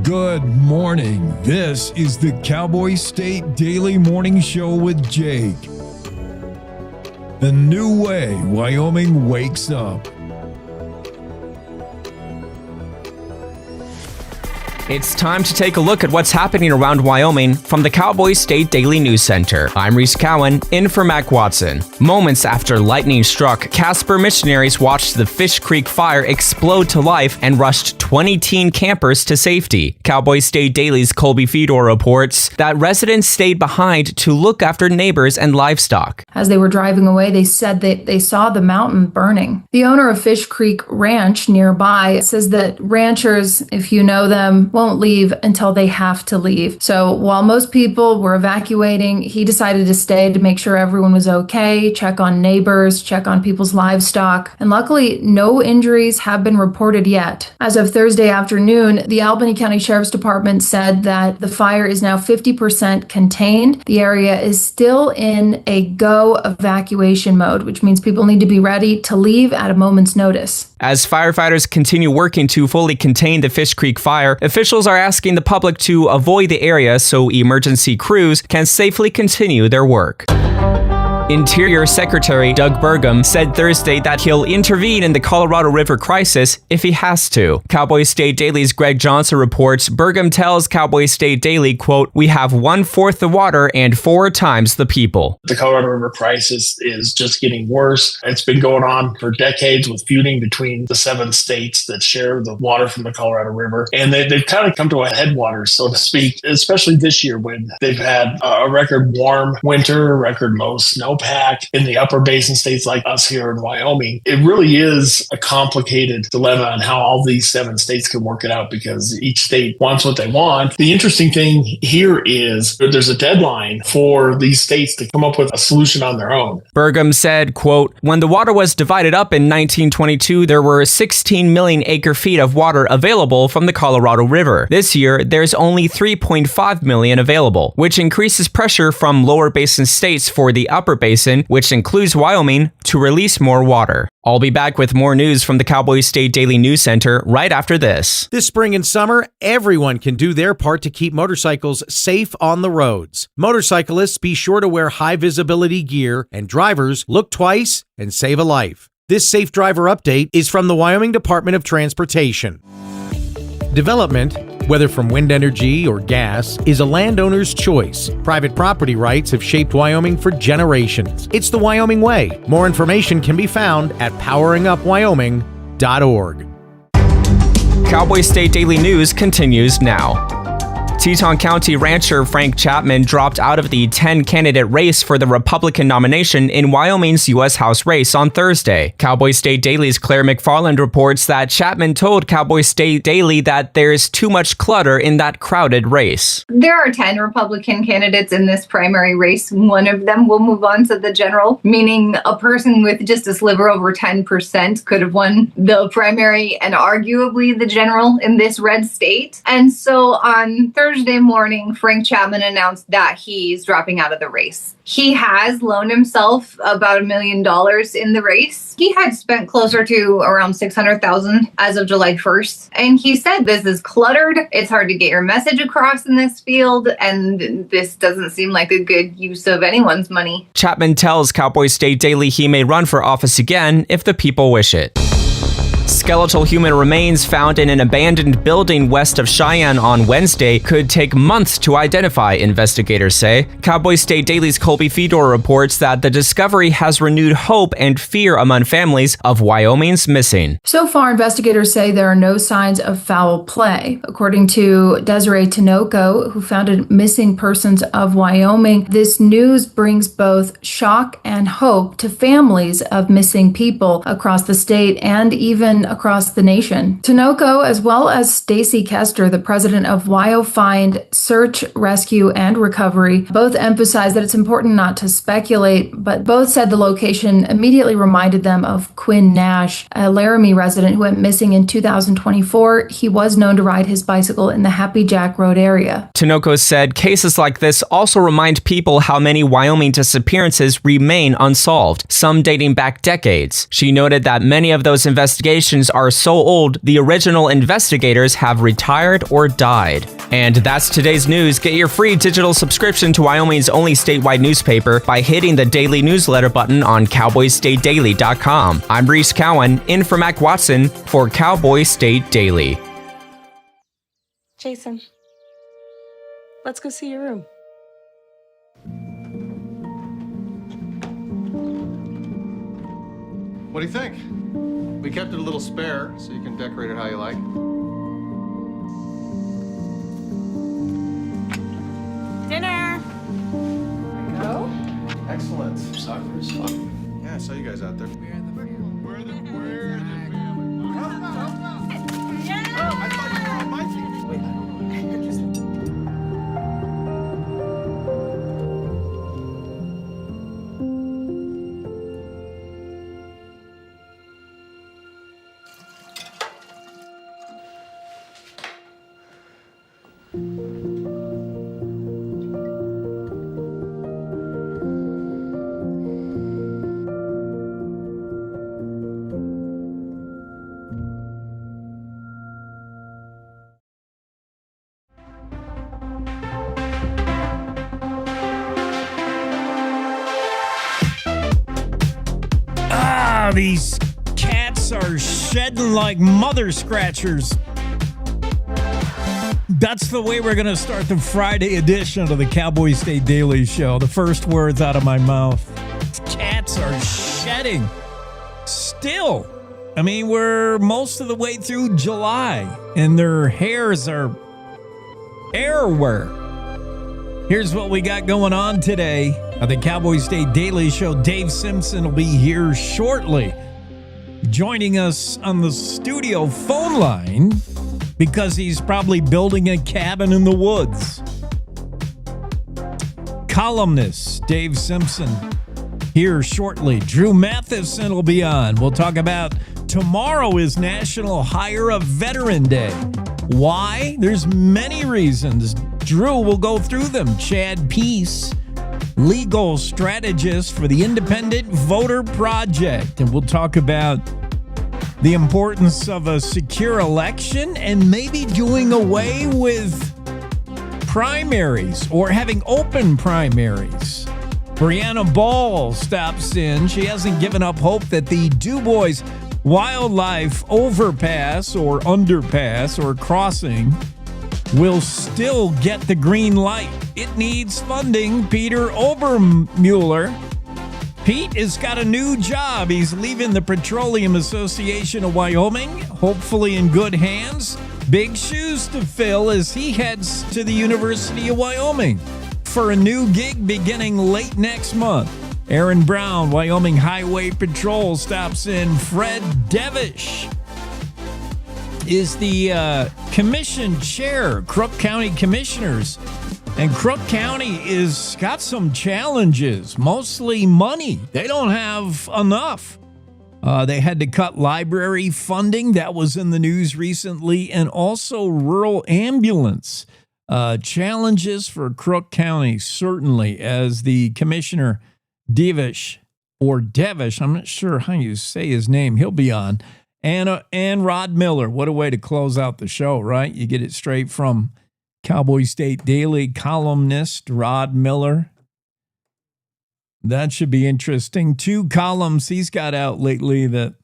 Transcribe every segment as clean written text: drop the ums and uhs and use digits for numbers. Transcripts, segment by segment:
Good morning. This is the Cowboy State Daily Morning Show with Jake. The new way Wyoming wakes up. It's time to take a look at what's happening around Wyoming from the Cowboy State Daily News Center. I'm Reese Cowan, in for Mac Watson. Moments after lightning struck, Casper missionaries watched the Fish Creek fire explode to life and rushed 20 teen campers to safety. Cowboy State Daily's Colby Fedor reports that residents stayed behind to look after neighbors and livestock. As they were driving away, they said that they saw the mountain burning. The owner of Fish Creek Ranch nearby says that ranchers, if you know them, won't leave until they have to leave. So while most people were evacuating, he decided to stay to make sure everyone was okay, check on neighbors, check on people's livestock. And luckily, no injuries have been reported yet. As of Thursday afternoon, the Albany County Sheriff's Department said that the fire is now 50% contained. The area is still in a go evacuation mode, which means people need to be ready to leave at a moment's notice. As firefighters continue working to fully contain the Fish Creek fire, officials are asking the public to avoid the area so emergency crews can safely continue their work. Interior Secretary Doug Burgum said Thursday that he'll intervene in the Colorado River crisis if he has to. Cowboy State Daily's Greg Johnson reports Burgum tells Cowboy State Daily, quote, "We have 1/4 the water and 4 times the people." The Colorado River crisis is just getting worse. It's been going on for decades with feuding between the 7 states that share the water from the Colorado River. And they've kind of come to a headwaters, so to speak, especially this year when they've had a record warm winter, record low snowpack in the upper basin states like us here in Wyoming. It really is a complicated dilemma on how all these 7 states can work it out because each state wants what they want. The interesting thing here is there's a deadline for these states to come up with a solution on their own. Burgum said, quote, "When the water was divided up in 1922, there were 16 million acre-feet of water available from the Colorado River. This year, there's only 3.5 million available, which increases pressure from lower basin states for the upper basin, which includes Wyoming, to release more water." I'll be back with more news from the Cowboy State Daily News Center right after this. This spring and summer, everyone can do their part to keep motorcycles safe on the roads. Motorcyclists, be sure to wear high visibility gear, and drivers, look twice and save a life. This Safe Driver Update is from the Wyoming Department of Transportation. Development, whether from wind energy or gas, is a landowner's choice. Private property rights have shaped Wyoming for generations. It's the Wyoming way. More information can be found at poweringupwyoming.org. Cowboy State Daily News continues now. Teton County rancher Frank Chapman dropped out of the 10-candidate race for the Republican nomination in Wyoming's U.S. House race on Thursday. Cowboy State Daily's Claire McFarland reports that Chapman told Cowboy State Daily that there's too much clutter in that crowded race. There are 10 Republican candidates in this primary race. One of them will move on to the general, meaning a person with just a sliver over 10% could have won the primary and arguably the general in this red state. And so on Thursday morning, Frank Chapman announced that he's dropping out of the race. He has loaned himself about $1 million in the race. He had spent closer to around $600,000 as of July 1st. And he said, "This is cluttered. It's hard to get your message across in this field. And this doesn't seem like a good use of anyone's money." Chapman tells Cowboy State Daily he may run for office again if the people wish it. Skeletal human remains found in an abandoned building west of Cheyenne on Wednesday could take months to identify, investigators say. Cowboy State Daily's Colby Fedor reports that the discovery has renewed hope and fear among families of Wyoming's missing. So far, investigators say there are no signs of foul play. According to Desiree Tinoco, who founded Missing Persons of Wyoming, this news brings both shock and hope to families of missing people across the state and even across the nation. Tinoco, as well as Stacy Kester, the president of WyoFind Search, Rescue, and Recovery, both emphasized that it's important not to speculate, but both said the location immediately reminded them of Quinn Nash, a Laramie resident who went missing in 2024. He was known to ride his bicycle in the Happy Jack Road area. Tinoco said cases like this also remind people how many Wyoming disappearances remain unsolved, some dating back decades. She noted that many of those investigations locations are so old, the original investigators have retired or died. And that's today's news. Get your free digital subscription to Wyoming's only statewide newspaper by hitting the daily newsletter button on cowboystatedaily.com. I'm Reese Cowan, in for Mac Watson for Cowboy State Daily. Jason, let's go see your room. What do you think? We kept it a little spare, so you can decorate it how you like. Dinner! Go? Excellent. Soccer is fun. Yeah, I saw you guys out there. We're the family. Yeah! Oh, I thought you were on my team. These cats are shedding like mother scratchers. That's the way we're going to start the Friday edition of the Cowboy State Daily Show. The first words out of my mouth. Cats are shedding. Still. I mean, we're most of the way through July, and their hairs are everywhere. Here's what we got going on today. The Cowboy State Daily Show. Dave Simpson will be here shortly, joining us on the studio phone line because he's probably building a cabin in the woods. Columnist Dave Simpson here shortly. Drew Matheson will be on. We'll talk about tomorrow is National Hire a Veteran Day. Why? There's many reasons. Drew will go through them. Chad Peace, legal strategist for the Independent Voter Project. And we'll talk about the importance of a secure election and maybe doing away with primaries or having open primaries. Breanna Ball stops in. She hasn't given up hope that the Du Bois Wyldlife overpass or underpass or crossing will still get the green light. It needs funding. Peter Obermueller. Pete has got a new job. He's leaving the Petroleum Association of Wyoming, hopefully in good hands. Big shoes to fill as he heads to the University of Wyoming for a new gig beginning late next month. Aaron Brown, Wyoming Highway Patrol, stops in. Fred Devish is the commission chair, Crook County Commissioners. And Crook County is got some challenges, mostly money. They don't have enough. They had to cut library funding. That was in the news recently. And also rural ambulance challenges for Crook County, certainly, as the commissioner Devish, or Devish, I'm not sure how you say his name, he'll be on. And Rod Miller. What a way to close out the show, right? You get it straight from Cowboy State Daily columnist Rod Miller. That should be interesting. 2 columns he's got out lately that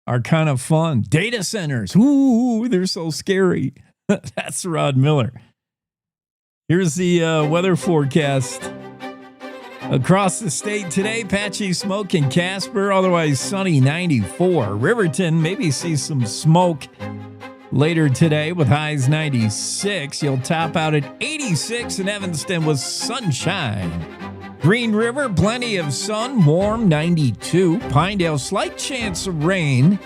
are kind of fun. Data centers. Ooh, they're so scary. That's Rod Miller. Here's the weather forecast. Across the state today, patchy smoke in Casper, otherwise sunny 94. Riverton, maybe see some smoke later today with highs 96. You'll top out at 86 in Evanston with sunshine. Green River, plenty of sun, warm 92. Pinedale, slight chance of rain.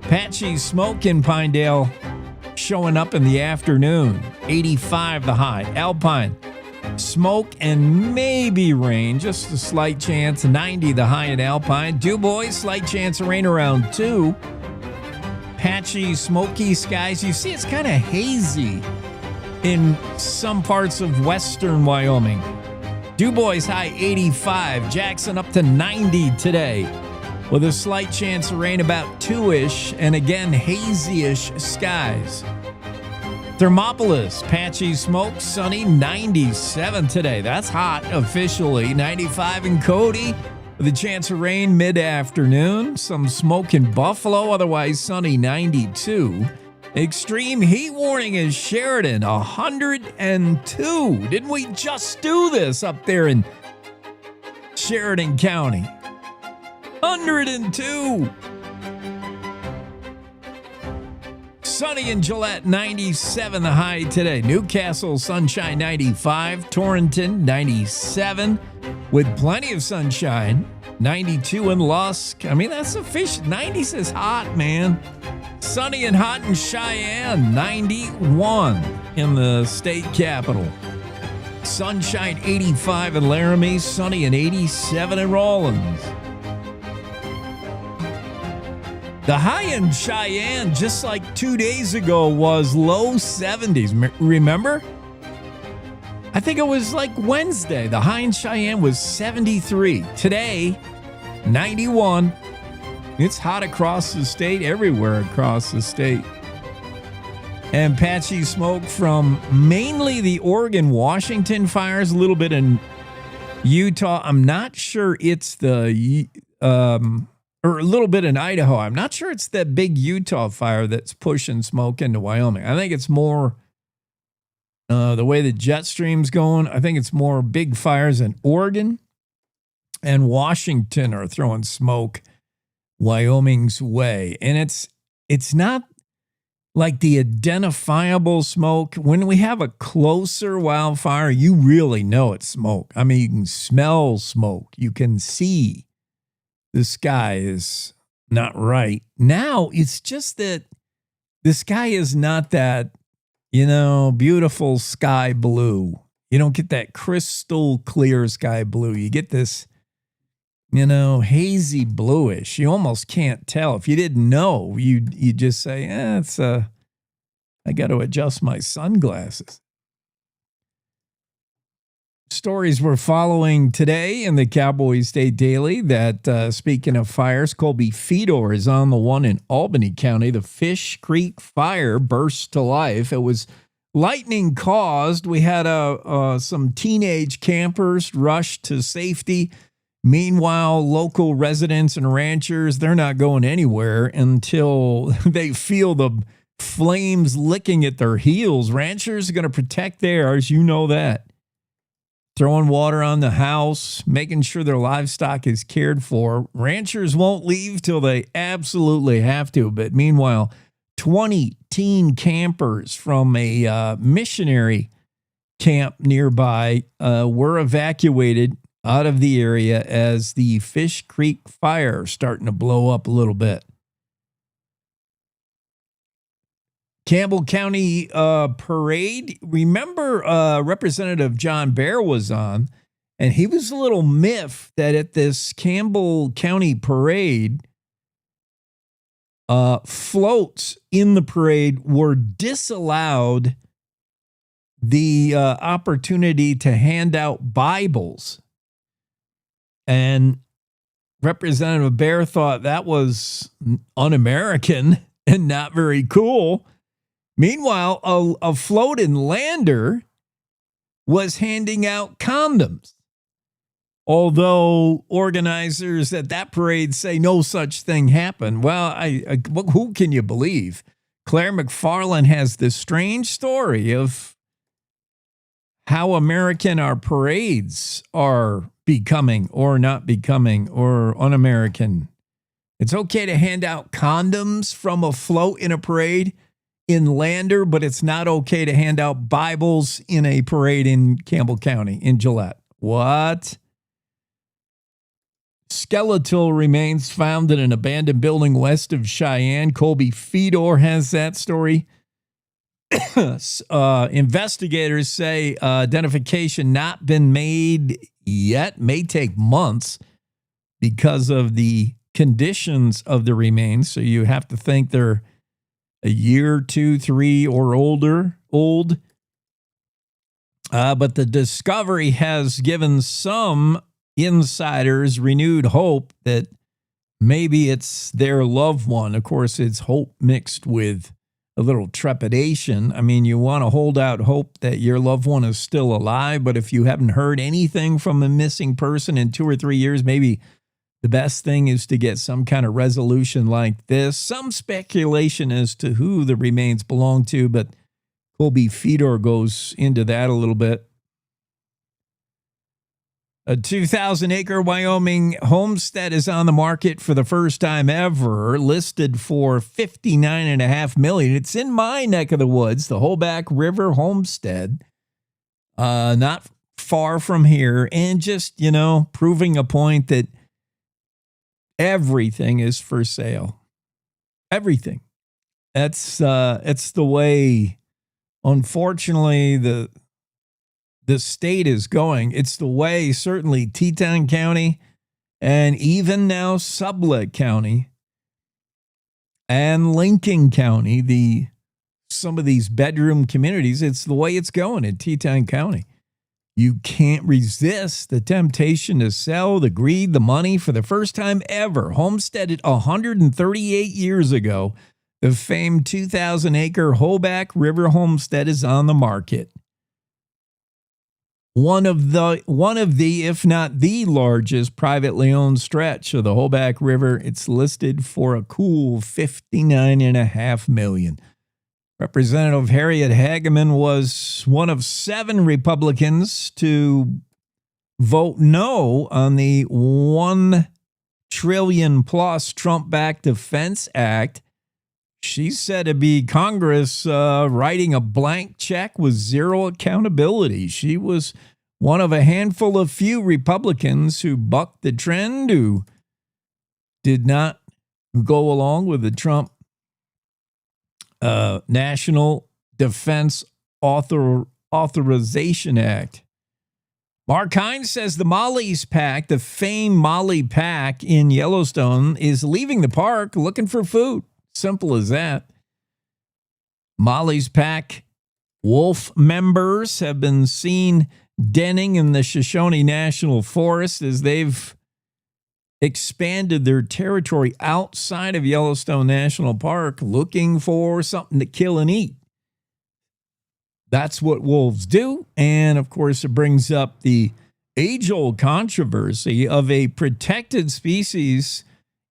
Patchy smoke in Pinedale showing up in the afternoon. 85 the high. Alpine, smoke and maybe rain, just a slight chance. 90 the high at Alpine. Du Bois, slight chance of rain around 2. Patchy, smoky skies. You see, it's kind of hazy in some parts of western Wyoming. Du Bois high 85. Jackson up to 90 today. with a slight chance of rain about 2-ish, and again, hazy-ish skies. Thermopolis, patchy smoke, sunny, 97 today. That's hot officially. 95 in Cody with a chance of rain mid-afternoon. Some smoke in Buffalo, otherwise sunny, 92. Extreme heat warning in Sheridan, 102. Didn't we just do this up there in Sheridan County? 102. Sunny in Gillette, 97 the high today. Newcastle, sunshine, 95. Torrington, 97 with plenty of sunshine. 92 in Lusk. I mean, that's sufficient. 90s is hot, man. Sunny and hot in Cheyenne, 91 in the state capital. Sunshine, 85 in Laramie. Sunny and 87 in Rawlins. The high in Cheyenne, just like 2 days ago, was low 70s. Remember? I think it was like Wednesday. The high in Cheyenne was 73. Today, 91. It's hot across the state, everywhere across the state. And patchy smoke from mainly the Oregon-Washington fires, a little bit in Utah. I'm not sure it's the... or a little bit in Idaho. I'm not sure it's that big Utah fire that's pushing smoke into Wyoming. I think it's more the way the jet stream's going. I think it's more big fires in Oregon and Washington are throwing smoke Wyoming's way. And it's not like the identifiable smoke. When we have a closer wildfire, you really know it's smoke. I mean, you can smell smoke. You can see the sky is not right. Now, it's just that the sky is not that, beautiful sky blue. You don't get that crystal clear sky blue. You get this, hazy bluish. You almost can't tell. If you didn't know, you just say, I got to adjust my sunglasses. Stories we're following today in the Cowboy State Daily that, speaking of fires, Colby Fedor is on the one in Albany County. The Fish Creek fire burst to life. It was lightning caused. We had some teenage campers rush to safety. Meanwhile, local residents and ranchers, they're not going anywhere until they feel the flames licking at their heels. Ranchers are going to protect theirs. You know that. Throwing water on the house, making sure their livestock is cared for. Ranchers won't leave till they absolutely have to. But meanwhile, 20 teen campers from a missionary camp nearby were evacuated out of the area as the Fish Creek fire starting to blow up a little bit. Campbell County parade. Remember, Representative John Bear was on, and he was a little miffed that at this Campbell County parade, floats in the parade were disallowed the opportunity to hand out Bibles. And Representative Bear thought that was un-American and not very cool. Meanwhile, a float in Lander was handing out condoms. Although organizers at that parade say no such thing happened. Well, who can you believe? Claire McFarland has this strange story of how American our parades are becoming or not becoming or un-American. It's okay to hand out condoms from a float in a parade in Lander, but it's not okay to hand out Bibles in a parade in Campbell County, in Gillette. What? Skeletal remains found in an abandoned building west of Cheyenne. Colby Fedor has that story. Investigators say identification not been made yet, may take months because of the conditions of the remains. So you have to think they're a year, 2, 3, or old. But the discovery has given some insiders renewed hope that maybe it's their loved one. Of course, it's hope mixed with a little trepidation. I mean, you want to hold out hope that your loved one is still alive, but if you haven't heard anything from a missing person in 2 or 3 years, maybe the best thing is to get some kind of resolution like this. Some speculation as to who the remains belong to, but Colby Fedor goes into that a little bit. A 2,000-acre Wyoming homestead is on the market for the first time ever, listed for $59.5 million. It's in my neck of the woods, the Hoback River Homestead, not far from here, and just, proving a point that everything is for sale. Everything. It's the way, unfortunately, the state is going. It's the way certainly Teton County and even now Sublette County and Lincoln County, some of these bedroom communities, it's the way it's going in Teton County. You can't resist the temptation to sell, the greed, the money. For the first time ever, homesteaded 138 years ago, the famed 2,000-acre Hoback River Homestead is on the market. One of the, if not the largest privately owned stretch of the Hoback River. It's listed for a cool $59.5 million. Representative Harriet Hageman was one of 7 Republicans to vote no on the $1 trillion plus Trump-backed Defense Act. She said it'd be Congress writing a blank check with zero accountability. She was one of a handful of few Republicans who bucked the trend, who did not go along with the Trump National Defense Authorization Act. Mark Hines says the Molly's Pack, the famed Molly Pack in Yellowstone, is leaving the park looking for food. Simple as that. Molly's Pack wolf members have been seen denning in the Shoshone National Forest as they've expanded their territory outside of Yellowstone National Park, looking for something to kill and eat. That's what wolves do. And of course, it brings up the age-old controversy of a protected species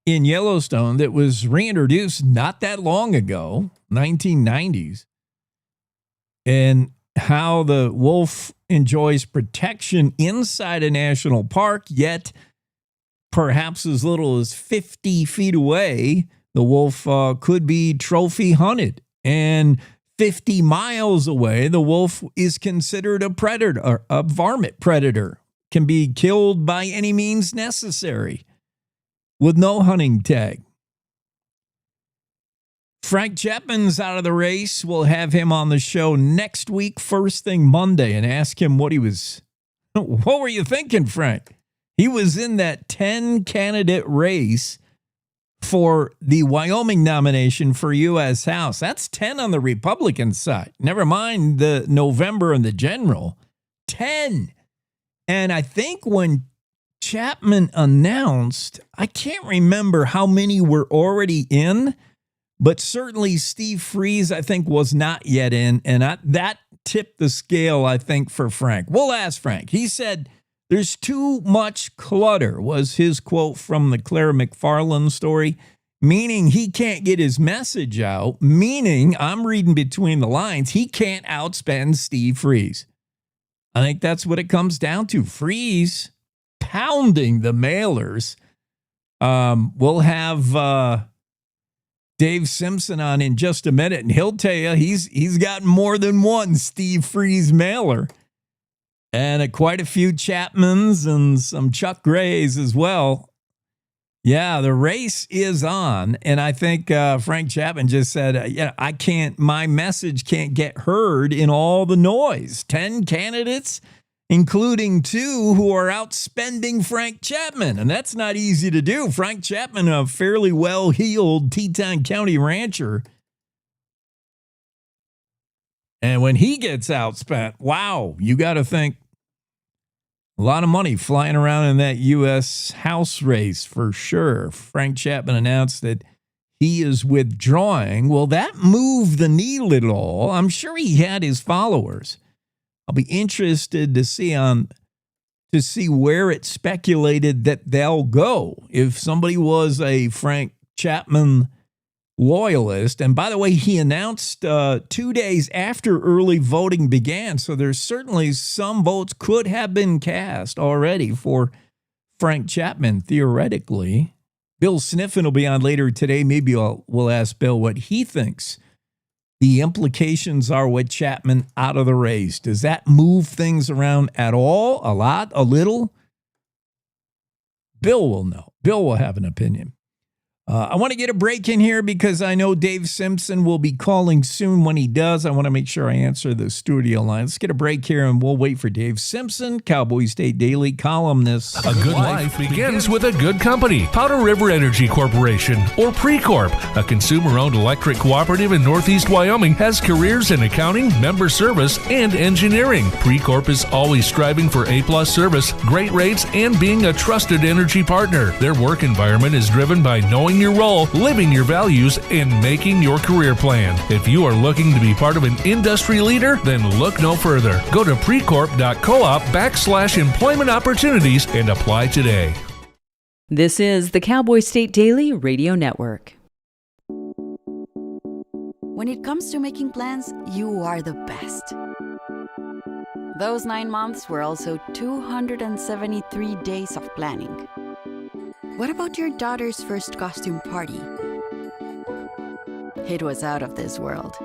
in Yellowstone that was reintroduced not that long ago, 1990s, and how the wolf enjoys protection inside a national park, yet perhaps as little as 50 feet away, the wolf could be trophy hunted. And 50 miles away, the wolf is considered a predator, a varmint predator, can be killed by any means necessary with no hunting tag. Frank Chapman's out of the race. We'll have him on the show next week, first thing Monday, and ask him what were you thinking, Frank? He was in that 10-candidate race for the Wyoming nomination for U.S. House. That's 10 on the Republican side. Never mind the November and the general. 10. And I think when Chapman announced, I can't remember how many were already in, but certainly Steve Freeze, I think, was not yet in. And that tipped the scale, I think, for Frank. We'll ask Frank. He said, "There's too much clutter," was his quote from the Claire McFarland story, meaning he can't get his message out, meaning, I'm reading between the lines, he can't outspend Steve Freeze. I think that's what it comes down to. Freeze pounding the mailers. We'll have Dave Simpson on in just a minute, and he'll tell you he's got more than one Steve Freeze mailer. And quite a few Chapmans and some Chuck Grays as well. Yeah, the race is on. And I think Frank Chapman just said, my message can't get heard in all the noise. 10 candidates, including 2 who are outspending Frank Chapman. And that's not easy to do. Frank Chapman, a fairly well-heeled Teton County rancher. And when he gets outspent, wow, you got to think, A lot of money flying around in that U.S. House race for sure. Frank Chapman announced that he is withdrawing. Well, that moved the needle at all. I'm sure he had his followers. I'll be interested to see where it's speculated that they'll go. If somebody was a Frank Chapman loyalist, and by the way, he announced 2 days after early voting began, so there's certainly some votes could have been cast already for Frank Chapman, theoretically. Bill Sniffin will be on later today. Maybe we'll ask Bill what he thinks the implications are with Chapman out of the race. Does that move things around at all? A lot? A little? Bill will know. Bill will have an opinion. I want to get a break in here because I know Dave Simpson will be calling soon. When he does, I want to make sure I answer the studio line. Let's get a break here and we'll wait for Dave Simpson, Cowboy State Daily columnist. A good life begins with a good company. Powder River Energy Corporation, or Precorp, a consumer-owned electric cooperative in Northeast Wyoming, has careers in accounting, member service, and engineering. Precorp is always striving for A-plus service, great rates, and being a trusted energy partner. Their work environment is driven by knowing your role, living your values, and making your career plan. If you are looking to be part of an industry leader, then look no further. Go to precorp.coop/employment opportunities and apply today. This is the Cowboy State Daily Radio Network. When it comes to making plans, you are the best. Those 9 months were also 273 days of planning. What about your daughter's first costume party? It was out of this world.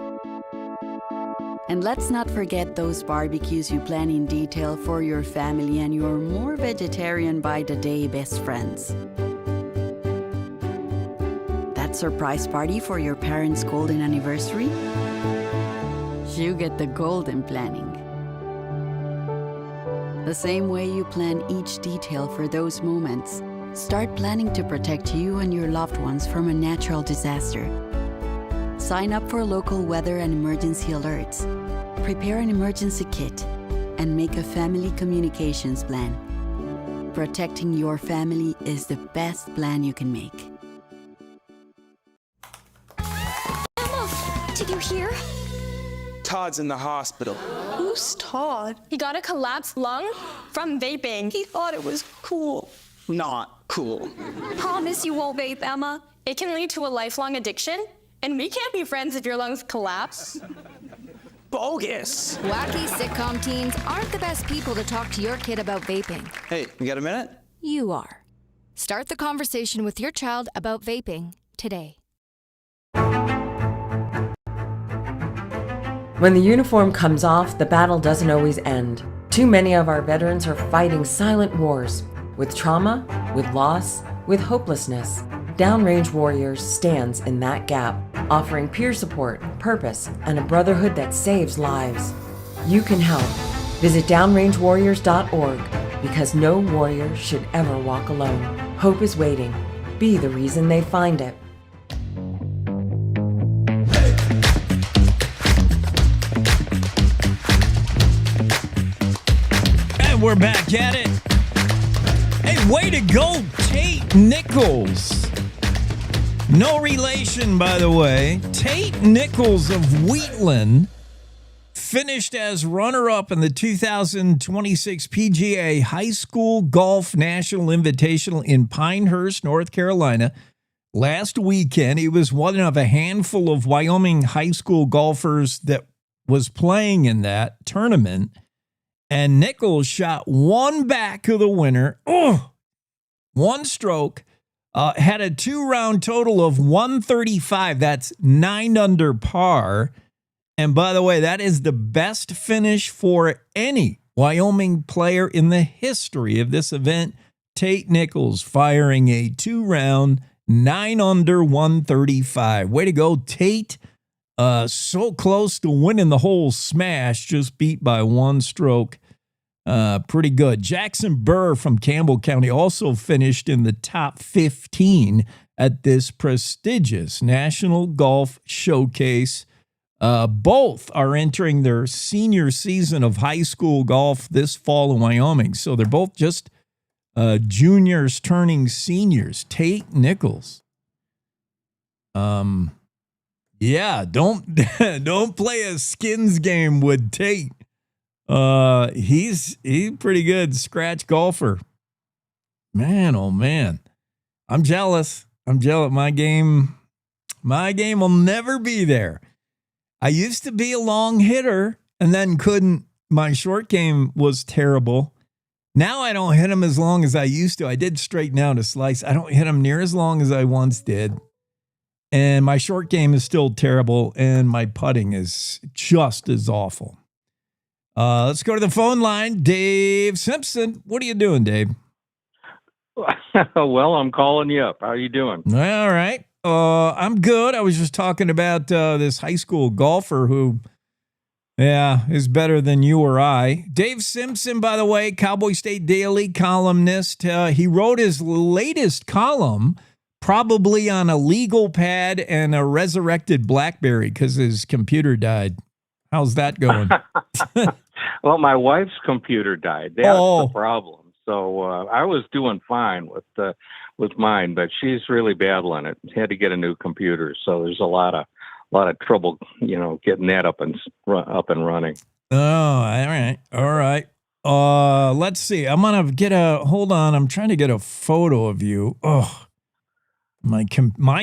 And let's not forget those barbecues you plan in detail for your family and your more vegetarian by the day best friends. That surprise party for your parents' golden anniversary? You get the golden planning. The same way you plan each detail for those moments, start planning to protect you and your loved ones from a natural disaster. Sign up for local weather and emergency alerts. Prepare an emergency kit and make a family communications plan. Protecting your family is the best plan you can make. Emma, did you hear? Todd's in the hospital. Who's Todd? He got a collapsed lung from vaping. He thought it was cool. Not cool. Promise you won't vape, Emma. It can lead to a lifelong addiction, and we can't be friends if your lungs collapse. Bogus. Wacky sitcom teens aren't the best people to talk to your kid about vaping. Hey, you got a minute? You are. Start the conversation with your child about vaping today. When the uniform comes off, the battle doesn't always end. Too many of our veterans are fighting silent wars. With trauma, with loss, with hopelessness, Downrange Warriors stands in that gap, offering peer support, purpose, and a brotherhood that saves lives. You can help. Visit downrangewarriors.org because no warrior should ever walk alone. Hope is waiting. Be the reason they find it. And we're back at it. Hey, way to go, Tate Nichols. No relation, by the way. Tate Nichols of Wheatland finished as runner-up in the 2026 PGA High School Golf National Invitational in Pinehurst, North Carolina. Last weekend, he was one of a handful of Wyoming high school golfers that was playing in that tournament. And Nichols shot one back of the winner. One stroke. Had a 2-round total of 135. That's 9 under par. And by the way, that is the best finish for any Wyoming player in the history of this event. Tate Nichols firing a 2-round 9 under 135. Way to go, Tate. So close to winning the whole smash, just beat by one stroke. Pretty good. Jackson Burr from Campbell County also finished in the top 15 at this prestigious National Golf Showcase Both are entering their senior season of high school golf this fall in Wyoming. So they're both just juniors turning seniors. Tate Nichols. Yeah, don't play a skins game with Tate. He's pretty good scratch golfer. Man, oh man. I'm jealous. My game will never be there. I used to be a long hitter and then couldn't. My short game was terrible. Now I don't hit them as long as I used to. I did straighten out a slice. I don't hit them near as long as I once did. And my short game is still terrible, and my putting is just as awful. Let's go to the phone line. Dave Simpson. What are you doing, Dave? Well, I'm calling you up. How are you doing? All right. I'm good. I was just talking about this high school golfer who, is better than you or I. Dave Simpson, by the way, Cowboy State Daily columnist. He wrote his latest column probably on a legal pad and a resurrected BlackBerry because his computer died. How's that going? Well, my wife's computer died. That's the problem. So I was doing fine with mine, but she's really battling it. Had to get a new computer, so there's a lot of trouble, getting that up and running. Oh, all right. Let's see. I'm gonna hold on. I'm trying to get a photo of you. Oh. My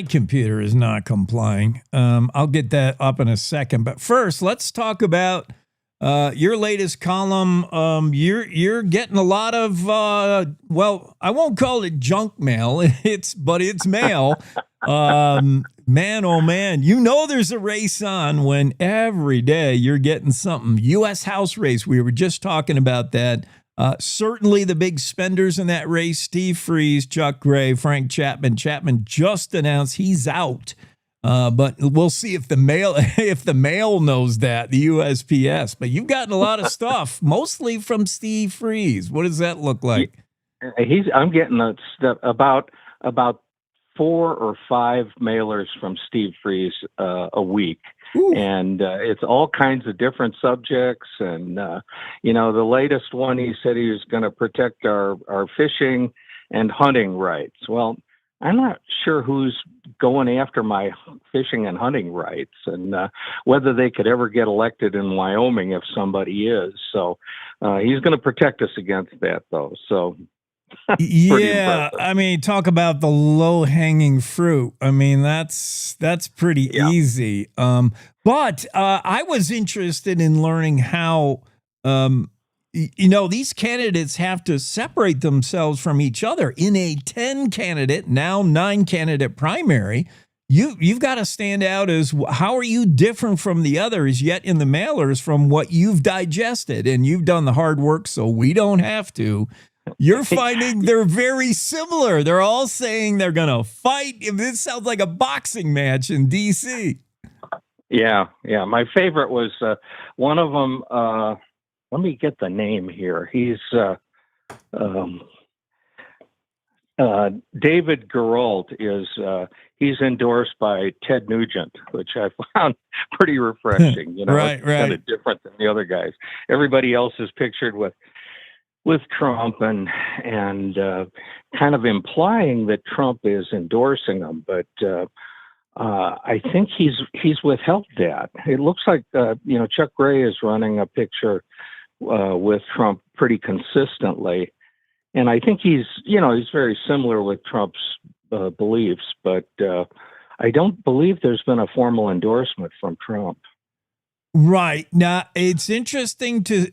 computer is not complying. I'll get that up in a second. But first, let's talk about your latest column. You're getting a lot of I won't call it junk mail. It's mail. Man, oh man, there's a race on when every day you're getting something. U.S. House race. We were just talking about that. Certainly the big spenders in that race, Steve Freeze, Chuck Gray, Frank Chapman. Chapman just announced he's out. But we'll see if the mail knows that, the USPS. But you've gotten a lot of stuff, mostly from Steve Freeze. What does that look like? I'm getting about 4 or 5 mailers from Steve Freeze a week. Ooh. And it's all kinds of different subjects. And, the latest one, he said he was going to protect our fishing and hunting rights. Well, I'm not sure who's going after my fishing and hunting rights and whether they could ever get elected in Wyoming if somebody is. So he's going to protect us against that, though. So. Yeah, I mean, talk about the low-hanging fruit. I mean, that's pretty easy. But I was interested in learning how, these candidates have to separate themselves from each other in a 10-candidate, now 9-candidate primary. You've got to stand out as how are you different from the others yet in the mailers from what you've digested, and you've done the hard work so we don't have to. You're finding they're very similar. They're all saying they're going to fight. This sounds like a boxing match in D.C. Yeah. My favorite was one of them. Let me get the name here. He's David Geralt he's endorsed by Ted Nugent, which I found pretty refreshing. Right. It's kind of different than the other guys. Everybody else is pictured with Trump and kind of implying that Trump is endorsing him, but I think he's withheld that. It looks like Chuck Gray is running a picture with Trump pretty consistently, and I think he's very similar with Trump's beliefs, but I don't believe there's been a formal endorsement from Trump. Right. Now it's interesting to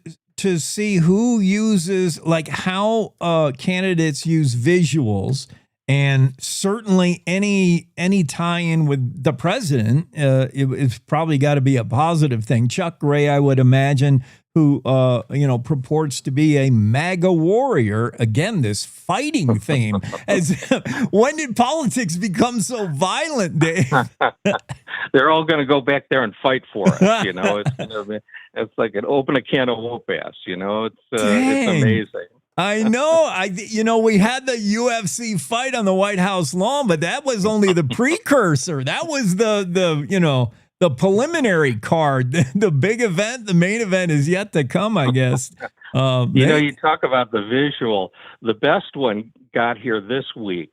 see who uses, like how candidates use visuals, and certainly any tie-in with the president, it's probably got to be a positive thing. Chuck Gray, I would imagine, who purports to be a MAGA warrior. Again, this fighting theme. When did politics become so violent, Dave? They're all going to go back there and fight for us. It's like open a can of whoop ass. It's amazing. I know. We had the UFC fight on the White House lawn, but that was only the precursor. That was the the preliminary card. The big event, the main event is yet to come, I guess. You talk about the visual. The best one got here this week,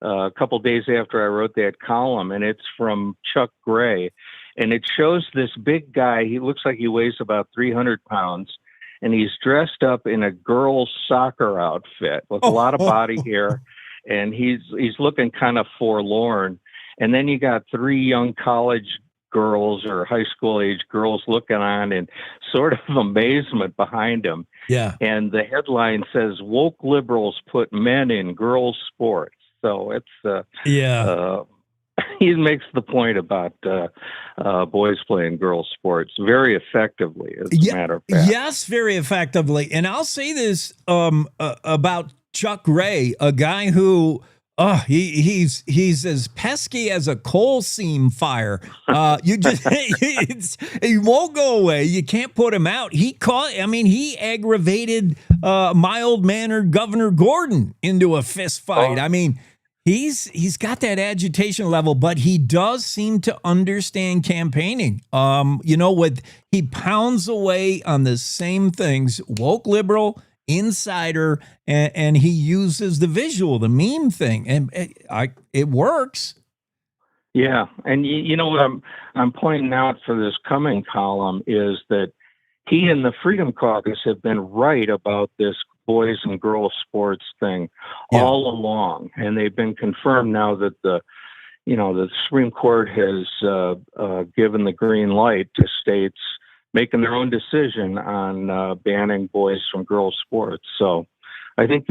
a couple days after I wrote that column, and it's from Chuck Gray. And it shows this big guy. He looks like he weighs about 300 pounds, and he's dressed up in a girl's soccer outfit with a lot of body hair, and he's looking kind of forlorn. And then you got three young college girls or high school age girls looking on in sort of amazement behind him. Yeah. And the headline says, "Woke liberals put men in girls' sports." So it's, he makes the point about boys playing girls' sports very effectively, as a matter of fact. Yes, very effectively. And I'll say this about Chuck Ray, a guy who he's as pesky as a coal seam fire. You just he won't go away. You can't put him out. He aggravated mild-mannered Governor Gordon into a fist fight. I mean, he's got that agitation level, but he does seem to understand campaigning. He pounds away on the same things, woke liberal, insider, and he uses the visual, the meme thing, and it works. Yeah, and you know what I'm pointing out for this coming column is that he and the Freedom Caucus have been right about this boys and girls sports thing all along, and they've been confirmed now that the Supreme Court has given the green light to states making their own decision on banning boys from girls sports. So I think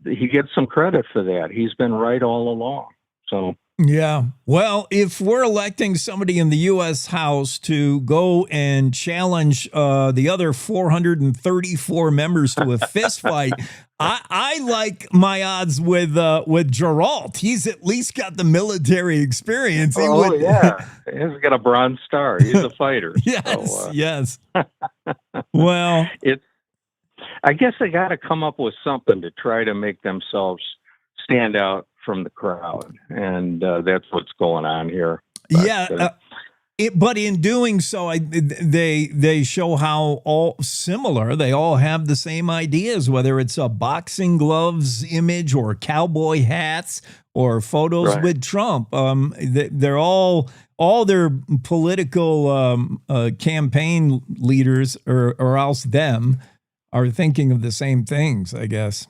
he gets some credit for that. He's been right all along. So yeah. Well, if we're electing somebody in the U.S. House to go and challenge the other 434 members to a fist fight, I like my odds with Geralt. He's at least got the military experience. He's got a Bronze Star. He's a fighter. Yes. Well, I guess they got to come up with something to try to make themselves stand out from the crowd, and that's what's going on here. But in doing so, they show how all similar they all have the same ideas, whether it's a boxing gloves image or cowboy hats or photos with Trump. They're all their political campaign leaders or else them are thinking of the same things, I guess.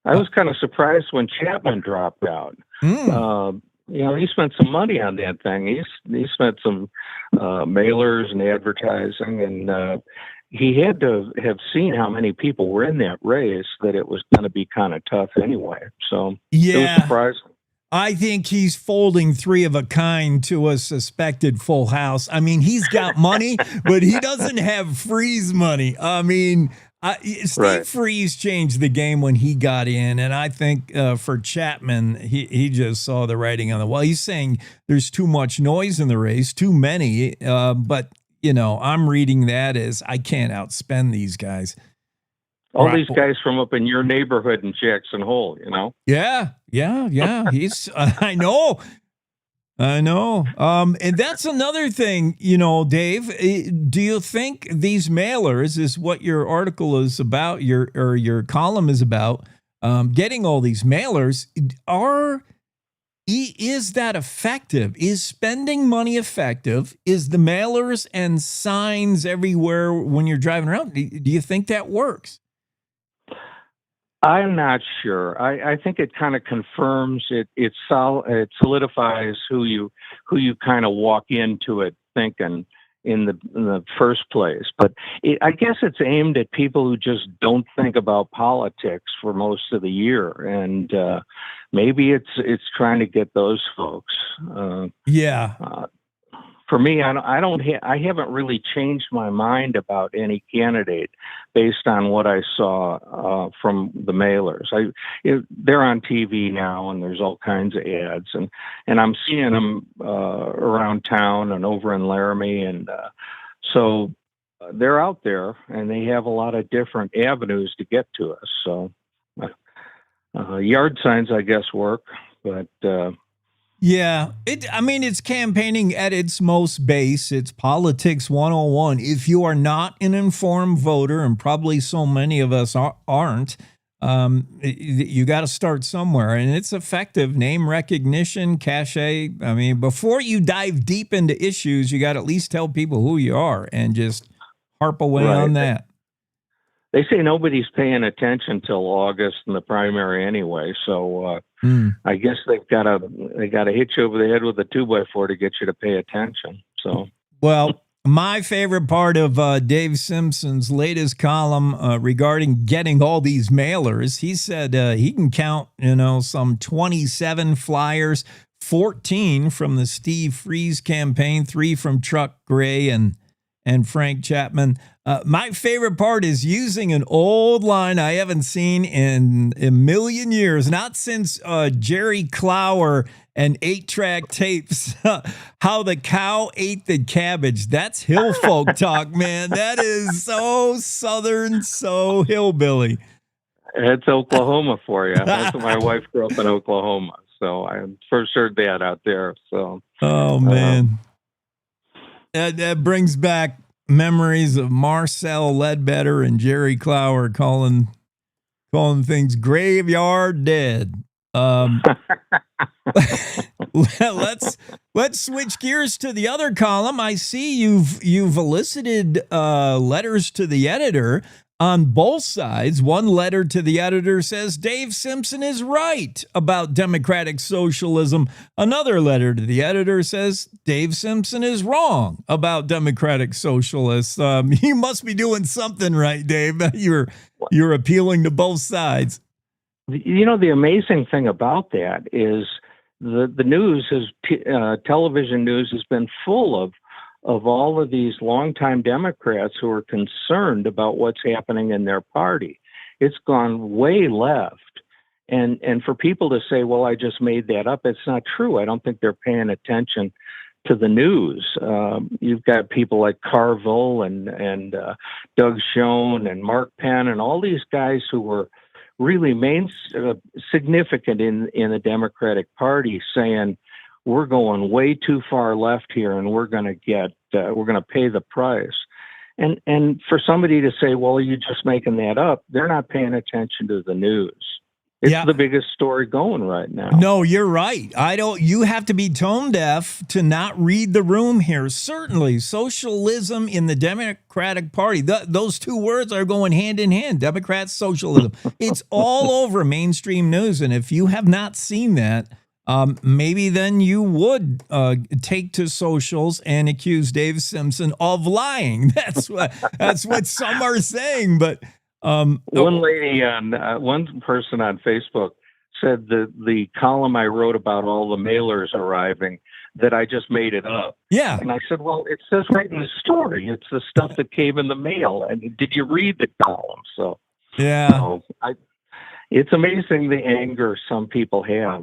I was kind of surprised when Chapman dropped out. He spent some money on that thing. He spent some mailers and advertising, and he had to have seen how many people were in that race, that it was going to be kind of tough anyway. So it was surprising. I think he's folding three of a kind to a suspected full house. I mean, he's got money, but he doesn't have Freeze money. I mean, Steve Freeze changed the game when he got in, and I think for Chapman, he just saw the writing on the wall. He's saying there's too much noise in the race, too many, but I'm reading that as I can't outspend these guys. All these guys from up in your neighborhood in Jackson Hole, Yeah. He's, I know. And that's another thing, Dave. Do you think these mailers is what your article is about, your column is about, getting all these mailers? Is that effective? Is spending money effective? Is the mailers and signs everywhere when you're driving around? Do you think that works? I'm not sure. I think it kind of confirms it. It solidifies who you kind of walk into it thinking in the first place. But I guess it's aimed at people who just don't think about politics for most of the year, and maybe it's trying to get those folks. For me, I haven't really changed my mind about any candidate based on what I saw from the mailers. They're on TV now, and there's all kinds of ads, and I'm seeing them around town and over in Laramie, and so they're out there, and they have a lot of different avenues to get to us. So yard signs, I guess, work, but. Yeah, it's campaigning at its most base. It's politics 101. If you are not an informed voter, and probably so many of us aren't, you got to start somewhere. And it's effective name recognition, cachet. Before you dive deep into issues, you got to at least tell people who you are and just harp away on that. They say nobody's paying attention till August in the primary anyway. So I guess they got to hit you over the head with a 2x4 to get you to pay attention. So well, my favorite part of Dave Simpson's latest column regarding getting all these mailers, he said he can count some 27 flyers, 14 from the Steve Freeze campaign, 3 from Chuck Gray and Frank Chapman. My favorite part is using an old line I haven't seen in a million years, not since Jerry Clower and 8-track tapes, how the cow ate the cabbage. That's hill folk talk, man. That is so Southern, so hillbilly. It's Oklahoma for you. That's my wife grew up in Oklahoma, so I first heard that out there. So, oh man, that brings back memories of Marcel Ledbetter and Jerry Clower calling things graveyard dead. Let's switch gears to the other column. I see you've elicited letters to the editor on both sides. One letter to the editor says Dave Simpson is right about democratic socialism. Another letter to the editor says Dave Simpson is wrong about democratic socialists. You must be doing something right, Dave. You're appealing to both sides. The amazing thing about that is the news television news has been full of all of these longtime Democrats who are concerned about what's happening in their party. It's gone way left. And for people to say, well, I just made that up, it's not true. I don't think they're paying attention to the news. You've got people like Carville and Doug Schoen and Mark Penn and all these guys who were really significant in the Democratic Party saying, we're going way too far left here, and we're going to pay the price. And for somebody to say, well, you're just making that up, they're not paying attention to the news. It's the biggest story going right now. No, you're right. You have to be tone deaf to not read the room here. Certainly, socialism in the Democratic Party, those two words are going hand in hand. Democrats, socialism. It's all over mainstream news. And if you have not seen that, maybe then you would take to socials and accuse Dave Simpson of lying. That's what some are saying. But one person on Facebook said the column I wrote about all the mailers arriving, that I just made it up. Yeah. And I said, well, it says right in the story, it's the stuff that came in the mail. And did you read the column? So yeah. It's amazing the anger some people have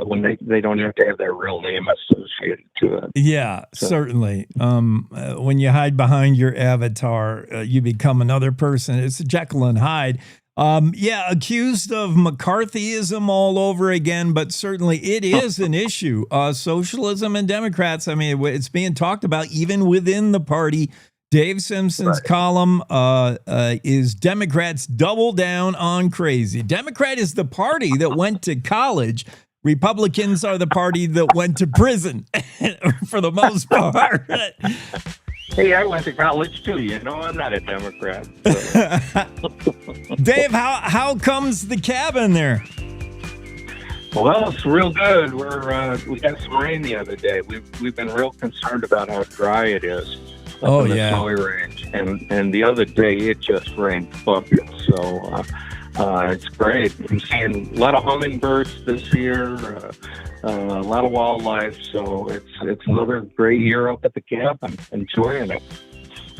when they don't have to have their real name associated to it. Yeah, certainly. When you hide behind your avatar, you become another person. It's Jekyll and Hyde. Accused of McCarthyism all over again, but certainly it is an issue. Socialism and Democrats, it's being talked about even within the party. Dave Simpson's column is Democrats double down on crazy. Democrat is the party that went to college. Republicans are the party that went to prison for the most part. Hey, I went to college too. I'm not a Democrat. So. Dave, how comes the cabin there? Well, it's real good. We got some rain the other day. We've been real concerned about how dry it is. Oh, in the yeah. Snowy Range. And the other day it just rained buckets. So it's great. I'm seeing a lot of hummingbirds this year, a lot of wildlife. So it's another great year up at the cabin, enjoying it.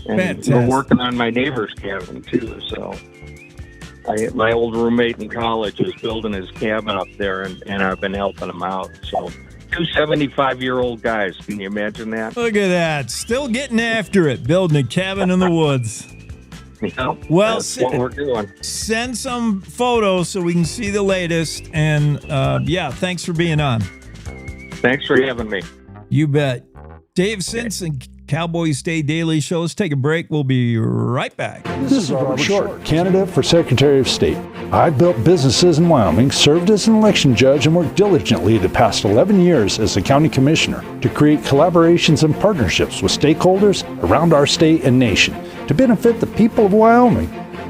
And Fantastic. We're working on my neighbor's cabin too. So my old roommate in college is building his cabin up there, and I've been helping him out. So 2 75-year-old guys. Can you imagine that? Look at that. Still getting after it, building a cabin in the woods. Well, that's what we're doing. Send some photos so we can see the latest. And, thanks for being on. Thanks for having me. You bet. Dave Simpson, Cowboy State Daily Show. Let's take a break. We'll be right back. This is Robert Short, candidate for Secretary of State. I've built businesses in Wyoming, served as an election judge, and worked diligently the past 11 years as a county commissioner to create collaborations and partnerships with stakeholders around our state and nation to benefit the people of Wyoming.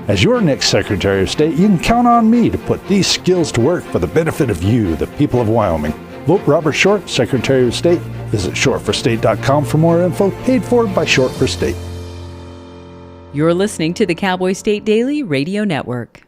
As your next Secretary of State, you can count on me to put these skills to work for the benefit of you, the people of Wyoming. Vote Robert Short, Secretary of State. Visit shortforstate.com for more info, paid for by Short for State. You're listening to the Cowboy State Daily Radio Network.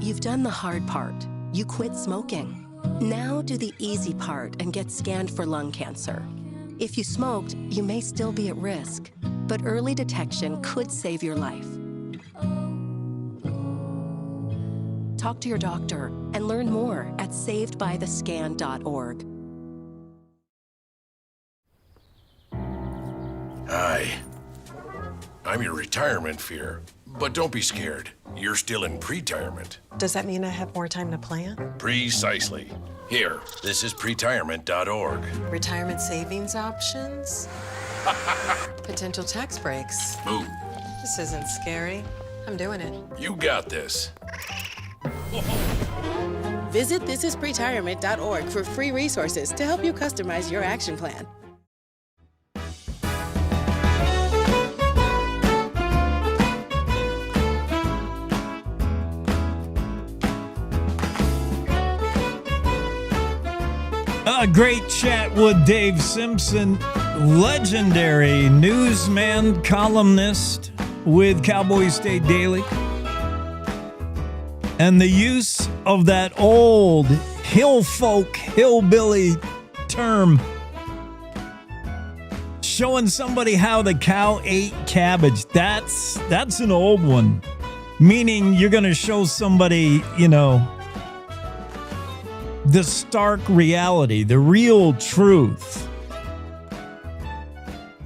You've done the hard part. You quit smoking. Now do the easy part and get scanned for lung cancer. If you smoked, you may still be at risk, but early detection could save your life. Talk to your doctor and learn more at savedbythescan.org. Hi. I'm your retirement fear. But don't be scared. You're still in pre-retirement. Does that mean I have more time to plan? Precisely. Here, this is pretirement.org. Retirement savings options? Potential tax breaks? Ooh. This isn't scary. I'm doing it. You got this. Visit thisispretirement.org for free resources to help you customize your action plan. A great chat with Dave Simpson, legendary newsman, columnist with Cowboy State Daily. And the use of that old hillfolk, hillbilly term, showing somebody how the cow ate cabbage. That's an old one. Meaning you're going to show somebody, the stark reality, the real truth.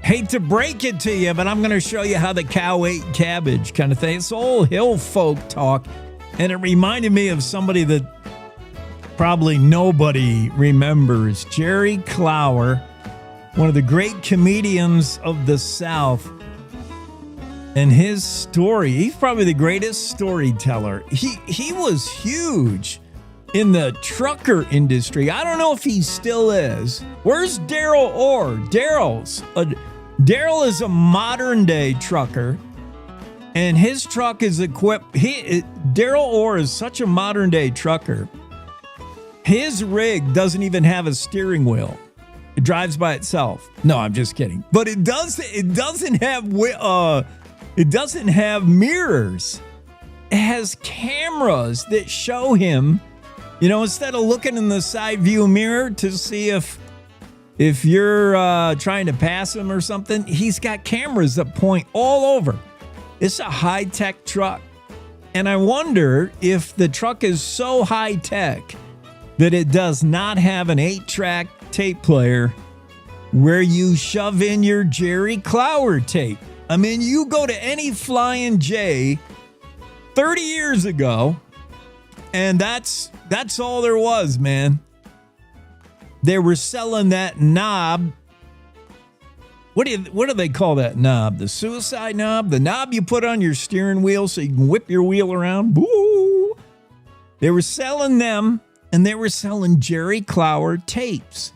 Hate to break it to you, but I'm going to show you how the cow ate cabbage kind of thing. It's old hill folk talk, and it reminded me of somebody that probably nobody remembers. Jerry Clower, one of the great comedians of the South. And his story, he's probably the greatest storyteller. He was huge in the trucker industry. I don't know if he still is. Where's Daryl Orr? Daryl is a modern day trucker, and his truck is equipped. Daryl Orr is such a modern day trucker. His rig doesn't even have a steering wheel. It drives by itself. No, I'm just kidding. But it doesn't have mirrors. It has cameras that show him. Instead of looking in the side view mirror to see if you're trying to pass him or something, he's got cameras that point all over. It's a high-tech truck. And I wonder if the truck is so high-tech that it does not have an 8-track tape player where you shove in your Jerry Clower tape. I mean, you go to any Flying J 30 years ago, and that's all there was, man. They were selling that knob What do they call that knob? The suicide knob? The knob you put on your steering wheel so you can whip your wheel around? Boo! They were selling them, and they were selling Jerry Clower tapes.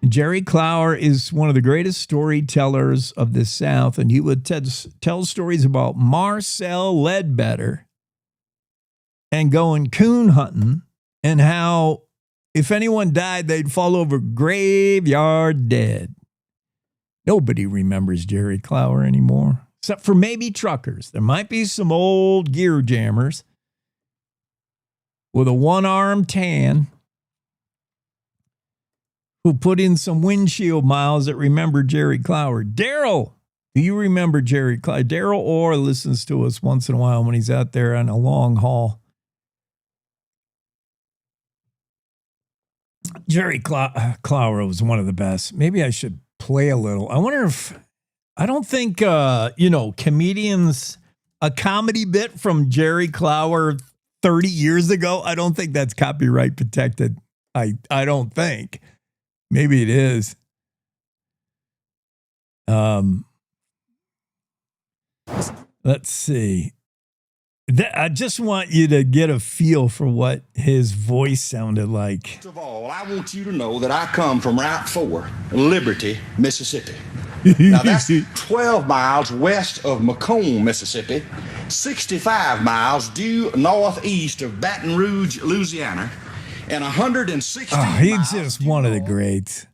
And Jerry Clower is one of the greatest storytellers of the South, and he would tell stories about Marcel Ledbetter and going coon hunting, and how if anyone died, they'd fall over graveyard dead. Nobody remembers Jerry Clower anymore, except for maybe truckers. There might be some old gear jammers with a one-arm tan who put in some windshield miles that remember Jerry Clower. Daryl, do you remember Jerry Clower? Daryl Orr listens to us once in a while when he's out there on a long haul. Jerry Clower was one of the best. Maybe I should play a little. I wonder if, I don't think, comedians, a comedy bit from Jerry Clower 30 years ago, I don't think that's copyright protected. I don't think. Maybe it is. Let's see. I just want you to get a feel for what his voice sounded like. First of all, I want you to know that I come from Route 4, Liberty, Mississippi. Now, that's 12 miles west of Macomb, Mississippi, 65 miles due northeast of Baton Rouge, Louisiana, and 160 he's just one of the greats.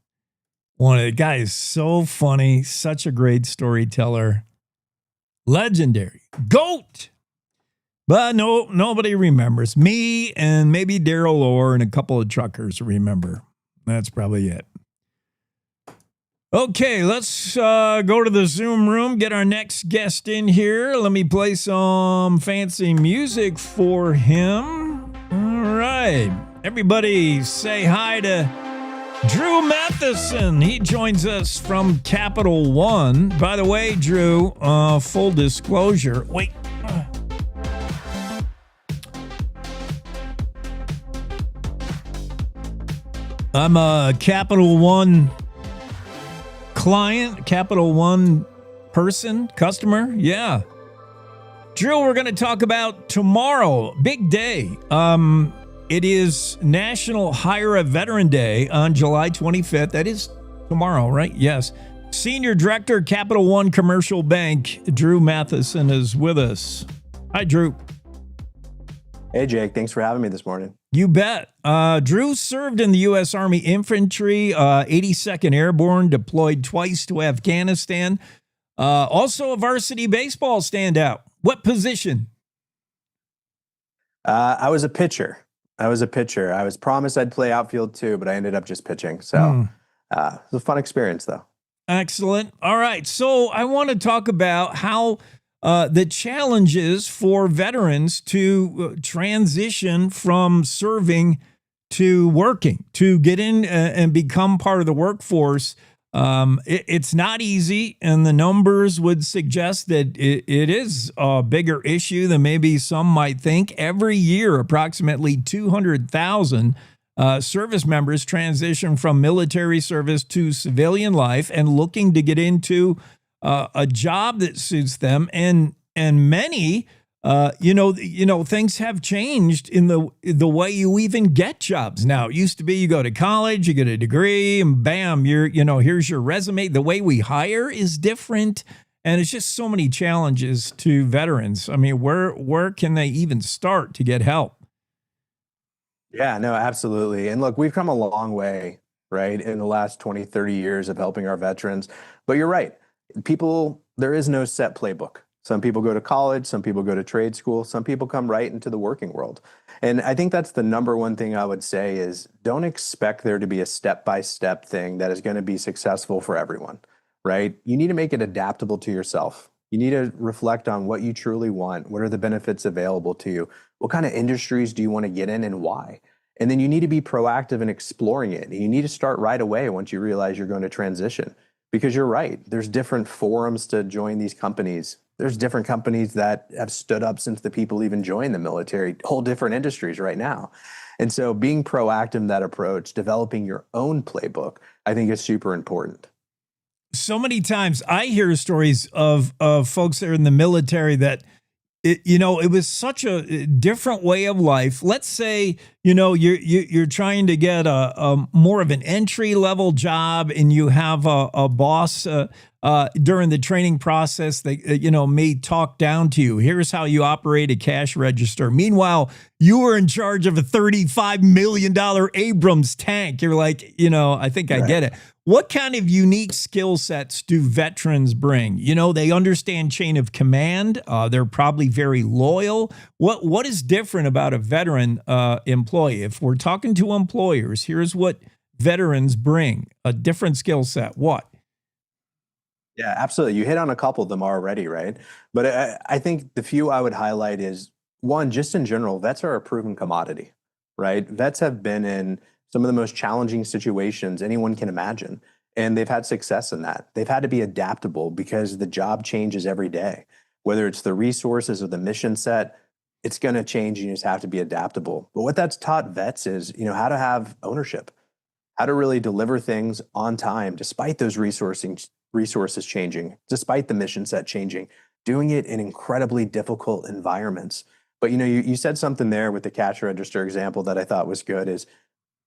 The guy is so funny, such a great storyteller. Legendary. GOAT! But no, nobody remembers. Me and maybe Daryl Orr and a couple of truckers remember. That's probably it. Okay, let's go to the Zoom room, get our next guest in here. Let me play some fancy music for him. All right. Everybody say hi to Drew Matheson. He joins us from Capital One. By the way, Drew, full disclosure. Wait. I'm a Capital One client, Capital One person, customer. Yeah. Drew, we're going to talk about tomorrow. Big day. It is National Hire a Veteran Day on July 25th. That is tomorrow, right? Yes. Senior Director, Capital One Commercial Bank, Drew Matheson is with us. Hi, Drew. Hey, Jake. Thanks for having me this morning. You bet. Drew served in the U.S. Army Infantry, 82nd Airborne, deployed twice to Afghanistan. Also a varsity baseball standout. What position? I was a pitcher. I was promised I'd play outfield too, but I ended up just pitching. So it was a fun experience, though. Excellent. All right. So I want to talk about how the challenges for veterans to transition from serving to working, to get in and become part of the workforce. It's not easy, and the numbers would suggest that it is a bigger issue than maybe some might think. Every year, approximately 200,000 service members transition from military service to civilian life and looking to get into a job that suits them, and many, things have changed in the way you even get jobs now. It used to be you go to college, you get a degree, and bam, here's your resume. The way we hire is different, and it's just so many challenges to veterans. I mean, where can they even start to get help? Yeah, no, absolutely. And look, we've come a long way, right, in the last 20, 30 years of helping our veterans. But you're right. There is no set playbook. Some people go to college, some people go to trade school, some people come right into the working world. And I think that's the number one thing I would say is don't expect there to be a step-by-step thing that is going to be successful for everyone, right? You need to make it adaptable to yourself. You need to reflect on what you truly want. What are the benefits available to you? What kind of industries do you want to get in and why? And then you need to be proactive in exploring it. You need to start right away once you realize you're going to transition. Because you're right, there's different forums to join these companies. There's different companies that have stood up since the people even joined the military, whole different industries right now. And so being proactive in that approach, developing your own playbook, I think is super important. so many times I hear stories of folks that are in the military that it was such a different way of life. Let's say, you're trying to get a more of an entry level job, and you have a boss during the training process that may talk down to you. Here's how you operate a cash register. Meanwhile, you were in charge of a $35 million Abrams tank. You're like, I think I get it. What kind of unique skill sets do veterans bring? They understand chain of command. They're probably very loyal. What is different about a veteran employee? If we're talking to employers, here's what veterans bring: a different skill set. What? Yeah, absolutely. You hit on a couple of them already, right? But I think the few I would highlight is one, just in general, vets are a proven commodity, right? Vets have been in some of the most challenging situations anyone can imagine, and they've had success in that. They've had to be adaptable because the job changes every day. Whether it's the resources or the mission set, it's going to change, and you just have to be adaptable. But what that's taught vets is, how to have ownership, how to really deliver things on time despite those resources changing, despite the mission set changing, doing it in incredibly difficult environments. But you said something there with the cash register example that I thought was good, is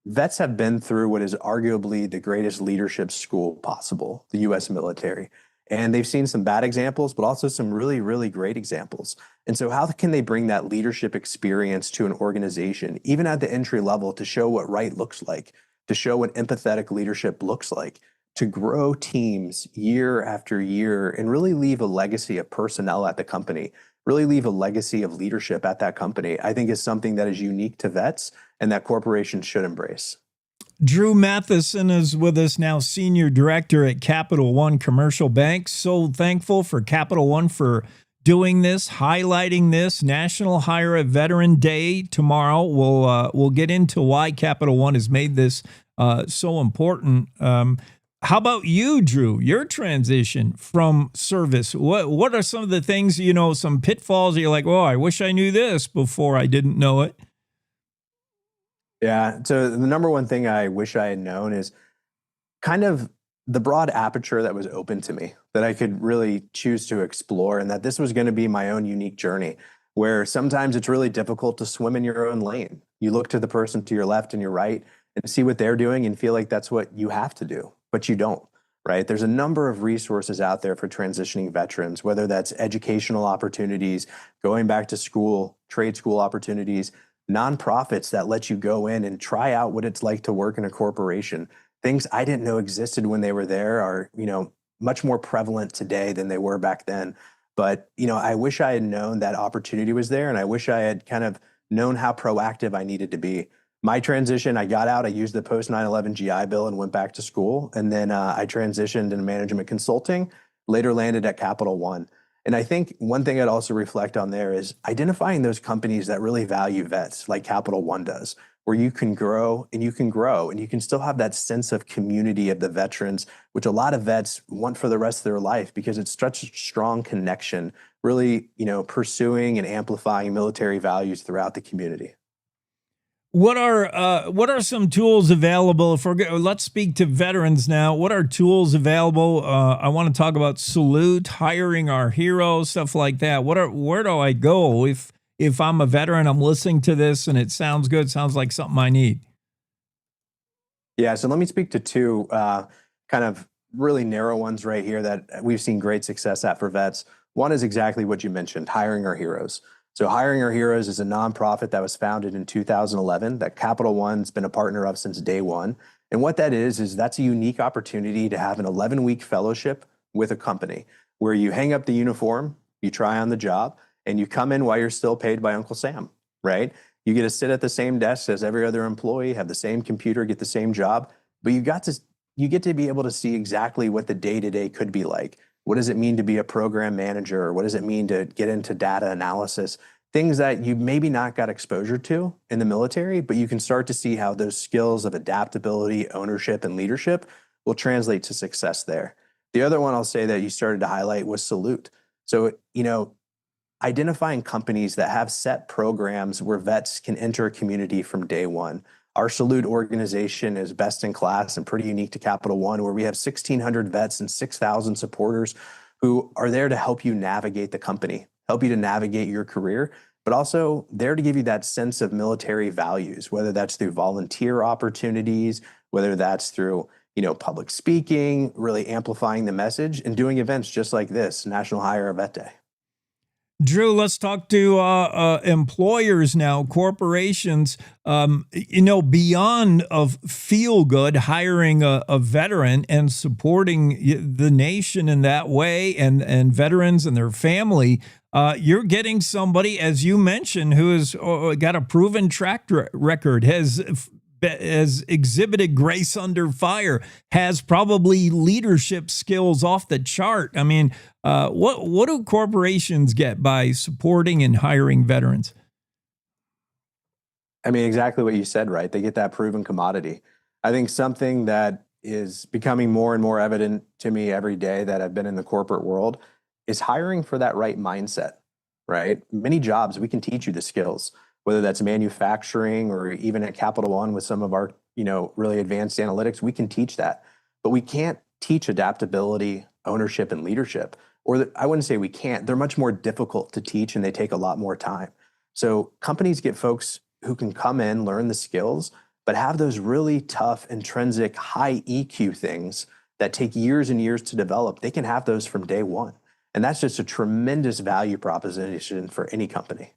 vets have been through what is arguably the greatest leadership school possible, the U.S. military. And they've seen some bad examples, but also some really, really great examples. And so how can they bring that leadership experience to an organization, even at the entry level, to show what right looks like, to show what empathetic leadership looks like, to grow teams year after year, and really leave a legacy of personnel at the company, really leave a legacy of leadership at that company, I think is something that is unique to vets and that corporations should embrace. Drew Matheson is with us now, Senior Director at Capital One Commercial Bank. So thankful for Capital One for doing this, highlighting this. National Hire a Veteran Day tomorrow. We'll get into why Capital One has made this so important. How about you, Drew? Your transition from service. What are some of the things, some pitfalls you're like, oh, I wish I knew this before I didn't know it? Yeah. So the number one thing I wish I had known is kind of the broad aperture that was open to me, that I could really choose to explore, and that this was going to be my own unique journey, where sometimes it's really difficult to swim in your own lane. You look to the person to your left and your right and see what they're doing and feel like that's what you have to do, but you don't, right? There's a number of resources out there for transitioning veterans, whether that's educational opportunities, going back to school, trade school opportunities, nonprofits that let you go in and try out what it's like to work in a corporation. Things I didn't know existed when they were there are, much more prevalent today than they were back then. But, I wish I had known that opportunity was there, and I wish I had kind of known how proactive I needed to be. My transition, I got out, I used the post 9/11 GI Bill and went back to school. And then I transitioned into management consulting, later landed at Capital One. And I think one thing I'd also reflect on there is identifying those companies that really value vets, like Capital One does, where you can grow and you can still have that sense of community of the veterans, which a lot of vets want for the rest of their life, because it's such a strong connection, really, pursuing and amplifying military values throughout the community. What are some tools available? Let's speak to veterans now. What are tools available? I want to talk about Salute, hiring our heroes, stuff like that. Where do I go if I'm a veteran? I'm listening to this and it sounds good. Sounds like something I need. Yeah, so let me speak to two kind of really narrow ones right here that we've seen great success at for vets. One is exactly what you mentioned, hiring our heroes. So Hiring Our Heroes is a nonprofit that was founded in 2011 that Capital One's been a partner of since day one. And what that is that's a unique opportunity to have an 11-week fellowship with a company where you hang up the uniform, you try on the job, and you come in while you're still paid by Uncle Sam, right? You get to sit at the same desk as every other employee, have the same computer, get the same job, but you get to be able to see exactly what the day-to-day could be like. What does it mean to be a program manager? What does it mean to get into data analysis? Things that you maybe not got exposure to in the military, but you can start to see how those skills of adaptability, ownership, and leadership will translate to success there. The other one I'll say that you started to highlight was Salute. So, identifying companies that have set programs where vets can enter a community from day one. Our Salute organization is best in class and pretty unique to Capital One, where we have 1,600 vets and 6,000 supporters who are there to help you navigate the company, help you to navigate your career, but also there to give you that sense of military values, whether that's through volunteer opportunities, whether that's through public speaking, really amplifying the message, and doing events just like this, National Hire a Vet Day. Drew, let's talk to employers now, corporations. Beyond of feel good, hiring a veteran and supporting the nation in that way, and veterans and their family. You're getting somebody, as you mentioned, who has got a proven track record, has exhibited grace under fire, has probably leadership skills off the chart. I mean, what do corporations get by supporting and hiring veterans? I mean, exactly what you said, right? They get that proven commodity. I think something that is becoming more and more evident to me every day that I've been in the corporate world is hiring for that right mindset, right? Many jobs, we can teach you the skills, whether that's manufacturing or even at Capital One with some of our, really advanced analytics, we can teach that. But we can't teach adaptability, ownership, and leadership. I wouldn't say we can't. They're much more difficult to teach and they take a lot more time. So companies get folks who can come in, learn the skills, but have those really tough, intrinsic, high EQ things that take years and years to develop. They can have those from day one. And that's just a tremendous value proposition for any company.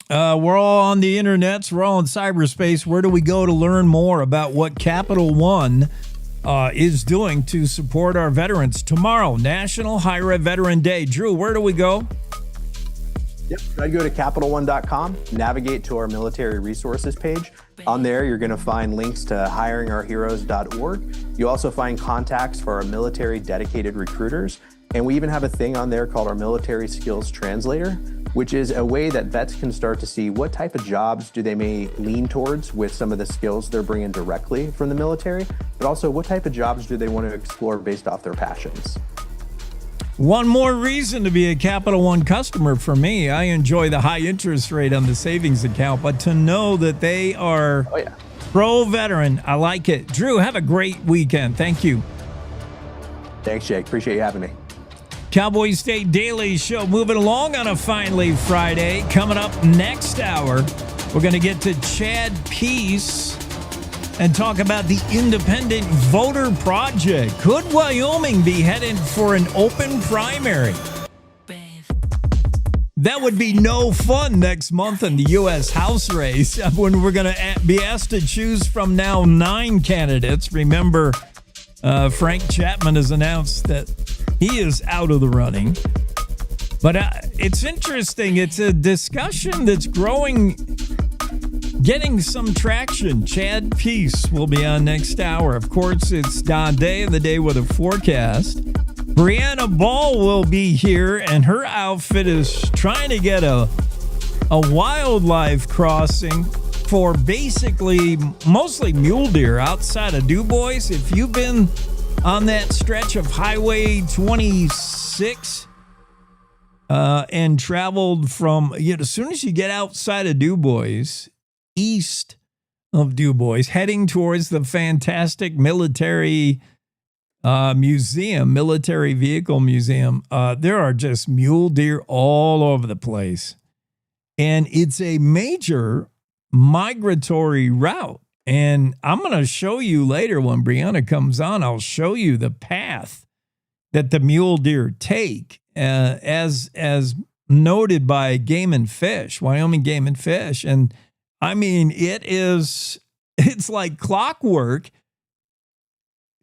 We're all on the internets. We're all in cyberspace. Where do we go to learn more about what Capital One is doing to support our veterans? Tomorrow, National Hire a Veteran Day. Drew, where do we go? Yep, I'd go to CapitalOne.com, navigate to our military resources page. On there, you're going to find links to hiringourheroes.org. You also find contacts for our military dedicated recruiters. And we even have a thing on there called our Military Skills Translator, which is a way that vets can start to see what type of jobs do they may lean towards with some of the skills they're bringing directly from the military, but also what type of jobs do they want to explore based off their passions. One more reason to be a Capital One customer for me. I enjoy the high interest rate on the savings account, but to know that they are pro-veteran, I like it. Drew, have a great weekend. Thank you. Thanks, Jake. Appreciate you having me. Cowboy State Daily Show moving along on a finally Friday. Coming up next hour, we're going to get to Chad Peace and talk about the Independent Voter Project. Could Wyoming be headed for an open primary? That would be no fun next month in the U.S. House race when we're going to be asked to choose from now 9 candidates. Remember, Frank Chapman has announced that he is out of the running. But it's interesting. It's a discussion that's growing, getting some traction. Chad Peace will be on next hour. Of course, it's Don Day and the Day with a Forecast. Breanna Ball will be here, and her outfit is trying to get a wildlife crossing for basically mostly mule deer outside of Du Bois. If you've been on that stretch of Highway 26 and traveled from, as soon as you get outside of Du Bois, east of Du Bois, heading towards the fantastic military museum, military vehicle museum, there are just mule deer all over the place. And it's a major migratory route. And I'm going to show you later when Breanna comes on, I'll show you the path that the mule deer take as noted by Game and Fish, Wyoming Game and Fish. And I mean, it's like clockwork,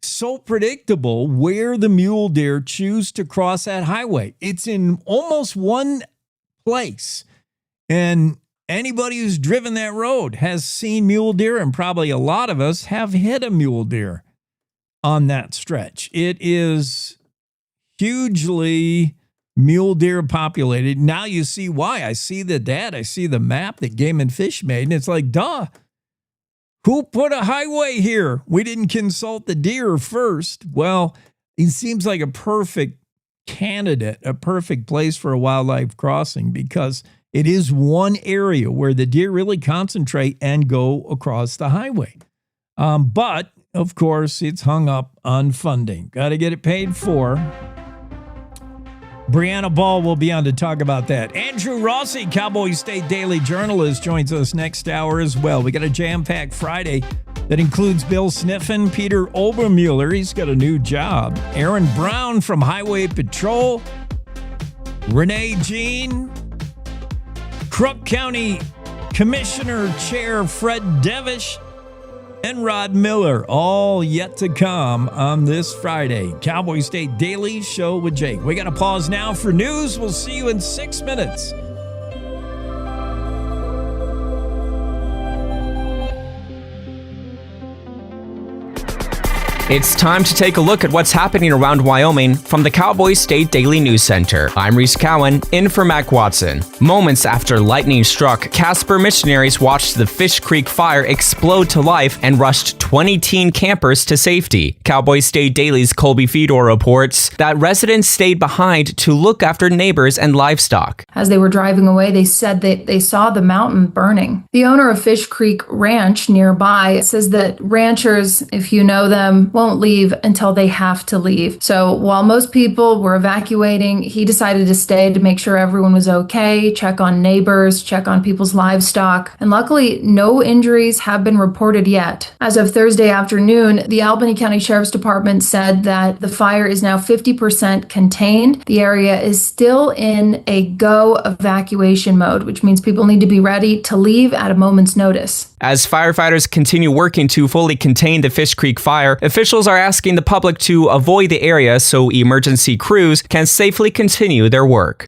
so predictable where the mule deer choose to cross that highway. It's in almost one place. And anybody who's driven that road has seen mule deer, and probably a lot of us have hit a mule deer on that stretch. It is hugely mule deer populated. Now you see why. I see the data. I see the map that Game and Fish made, and it's like, duh. Who put a highway here? We didn't consult the deer first. Well, it seems like a perfect candidate, a perfect place for a wildlife crossing, because it is one area where the deer really concentrate and go across the highway. But, of course, it's hung up on funding. Got to get it paid for. Breanna Ball will be on to talk about that. Andrew Rossi, Cowboy State Daily journalist, joins us next hour as well. We got a jam-packed Friday that includes Bill Sniffin, Peter Obermueller, he's got a new job, Aaron Brown from Highway Patrol, Renee Jean, Crook County Commissioner Chair Fred Devish, and Rod Miller, all yet to come on this Friday. Cowboy State Daily Show with Jake. We got to pause now for news. We'll see you in 6 minutes. It's time to take a look at what's happening around Wyoming from the Cowboy State Daily News Center. I'm Reese Cowan, in for Mac Watson. Moments after lightning struck, Casper missionaries watched the Fish Creek fire explode to life and rushed 20 teen campers to safety. Cowboy State Daily's Colby Fedor reports that residents stayed behind to look after neighbors and livestock. As they were driving away, they said that they saw the mountain burning. The owner of Fish Creek Ranch nearby says that ranchers, if you know them, won't leave until they have to leave. So while most people were evacuating, he decided to stay to make sure everyone was okay, check on neighbors, check on people's livestock. And luckily, no injuries have been reported yet. As of Thursday afternoon, the Albany County Sheriff's Department said that the fire is now 50% contained. The area is still in a go evacuation mode, which means people need to be ready to leave at a moment's notice. As firefighters continue working to fully contain the Fish Creek fire, officials are asking the public to avoid the area so emergency crews can safely continue their work.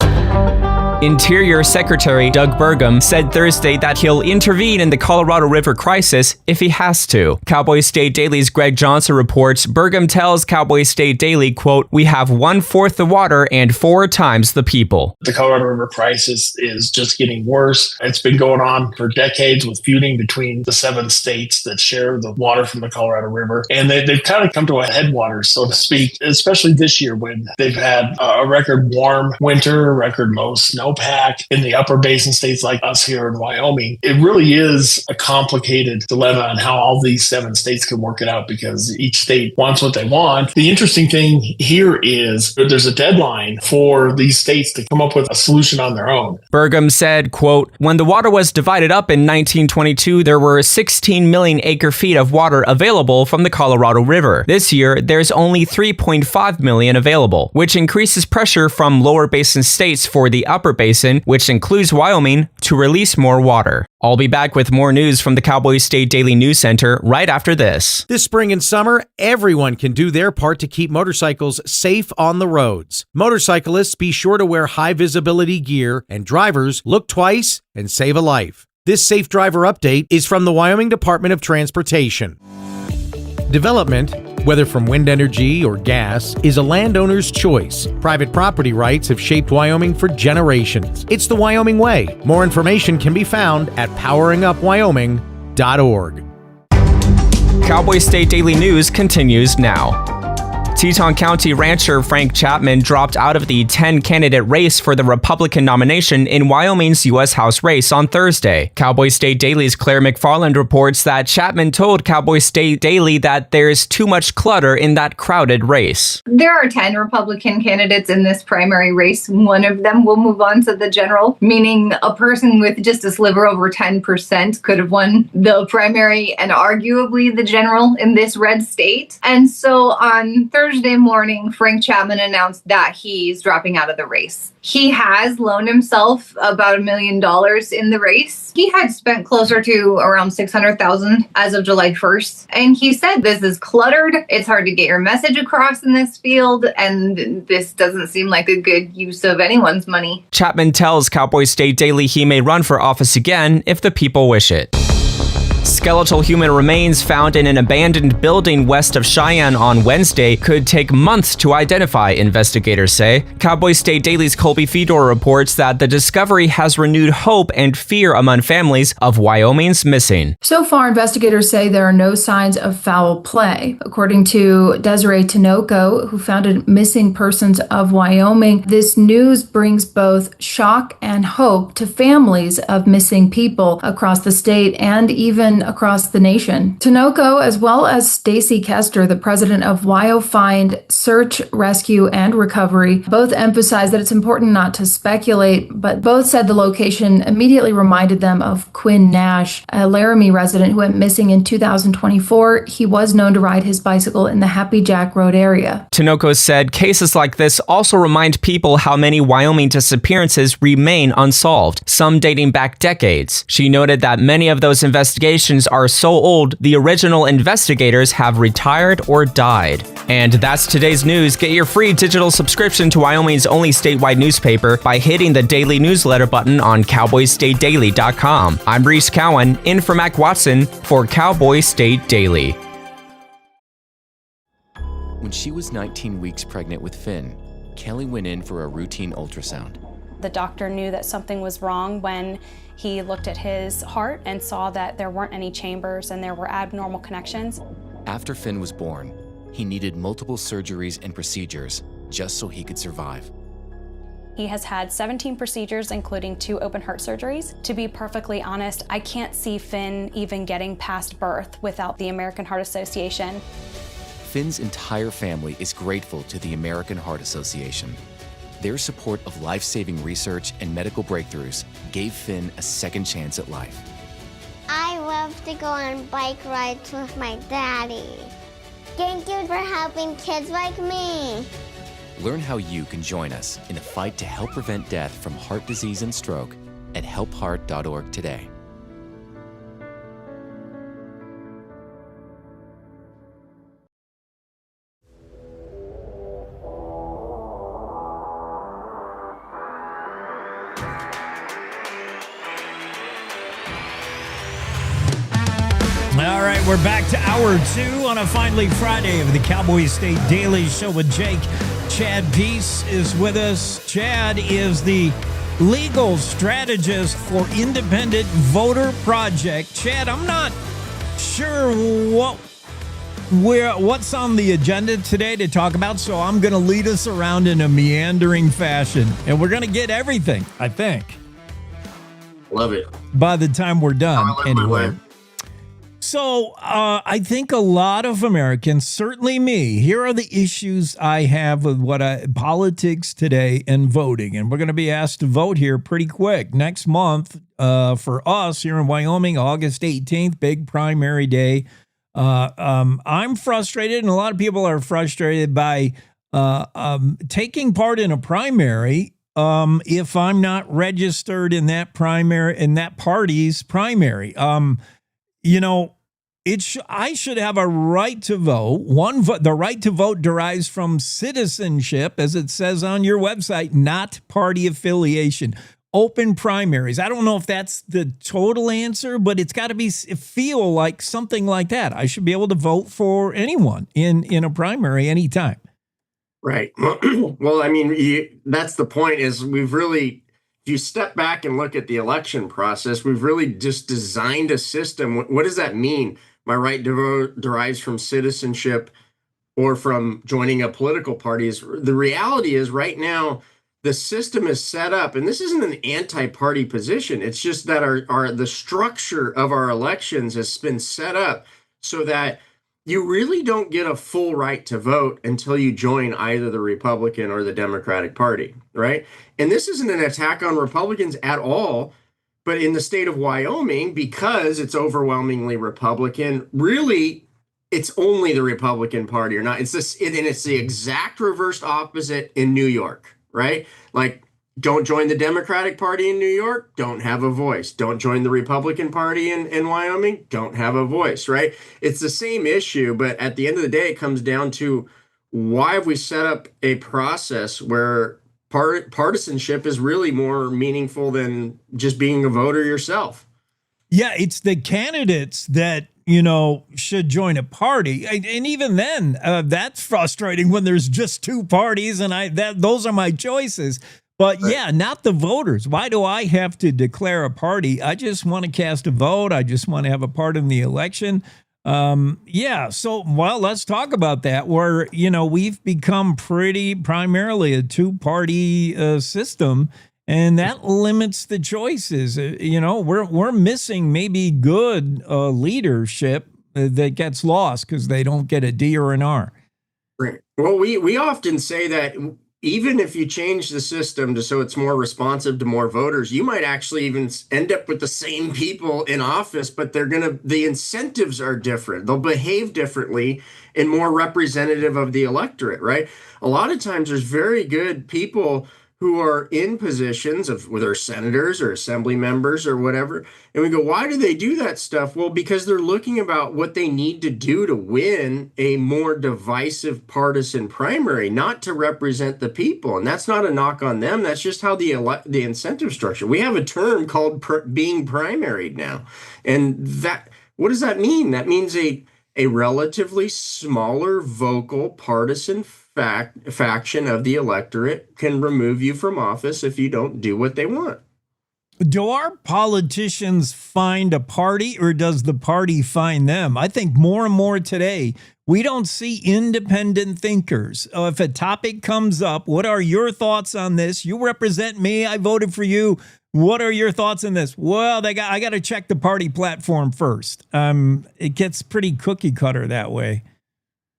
Interior Secretary Doug Burgum said Thursday that he'll intervene in the Colorado River crisis if he has to. Cowboy State Daily's Greg Johnson reports Burgum tells Cowboy State Daily, quote, "We have 1/4 the water and 4 times the people." The Colorado River crisis is just getting worse. It's been going on for decades with feuding between the 7 states that share the water from the Colorado River. And they've kind of come to a headwaters, so to speak, especially this year when they've had a record warm winter, a record low snowpack in the upper basin states like us here in Wyoming. It really is a complicated dilemma on how all these 7 states can work it out because each state wants what they want. The interesting thing here is that there's a deadline for these states to come up with a solution on their own. Burgum said, quote, "When the water was divided up in 1922, there were 16 million acre-feet of water available from the Colorado River. This year, there's only 3.5 million available, which increases pressure from lower basin states for the upper basin, which includes Wyoming, to release more water." I'll be back with more news from the Cowboy State Daily News Center right after this. This spring and summer, everyone can do their part to keep motorcycles safe on the roads. Motorcyclists, be sure to wear high visibility gear, and drivers, look twice and save a life. This Safe Driver Update is from the Wyoming Department of Transportation. Development, whether from wind energy or gas, is a landowner's choice. Private property rights have shaped Wyoming for generations. It's the Wyoming way. More information can be found at poweringupwyoming.org. Cowboy State Daily News continues now. Teton County rancher Frank Chapman dropped out of the 10-candidate race for the Republican nomination in Wyoming's U.S. House race on Thursday. Cowboy State Daily's Claire McFarland reports that Chapman told Cowboy State Daily that there's too much clutter in that crowded race. There are 10 Republican candidates in this primary race. One of them will move on to the general, meaning a person with just a sliver over 10% could have won the primary and arguably the general in this red state. And so on Thursday morning, Frank Chapman announced that he's dropping out of the race. He has loaned himself about $1 million in the race. He had spent closer to around $600,000 as of July 1st. And he said, "This is cluttered. It's hard to get your message across in this field. And this doesn't seem like a good use of anyone's money." Chapman tells Cowboy State Daily he may run for office again if the people wish it. Skeletal human remains found in an abandoned building west of Cheyenne on Wednesday could take months to identify, investigators say. Cowboy State Daily's Colby Fedor reports that the discovery has renewed hope and fear among families of Wyoming's missing. So far, investigators say there are no signs of foul play. According to Desiree Tinoco, who founded Missing Persons of Wyoming, this news brings both shock and hope to families of missing people across the state and even across the nation. Tinoco, as well as Stacy Kester, the president of WyoFind Search, Rescue, and Recovery, both emphasized that it's important not to speculate, but both said the location immediately reminded them of Quinn Nash, a Laramie resident who went missing in 2024. He was known to ride his bicycle in the Happy Jack Road area. Tinoco said cases like this also remind people how many Wyoming disappearances remain unsolved, some dating back decades. She noted that many of those investigations are so old, the original investigators have retired or died. And that's today's news. Get your free digital subscription to Wyoming's only statewide newspaper by hitting the daily newsletter button on cowboystatedaily.com. I'm Reese Cowan, in for Mac Watson for Cowboy State Daily. When she was 19 weeks pregnant with Finn, Kelly went in for a routine ultrasound. The doctor knew that something was wrong when he looked at his heart and saw that there weren't any chambers and there were abnormal connections. After Finn was born, he needed multiple surgeries and procedures just so he could survive. He has had 17 procedures, including 2 open heart surgeries. To be perfectly honest, I can't see Finn even getting past birth without the American Heart Association. Finn's entire family is grateful to the American Heart Association. Their support of life-saving research and medical breakthroughs gave Finn a second chance at life. I love to go on bike rides with my daddy. Thank you for helping kids like me. Learn how you can join us in the fight to help prevent death from heart disease and stroke at helpheart.org today. All right, we're back to hour 2 on a finally Friday of the Cowboy State Daily Show with Jake. Chad Peace is with us. Chad is the legal strategist for Independent Voter Project. Chad, I'm not sure what's on the agenda today to talk about, so I'm going to lead us around in a meandering fashion, and we're going to get everything, I think. Love it. By the time we're done, anyway. So I think a lot of Americans, certainly me, here are the issues I have with politics today and voting. And we're going to be asked to vote here pretty quick. Next month for us here in Wyoming, August 18th, big primary day. I'm frustrated, and a lot of people are frustrated by taking part in a primary if I'm not registered in that primary, in that party's primary. You know, I should have a right to vote. The right to vote derives from citizenship, as it says on your website, not party affiliation. Open primaries. I don't know if that's the total answer, but it's got to feel like something like that. I should be able to vote for anyone in a primary anytime. Right. Well, I mean, that's the point. Is if you step back and look at the election process, we've really just designed a system. What does that mean? My right to vote derives from citizenship or from joining a political party. The reality is right now, the system is set up, and this isn't an anti-party position. It's just that the structure of our elections has been set up so that you really don't get a full right to vote until you join either the Republican or the Democratic Party, right? And this isn't an attack on Republicans at all, but in the state of Wyoming, because it's overwhelmingly Republican, really, it's only the Republican Party or not. And it's the exact reversed opposite in New York, right? Like, don't join the Democratic Party in New York, don't have a voice. Don't join the Republican Party in Wyoming, don't have a voice, right? It's the same issue, but at the end of the day, it comes down to why have we set up a process where partisanship is really more meaningful than just being a voter yourself? Yeah, it's the candidates that, should join a party. And even then, that's frustrating when there's just two parties and those are my choices. But yeah, not the voters. Why do I have to declare a party? I just want to cast a vote. I just want to have a part in the election. So, let's talk about that where, we've become primarily a two-party system. And that limits the choices. We're missing maybe good leadership that gets lost because they don't get a D or an R. Right. Well, we often say that even if you change the system so it's more responsive to more voters, you might actually even end up with the same people in office, but the incentives are different. They'll behave differently and more representative of the electorate, right? A lot of times there's very good people who are in positions of whether senators or assembly members or whatever. And we go, why do they do that stuff? Well, because they're looking about what they need to do to win a more divisive partisan primary, not to represent the people. And that's not a knock on them. That's just how the incentive structure. We have a term called being primaried now. And what does that mean? That means a relatively smaller vocal partisan faction of the electorate can remove you from office if you don't do what they want. Do our politicians find a party or does the party find them? I think more and more today, we don't see independent thinkers. If a topic comes up, what are your thoughts on this? You represent me. I voted for you. What are your thoughts on this? Well, I got to check the party platform first. It gets pretty cookie cutter that way.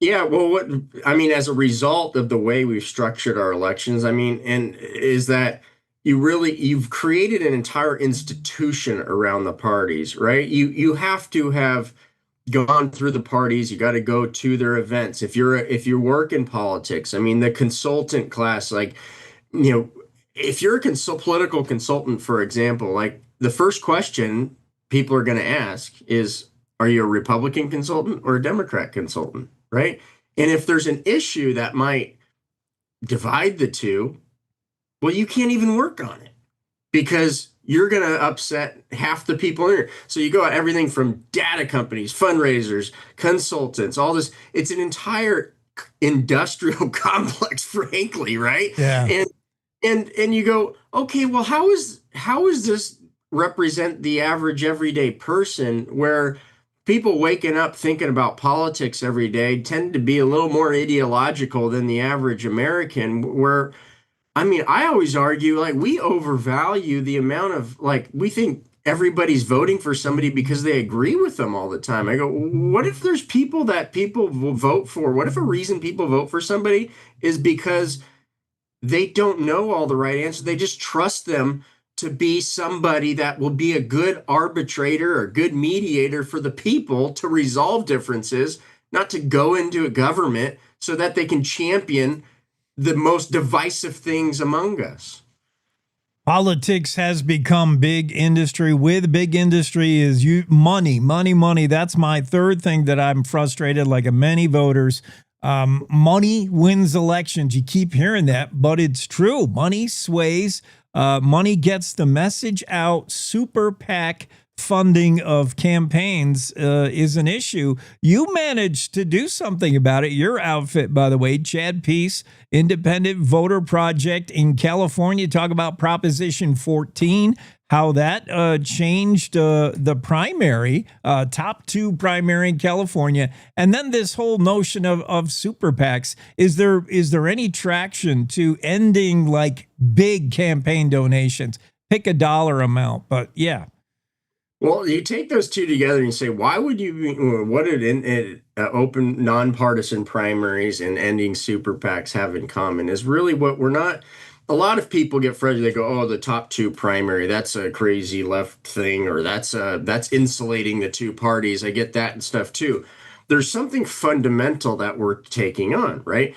Yeah, well, as a result of the way we've structured our elections, is that you've created an entire institution around the parties, right? You have to have gone through the parties. You got to go to their events. If you work in politics, the consultant class, if you're a political consultant, for example, the first question people are going to ask is, are you a Republican consultant or a Democrat consultant? Right. And if there's an issue that might divide the two, well, you can't even work on it because you're going to upset half the people in here. So you go at everything from data companies, fundraisers, consultants, all this. It's an entire industrial complex, frankly. Right. Yeah. And you go, okay, well, how is this represent the average everyday person where people waking up thinking about politics every day tend to be a little more ideological than the average American, where, I always argue, we overvalue the amount of, we think everybody's voting for somebody because they agree with them all the time. I go, what if there's people that people will vote for? What if a reason people vote for somebody is because they don't know all the right answers? They just trust them to be somebody that will be a good arbitrator or good mediator for the people to resolve differences, not to go into a government so that they can champion the most divisive things among us. Politics has become big industry. With big industry is money. That's my third thing that I'm frustrated, like many voters. Money wins elections. You keep hearing that, but it's true. Money sways. Money gets the message out. Super PAC funding of campaigns is an issue. You managed to do something about it. Your outfit, by the way, Chad Peace, Independent Voter Project in California. Talk about Proposition 14, how that changed the primary, top two primary in California. And then this whole notion of super PACs. Is there any traction to ending big campaign donations? Pick a dollar amount, but yeah. Well, you take those two together and you say, why would what did open nonpartisan primaries and ending super PACs have in common is really what we're not. A lot of people get frustrated. They go, oh, the top two primary, that's a crazy left thing, or that's insulating the two parties. I get that and stuff too. There's something fundamental that we're taking on, right?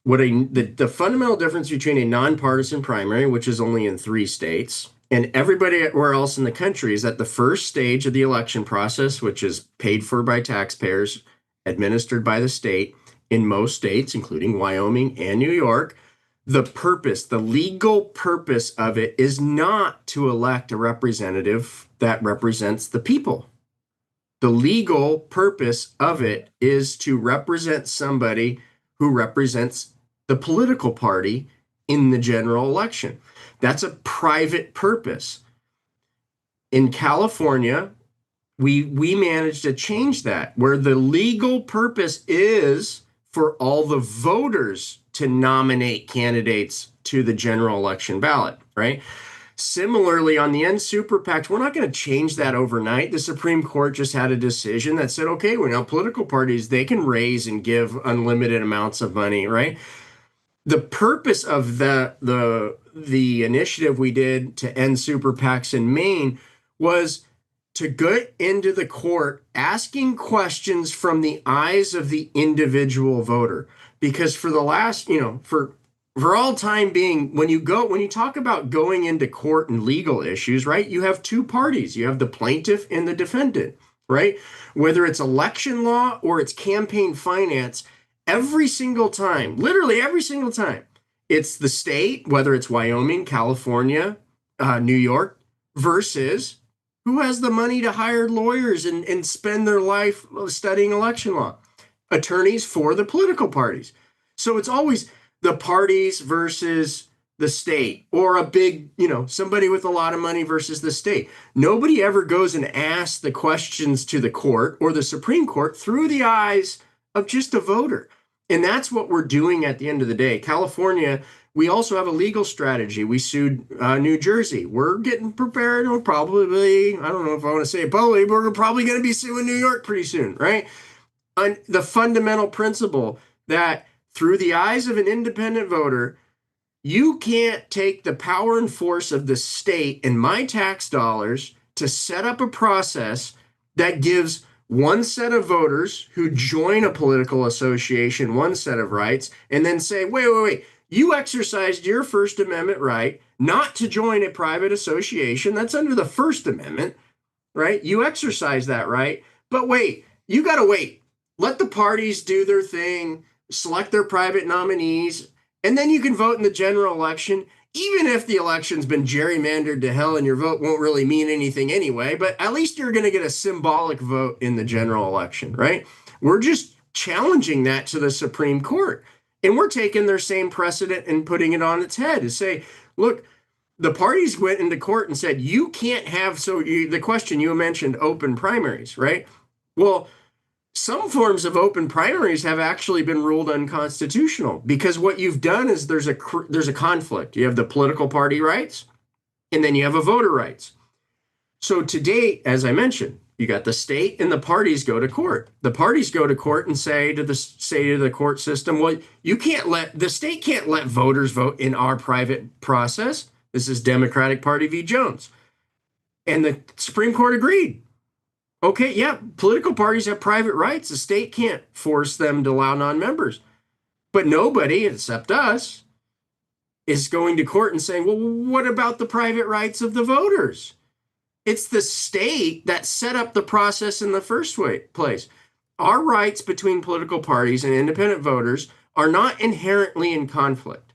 The fundamental difference between a nonpartisan primary, which is only in 3 states, and everybody everywhere else in the country is that the first stage of the election process, which is paid for by taxpayers, administered by the state, in most states, including Wyoming and New York, the legal purpose of it is not to elect a representative that represents the people. The legal purpose of it is to represent somebody who represents the political party in the general election. That's a private purpose. In California, we managed to change that, where the legal purpose is for all the voters to nominate candidates to the general election ballot, right? Similarly, on the end super PACs, we're not going to change that overnight. The Supreme Court just had a decision that said, okay, well, now political parties, they can raise and give unlimited amounts of money, right? The purpose of the initiative we did to end super PACs in Maine was to get into the court asking questions from the eyes of the individual voter. Because for the last, for all time being, when you talk about going into court and legal issues, right, you have two parties. You have the plaintiff and the defendant, right? Whether it's election law or it's campaign finance, every single time, literally every single time, it's the state, whether it's Wyoming, California, New York, versus who has the money to hire lawyers and spend their life studying election law? Attorneys for the political parties. So it's always the parties versus the state, or a big, somebody with a lot of money versus the state. Nobody ever goes and asks the questions to the court or the Supreme Court through the eyes of just a voter. And that's what we're doing at the end of the day. California, we also have a legal strategy. We sued New Jersey. We're getting prepared. We'll probably, I don't know if I want to say it publicly, but we're probably going to be suing New York pretty soon, right? And the fundamental principle that through the eyes of an independent voter, you can't take the power and force of the state and my tax dollars to set up a process that gives one set of voters who join a political association one set of rights, and then say, wait, you exercised your First Amendment right not to join a private association. That's under the First Amendment, right? You exercise that right, but wait, you got to wait. Let the parties do their thing, select their private nominees, and then you can vote in the general election, even if the election's been gerrymandered to hell and your vote won't really mean anything anyway, but at least you're going to get a symbolic vote in the general election, right? We're just challenging that to the Supreme Court. And we're taking their same precedent and putting it on its head to say, look, the parties went into court and said, you can't have, the question you mentioned, open primaries, right? Well, some forms of open primaries have actually been ruled unconstitutional because what you've done is there's a conflict. You have the political party rights, and then you have a voter rights. So to date, as I mentioned, you got the state and the parties go to court. The parties go to court and say to the court system, well, the state can't let voters vote in our private process. This is Democratic Party v. Jones. And the Supreme Court agreed. Okay, yeah, political parties have private rights. The state can't force them to allow non-members. But nobody, except us, is going to court and saying, well, what about the private rights of the voters? It's the state that set up the process in the first place. Our rights between political parties and independent voters are not inherently in conflict.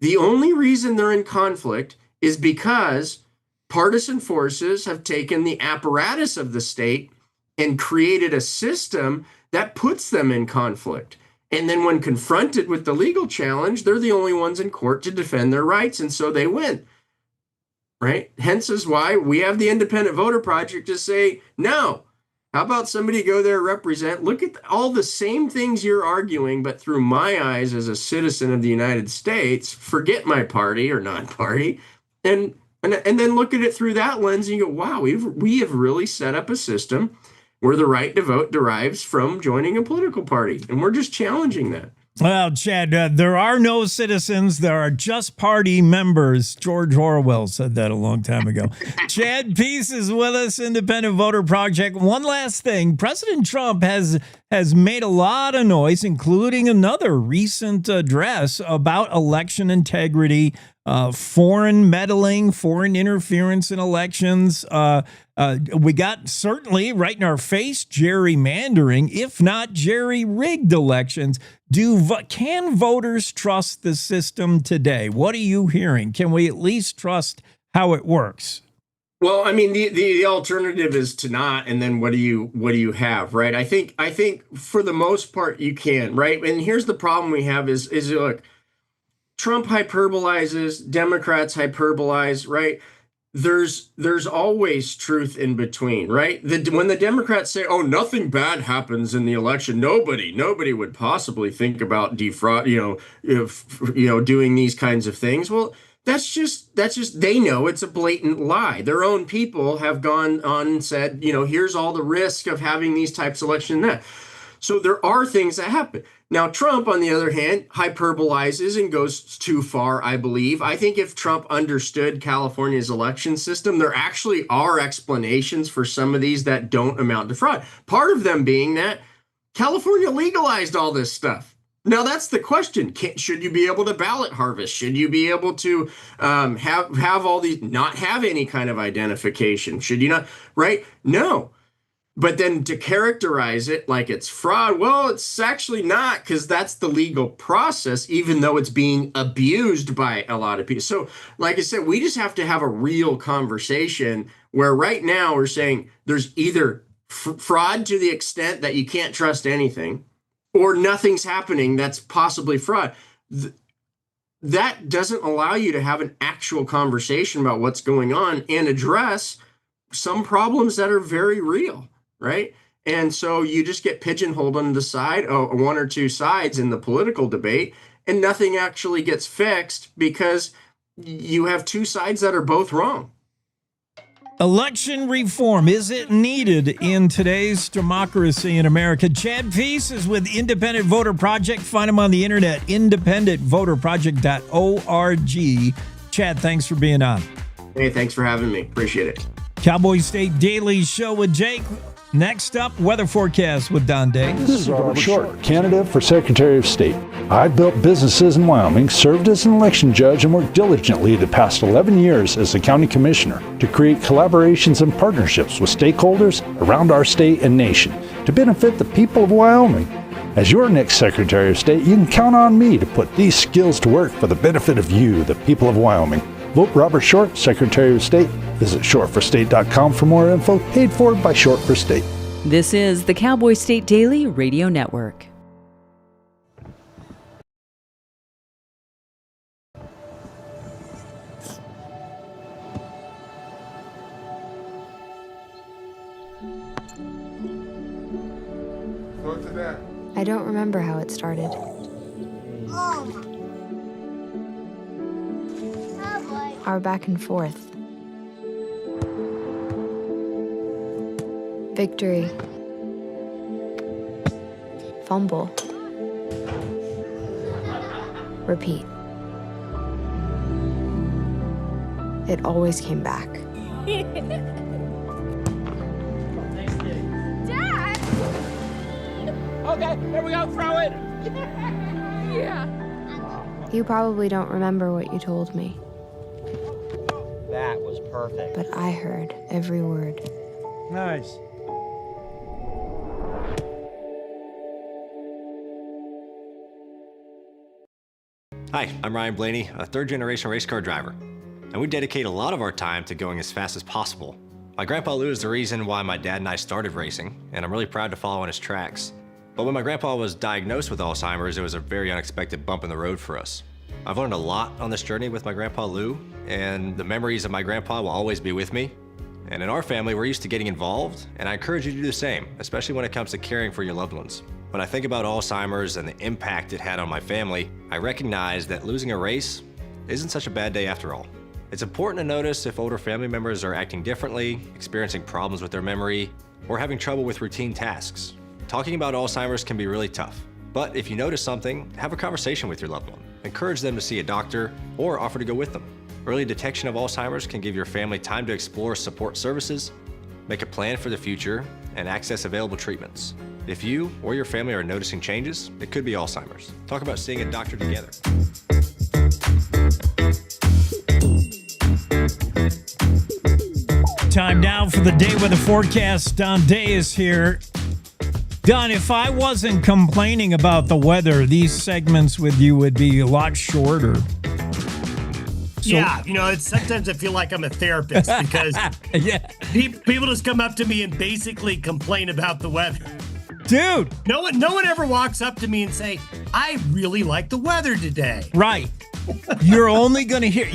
The only reason they're in conflict is because partisan forces have taken the apparatus of the state and created a system that puts them in conflict. And then when confronted with the legal challenge, they're the only ones in court to defend their rights, and so they win. Right? Hence is why we have the Independent Voter Project to say, no, how about somebody go there, represent, look at all the same things you're arguing, but through my eyes as a citizen of the United States, forget my party or non-party, and then look at it through that lens and you go, wow, we have really set up a system where the right to vote derives from joining a political party. And we're just challenging that. Well, Chad, there are no citizens. There are just party members. George Orwell said that a long time ago. Chad Peace is with us, Independent Voter Project. One last thing. President Trump has made a lot of noise, including another recent address about election integrity, foreign meddling, foreign interference in elections. We got certainly right in our face gerrymandering, if not jerry-rigged elections. Can voters trust the system today? What are you hearing? Can we at least trust how it works? Well, I mean, the alternative is to not, and then what do you have, right? I think for the most part you can, right? And here's the problem we have is look, Trump hyperbolizes, Democrats hyperbolize, right? There's always truth in between, right? When the Democrats say, "Oh, nothing bad happens in the election," nobody would possibly think about defraud, doing these kinds of things. Well, that's just they know it's a blatant lie. Their own people have gone on and said, here's all the risk of having these types of elections and that. So there are things that happen. Now, Trump, on the other hand, hyperbolizes and goes too far, I believe. I think if Trump understood California's election system, there actually are explanations for some of these that don't amount to fraud. Part of them being that California legalized all this stuff. Now, that's the question. Should you be able to ballot harvest? Should you be able to have all these, not have any kind of identification? Should you not, right? No. But then to characterize it like it's fraud, well, it's actually not, because that's the legal process, even though it's being abused by a lot of people. So, like I said, we just have to have a real conversation where right now we're saying there's either fraud to the extent that you can't trust anything, or nothing's happening that's possibly fraud. That doesn't allow you to have an actual conversation about what's going on and address some problems that are very real. Right. And so you just get pigeonholed on the side, one or two sides in the political debate, and nothing actually gets fixed because you have two sides that are both wrong. Election reform, is it needed in today's democracy in America? Chad Peace is with Independent Voter Project. Find him on the internet, independentvoterproject.org. Chad, thanks for being on. Hey, thanks for having me. Appreciate it. Cowboy State Daily Show with Jake. Next up, weather forecast with Don Day. This is Robert Short, candidate for Secretary of State. I've built businesses in Wyoming, served as an election judge, and worked diligently the past 11 years as a county commissioner to create collaborations and partnerships with stakeholders around our state and nation to benefit the people of Wyoming. As your next Secretary of State, you can count on me to put these skills to work for the benefit of you, the people of Wyoming. Vote Robert Short, Secretary of State. Visit shortforstate.com for more info, paid for by Short for State. This is the Cowboy State Daily Radio Network. I don't remember how it started. Our back and forth. Victory. Fumble. Repeat. It always came back. Dad! Okay, here we go, throw it! Yeah. You probably don't remember what you told me. That was perfect. But I heard every word. Nice. Hi, I'm Ryan Blaney, a third-generation race car driver, and we dedicate a lot of our time to going as fast as possible. My grandpa Lou is the reason why my dad and I started racing, and I'm really proud to follow in his tracks. But when my grandpa was diagnosed with Alzheimer's, it was a very unexpected bump in the road for us. I've learned a lot on this journey with my grandpa Lou, and the memories of my grandpa will always be with me. And in our family, we're used to getting involved, and I encourage you to do the same, especially when it comes to caring for your loved ones. When I think about Alzheimer's and the impact it had on my family, I recognize that losing a race isn't such a bad day after all. It's important to notice if older family members are acting differently, experiencing problems with their memory, or having trouble with routine tasks. Talking about Alzheimer's can be really tough, but if you notice something, have a conversation with your loved one. Encourage them to see a doctor or offer to go with them. Early detection of Alzheimer's can give your family time to explore support services, make a plan for the future, and access available treatments. If you or your family are noticing changes, it could be Alzheimer's. Talk about seeing a doctor together. Time now for the day weather forecast. Don Day is here. Don, if I wasn't complaining about the weather, these segments with you would be a lot shorter. Yeah, it's sometimes I feel like I'm a therapist because people just come up to me and basically complain about the weather. Dude. No one ever walks up to me and say, I really like the weather today. Right. You're only going to hear,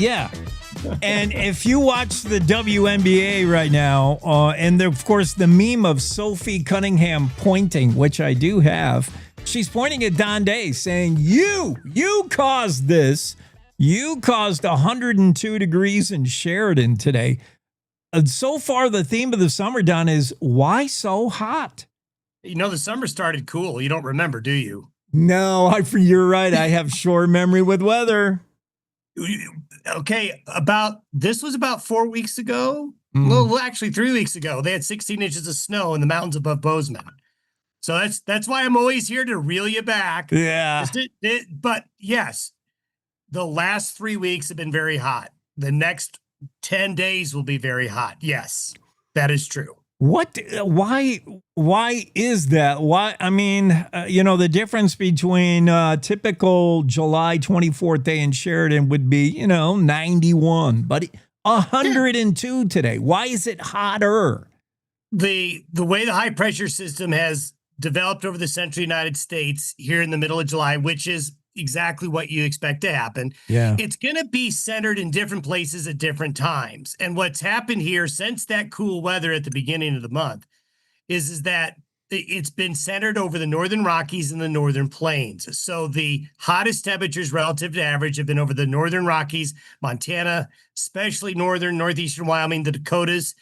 And if you watch the WNBA right now, and of course the meme of Sophie Cunningham pointing, which I do have, she's pointing at Don Day saying, you caused this. You caused 102 degrees in Sheridan today. So far, the theme of the summer, Don, is why so hot? The summer started cool. You don't remember, do you? No, you're right. I have short memory with weather. Okay, this was about 4 weeks ago. Well, actually 3 weeks ago. They had 16 inches of snow in the mountains above Bozeman. So that's why I'm always here to reel you back. Yeah. But yes, the last 3 weeks have been very hot. The next 10 days will be very hot. Yes, that is true. Why is that? Why? I mean, the difference between typical July 24th day in Sheridan would be, 91, but 102 today. Why is it hotter? The way the high pressure system has developed over the central United States here in the middle of July, which is exactly what you expect to happen. Yeah. It's going to be centered in different places at different times. And what's happened here since that cool weather at the beginning of the month is that it's been centered over the Northern Rockies and the Northern Plains. So the hottest temperatures relative to average have been over the Northern Rockies, Montana, especially northeastern Wyoming, the Dakotas.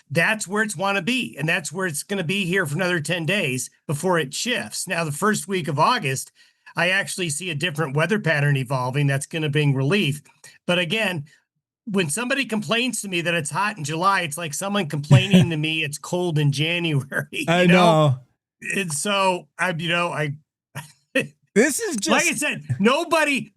That's where it's want to be. And that's where it's going to be here for another 10 days before it shifts. Now, the first week of August, I actually see a different weather pattern evolving that's going to bring relief. But again, when somebody complains to me that it's hot in July, it's like someone complaining to me it's cold in January. I know. And so this is just like I said, nobody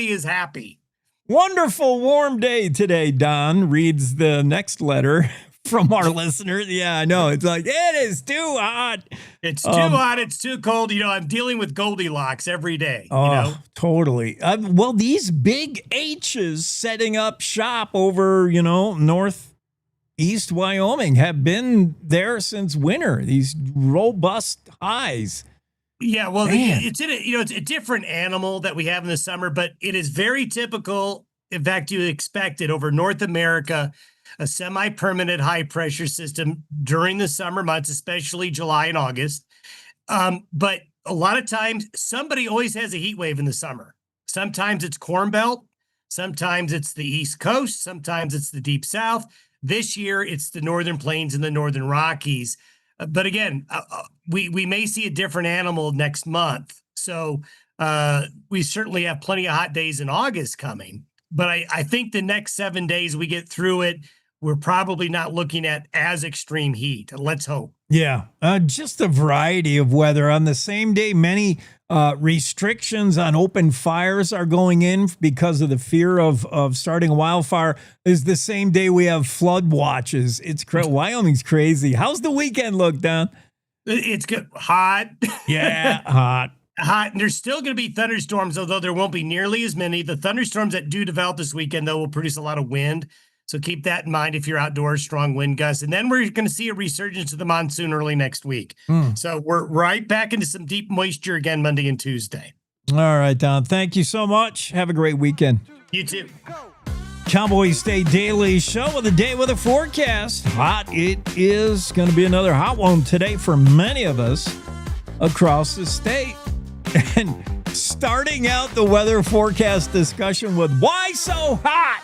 is happy. Wonderful warm day today, Don reads the next letter from our listener. Yeah, I know. It's like, it is too hot. It's too hot. It's too cold. I'm dealing with Goldilocks every day. Totally. Well, these big H's setting up shop over, northeast Wyoming have been there since winter. These robust highs. Yeah, well, Man. it's a different animal that we have in the summer, but it is very typical. In fact, you expect it over North America, a semi-permanent high-pressure system during the summer months, especially July and August. But a lot of times, somebody always has a heat wave in the summer. Sometimes it's Corn Belt. Sometimes it's the East Coast. Sometimes it's the Deep South. This year, it's the Northern Plains and the Northern Rockies. But again, we may see a different animal next month. So we certainly have plenty of hot days in August coming. But I think the next 7 days we get through it, we're probably not looking at as extreme heat. Let's hope. Yeah, just a variety of weather. On the same day, many restrictions on open fires are going in because of the fear of starting a wildfire. Is the same day we have flood watches. It's Wyoming's crazy. How's the weekend look, Don? It's good. Hot. Yeah, hot. Hot. And there's still going to be thunderstorms, although there won't be nearly as many. The thunderstorms that do develop this weekend, though, will produce a lot of wind. So keep that in mind if you're outdoors, strong wind gusts. And then we're going to see a resurgence of the monsoon early next week. So we're right back into some deep moisture again Monday and Tuesday. All right, Don. Thank you so much. Have a great weekend. You too. Cowboy State Daily Show with a day weather forecast. Hot. It is going to be another hot one today for many of us across the state. And starting out the weather forecast discussion with why so hot?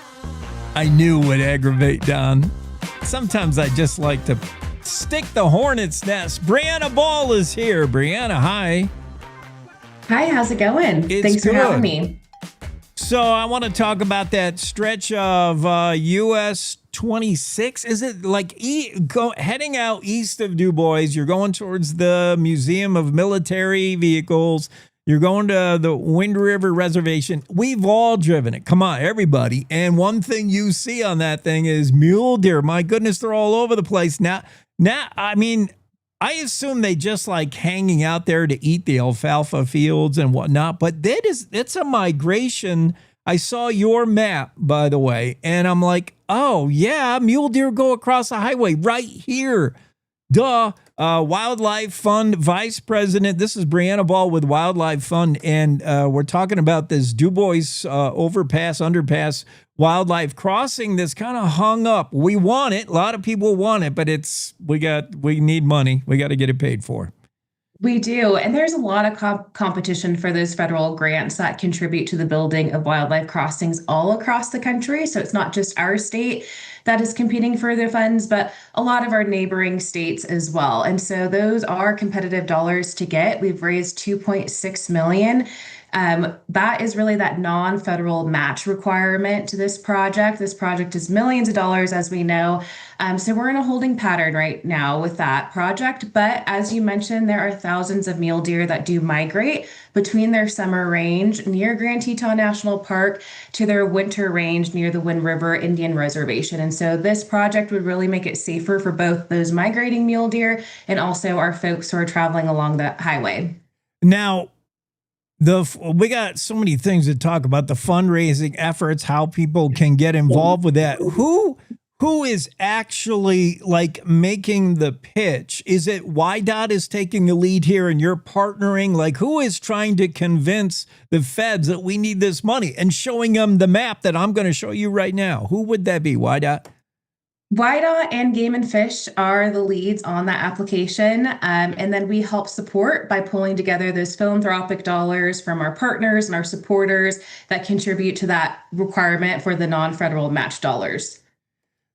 I knew would aggravate Don. Sometimes I just like to stick the hornet's nest. Breanna Ball is here. Breanna, hi. Hi, how's it going? Thanks for having me. So I want to talk about that stretch of US 26. Is it like heading out east of Du Bois? You're going towards the Museum of Military Vehicles. You're going to the Wind River Reservation. We've all driven it. Come on, everybody. And one thing you see on that thing is mule deer. My goodness, they're all over the place. Now, I mean, I assume they just like hanging out there to eat the alfalfa fields and whatnot. But it's a migration I saw your map, by the way, and I'm like, oh, yeah, mule deer go across the highway right here. Duh. Wyldlife Fund Vice President. This is Breanna Ball with Wyldlife Fund, and we're talking about this Du Bois underpass, wildlife crossing that's kind of hung up. We want it. A lot of people want it, but we need money. We got to get it paid for. We do. And there's a lot of competition for those federal grants that contribute to the building of wildlife crossings all across the country. So it's not just our state that is competing for the funds, but a lot of our neighboring states as well. And so those are competitive dollars to get. We've raised $2.6 million. That is really that non-federal match requirement to this project. This project is millions of dollars, as we know. So we're in a holding pattern right now with that project. But as you mentioned, there are thousands of mule deer that do migrate between their summer range near Grand Teton National Park to their winter range near the Wind River Indian Reservation. And so this project would really make it safer for both those migrating mule deer and also our folks who are traveling along the highway. Now, we got so many things to talk about, the fundraising efforts, how people can get involved with that. Who is actually like making the pitch? Is it YDOT is taking the lead here and you're partnering? Like, who is trying to convince the feds that we need this money and showing them the map that I'm going to show you right now? Who would that be? YDOT? YDOT and Game and Fish are the leads on that application. And then we help support by pulling together those philanthropic dollars from our partners and our supporters that contribute to that requirement for the non-federal match dollars.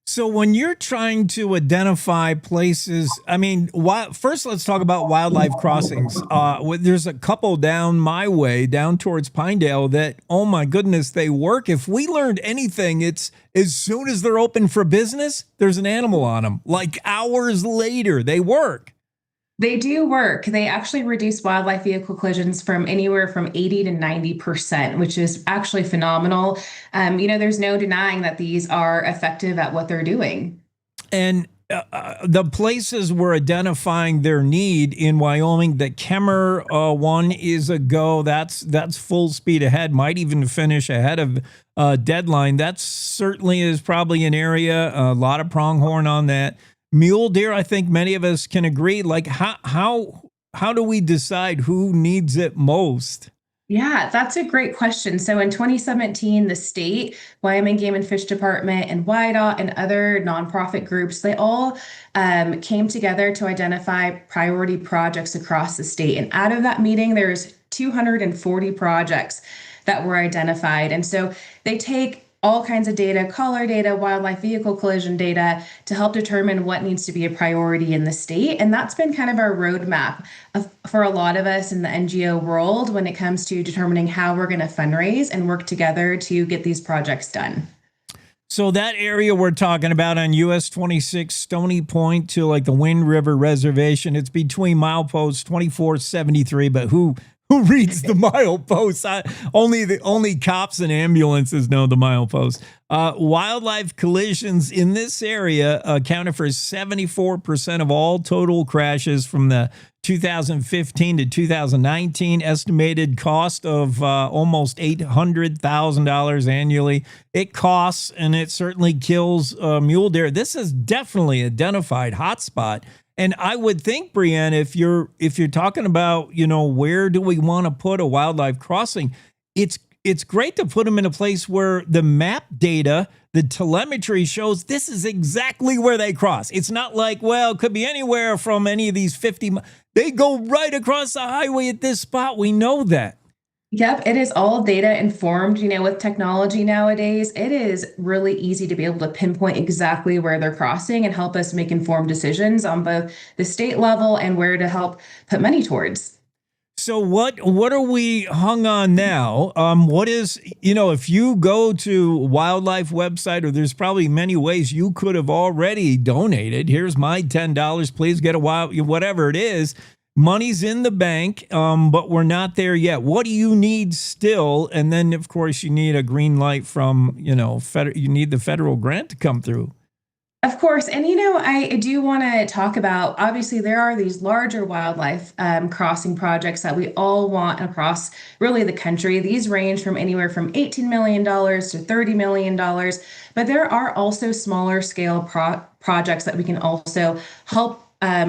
So when you're trying to identify places, I mean, first let's talk about wildlife crossings. There's a couple down my way, down towards Pinedale, that, oh my goodness, they work. If we learned anything, it's as soon as they're open for business, there's an animal on them. Like hours later, they work. They do work. They actually reduce wildlife vehicle collisions from anywhere from 80 to 90%, which is actually phenomenal. There's no denying that these are effective at what they're doing. And the places we're identifying their need in Wyoming, the Kemmer one is a go. That's full speed ahead, might even finish ahead of deadline. That certainly is probably an area, a lot of pronghorn on that. Mule deer, I think many of us can agree. Like, how do we decide who needs it most? Yeah, that's a great question. So in 2017, the state, Wyoming Game and Fish Department, and WYDOT and other nonprofit groups, they all came together to identify priority projects across the state. And out of that meeting, there's 240 projects that were identified. And so they take all kinds of data, collar data, wildlife vehicle collision data to help determine what needs to be a priority in the state. And that's been kind of our roadmap for a lot of us in the NGO world when it comes to determining how we're going to fundraise and work together to get these projects done. So that area we're talking about on US 26 Stony Point to like the Wind River Reservation, it's between milepost 2473, but who reads the milepost? Only cops and ambulances know the milepost. Wildlife collisions in this area accounted for 74% of all total crashes from the 2015 to 2019. Estimated cost of almost $800,000 annually. It costs, and it certainly kills mule deer. This is definitely an identified hotspot. And I would think, Breanna, if you're talking about, where do we want to put a wildlife crossing, it's great to put them in a place where the map data, the telemetry shows this is exactly where they cross. It's not like, well, it could be anywhere from any of these 50. They go right across the highway at this spot. We know that. Yep, it is all data informed. With technology nowadays, it is really easy to be able to pinpoint exactly where they're crossing and help us make informed decisions on both the state level and where to help put money towards. So what are we hung on now? What is, if you go to Wyldlife website, or there's probably many ways you could have already donated. Here's my $10. Please get whatever it is. Money's in the bank, but we're not there yet. What do you need still? And then, of course, you need a green light from, you need the federal grant to come through. Of course. And, I do want to talk about, obviously, there are these larger wildlife crossing projects that we all want across really the country. These range from anywhere from $18 million to $30 million. But there are also smaller scale projects that we can also help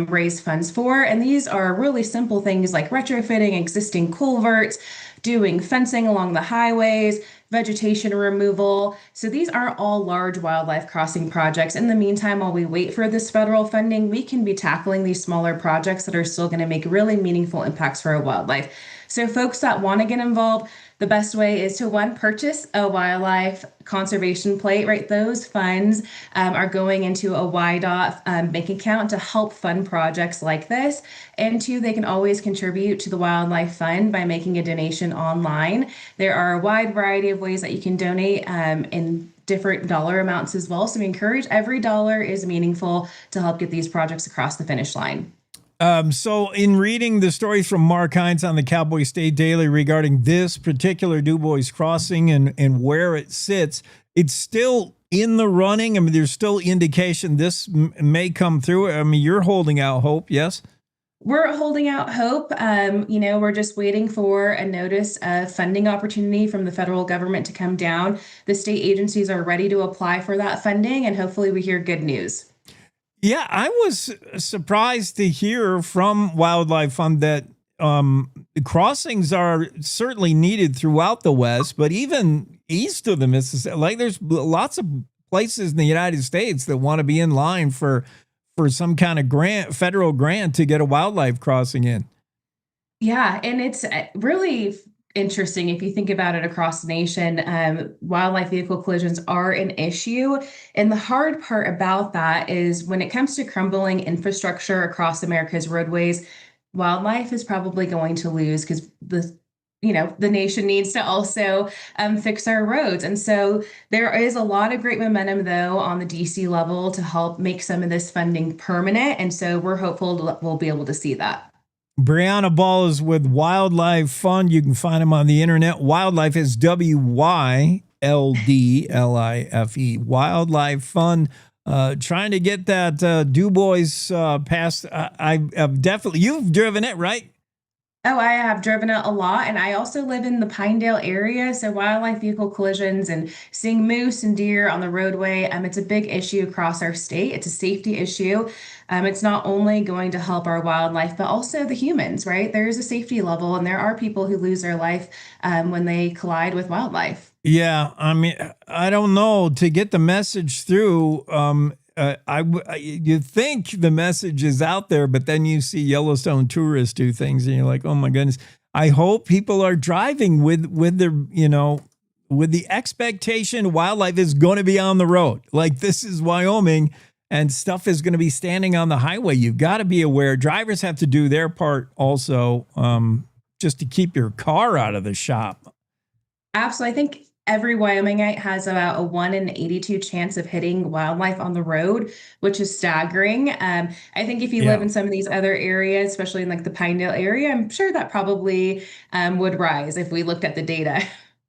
raise funds for. And these are really simple things like retrofitting existing culverts, doing fencing along the highways, vegetation removal. So these are all large wildlife crossing projects. In the meantime, while we wait for this federal funding, we can be tackling these smaller projects that are still going to make really meaningful impacts for our wildlife. So folks that want to get involved, the best way is to, one, purchase a wildlife conservation plate, right? Those funds are going into a WYDOT bank account to help fund projects like this. And two, they can always contribute to the Wildlife Fund by making a donation online. There are a wide variety of ways that you can donate in different dollar amounts as well. So we encourage every dollar is meaningful to help get these projects across the finish line. So in reading the stories from Mark Hines on the Cowboy State Daily regarding this particular DuBois crossing and where it sits, it's still in the running. I mean, there's still indication this may come through. I mean, you're holding out hope, yes? We're holding out hope. We're just waiting for a notice of funding opportunity from the federal government to come down. The state agencies are ready to apply for that funding, and hopefully we hear good news. Yeah, I was surprised to hear from Wyldlife Fund that crossings are certainly needed throughout the West, but even east of the Mississippi, like there's lots of places in the United States that want to be in line for some kind of federal grant to get a wildlife crossing in. Yeah, and it's really interesting if you think about it across the nation. Wildlife vehicle collisions are an issue. And the hard part about that is when it comes to crumbling infrastructure across America's roadways, wildlife is probably going to lose because the nation needs to also fix our roads. And so there is a lot of great momentum, though, on the DC level to help make some of this funding permanent. And so we're hopeful we'll be able to see that. Breanna Ball is with Wyldlife Fund. You can find them on the internet. Wyldlife is WYLDLIFE. Wyldlife Fund. Trying to get that DuBois past. I've definitely, you've driven it, right? Oh, I have driven it a lot. And I also live in the Pinedale area. So wildlife vehicle collisions and seeing moose and deer on the roadway, it's a big issue across our state. It's a safety issue. It's not only going to help our wildlife, but also the humans, right? There is a safety level, and there are people who lose their life when they collide with wildlife. Yeah, I mean, I don't know, to get the message through. You think the message is out there, but then you see Yellowstone tourists do things, and you're like, oh my goodness. I hope people are driving with their, with the expectation wildlife is going to be on the road. Like, this is Wyoming, and stuff is going to be standing on the highway. You've got to be aware. Drivers have to do their part also, just to keep your car out of the shop. Absolutely. I think every Wyomingite has about a 1 in 82 chance of hitting wildlife on the road, which is staggering. I think if you live in some of these other areas, especially in like the Pinedale area, I'm sure that probably would rise if we looked at the data.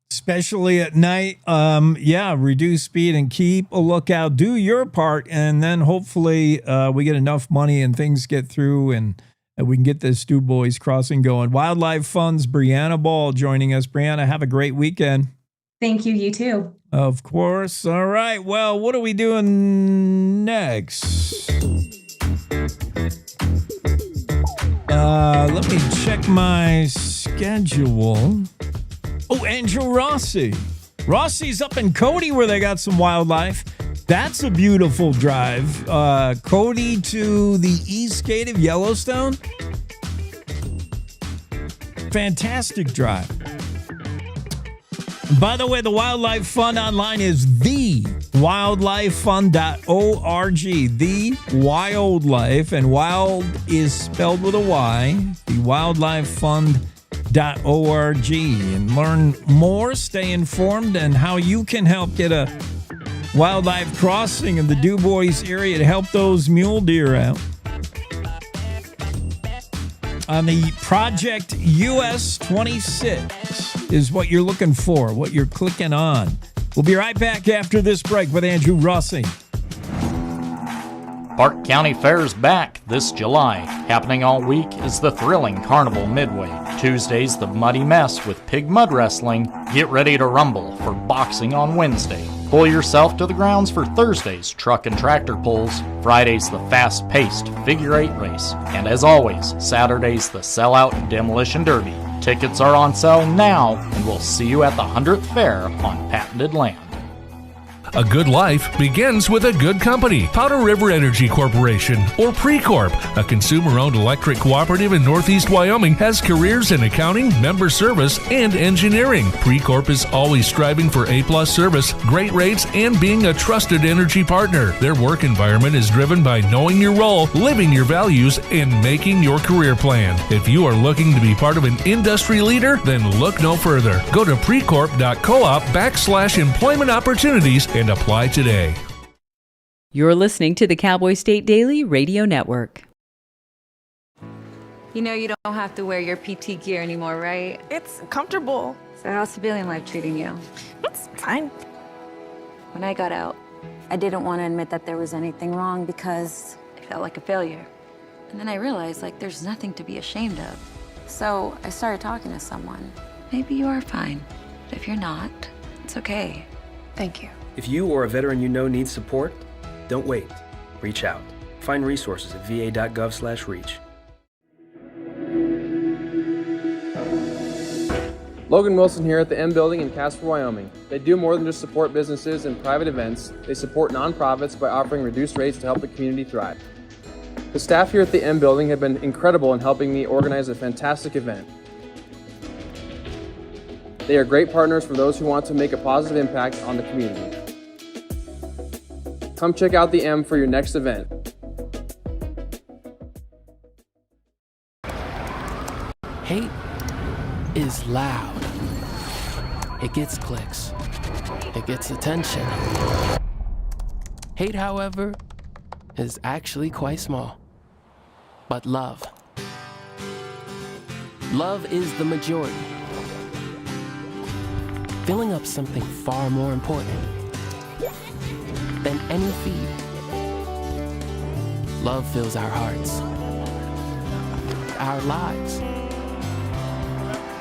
Especially at night. Reduce speed and keep a lookout. Do your part, and then hopefully we get enough money and things get through, and we can get this DuBois crossing going. Wyldlife Fund's Breanna Ball joining us. Breanna, have a great weekend. Thank you. You too. Of course. All right. Well, what are we doing next? Let me check my schedule. Oh, Andrew Rossi. Rossi's up in Cody where they got some wildlife. That's a beautiful drive. Cody to the east gate of Yellowstone. Fantastic drive. By the way, the Wildlife Fund online is thewildlifefund.org. The Wyldlife, and wild is spelled with a Y. The wildlifefund.org, and learn more, stay informed, and how you can help get a wildlife crossing in the DuBois area to help those mule deer out. On the Project US 26 is what you're looking for, what you're clicking on. We'll be right back after this break with Andrew Rossi. Park County Fair's back this July. Happening all week is the thrilling Carnival Midway. Tuesday's the Muddy Mess with pig mud wrestling. Get ready to rumble for boxing on Wednesday. Pull yourself to the grounds for Thursday's truck and tractor pulls. Friday's the fast-paced figure 8 race. And as always, Saturday's the sellout Demolition Derby. Tickets are on sale now, and we'll see you at the 100th Fair on patented land. A good life begins with a good company. Powder River Energy Corporation, or Precorp, a consumer-owned electric cooperative in Northeast Wyoming, has careers in accounting, member service, and engineering. Precorp is always striving for A-plus service, great rates, and being a trusted energy partner. Their work environment is driven by knowing your role, living your values, and making your career plan. If you are looking to be part of an industry leader, then look no further. Go to precorp.coop/employment opportunities and apply today. You're listening to the Cowboy State Daily Radio Network. You know you don't have to wear your PT gear anymore, right? It's comfortable. So how's civilian life treating you? It's fine. When I got out, I didn't want to admit that there was anything wrong because I felt like a failure. And then I realized, there's nothing to be ashamed of. So I started talking to someone. Maybe you are fine, but if you're not, it's okay. Thank you. If you or a veteran you know needs support, don't wait. Reach out. Find resources at va.gov/reach. Logan Wilson here at the M Building in Casper, Wyoming. They do more than just support businesses and private events. They support nonprofits by offering reduced rates to help the community thrive. The staff here at the M Building have been incredible in helping me organize a fantastic event. They are great partners for those who want to make a positive impact on the community. Come check out the M for your next event. Hate is loud. It gets clicks. It gets attention. Hate, however, is actually quite small. But love is the majority. Filling up something far more important than any feed. Love fills our hearts, our lives,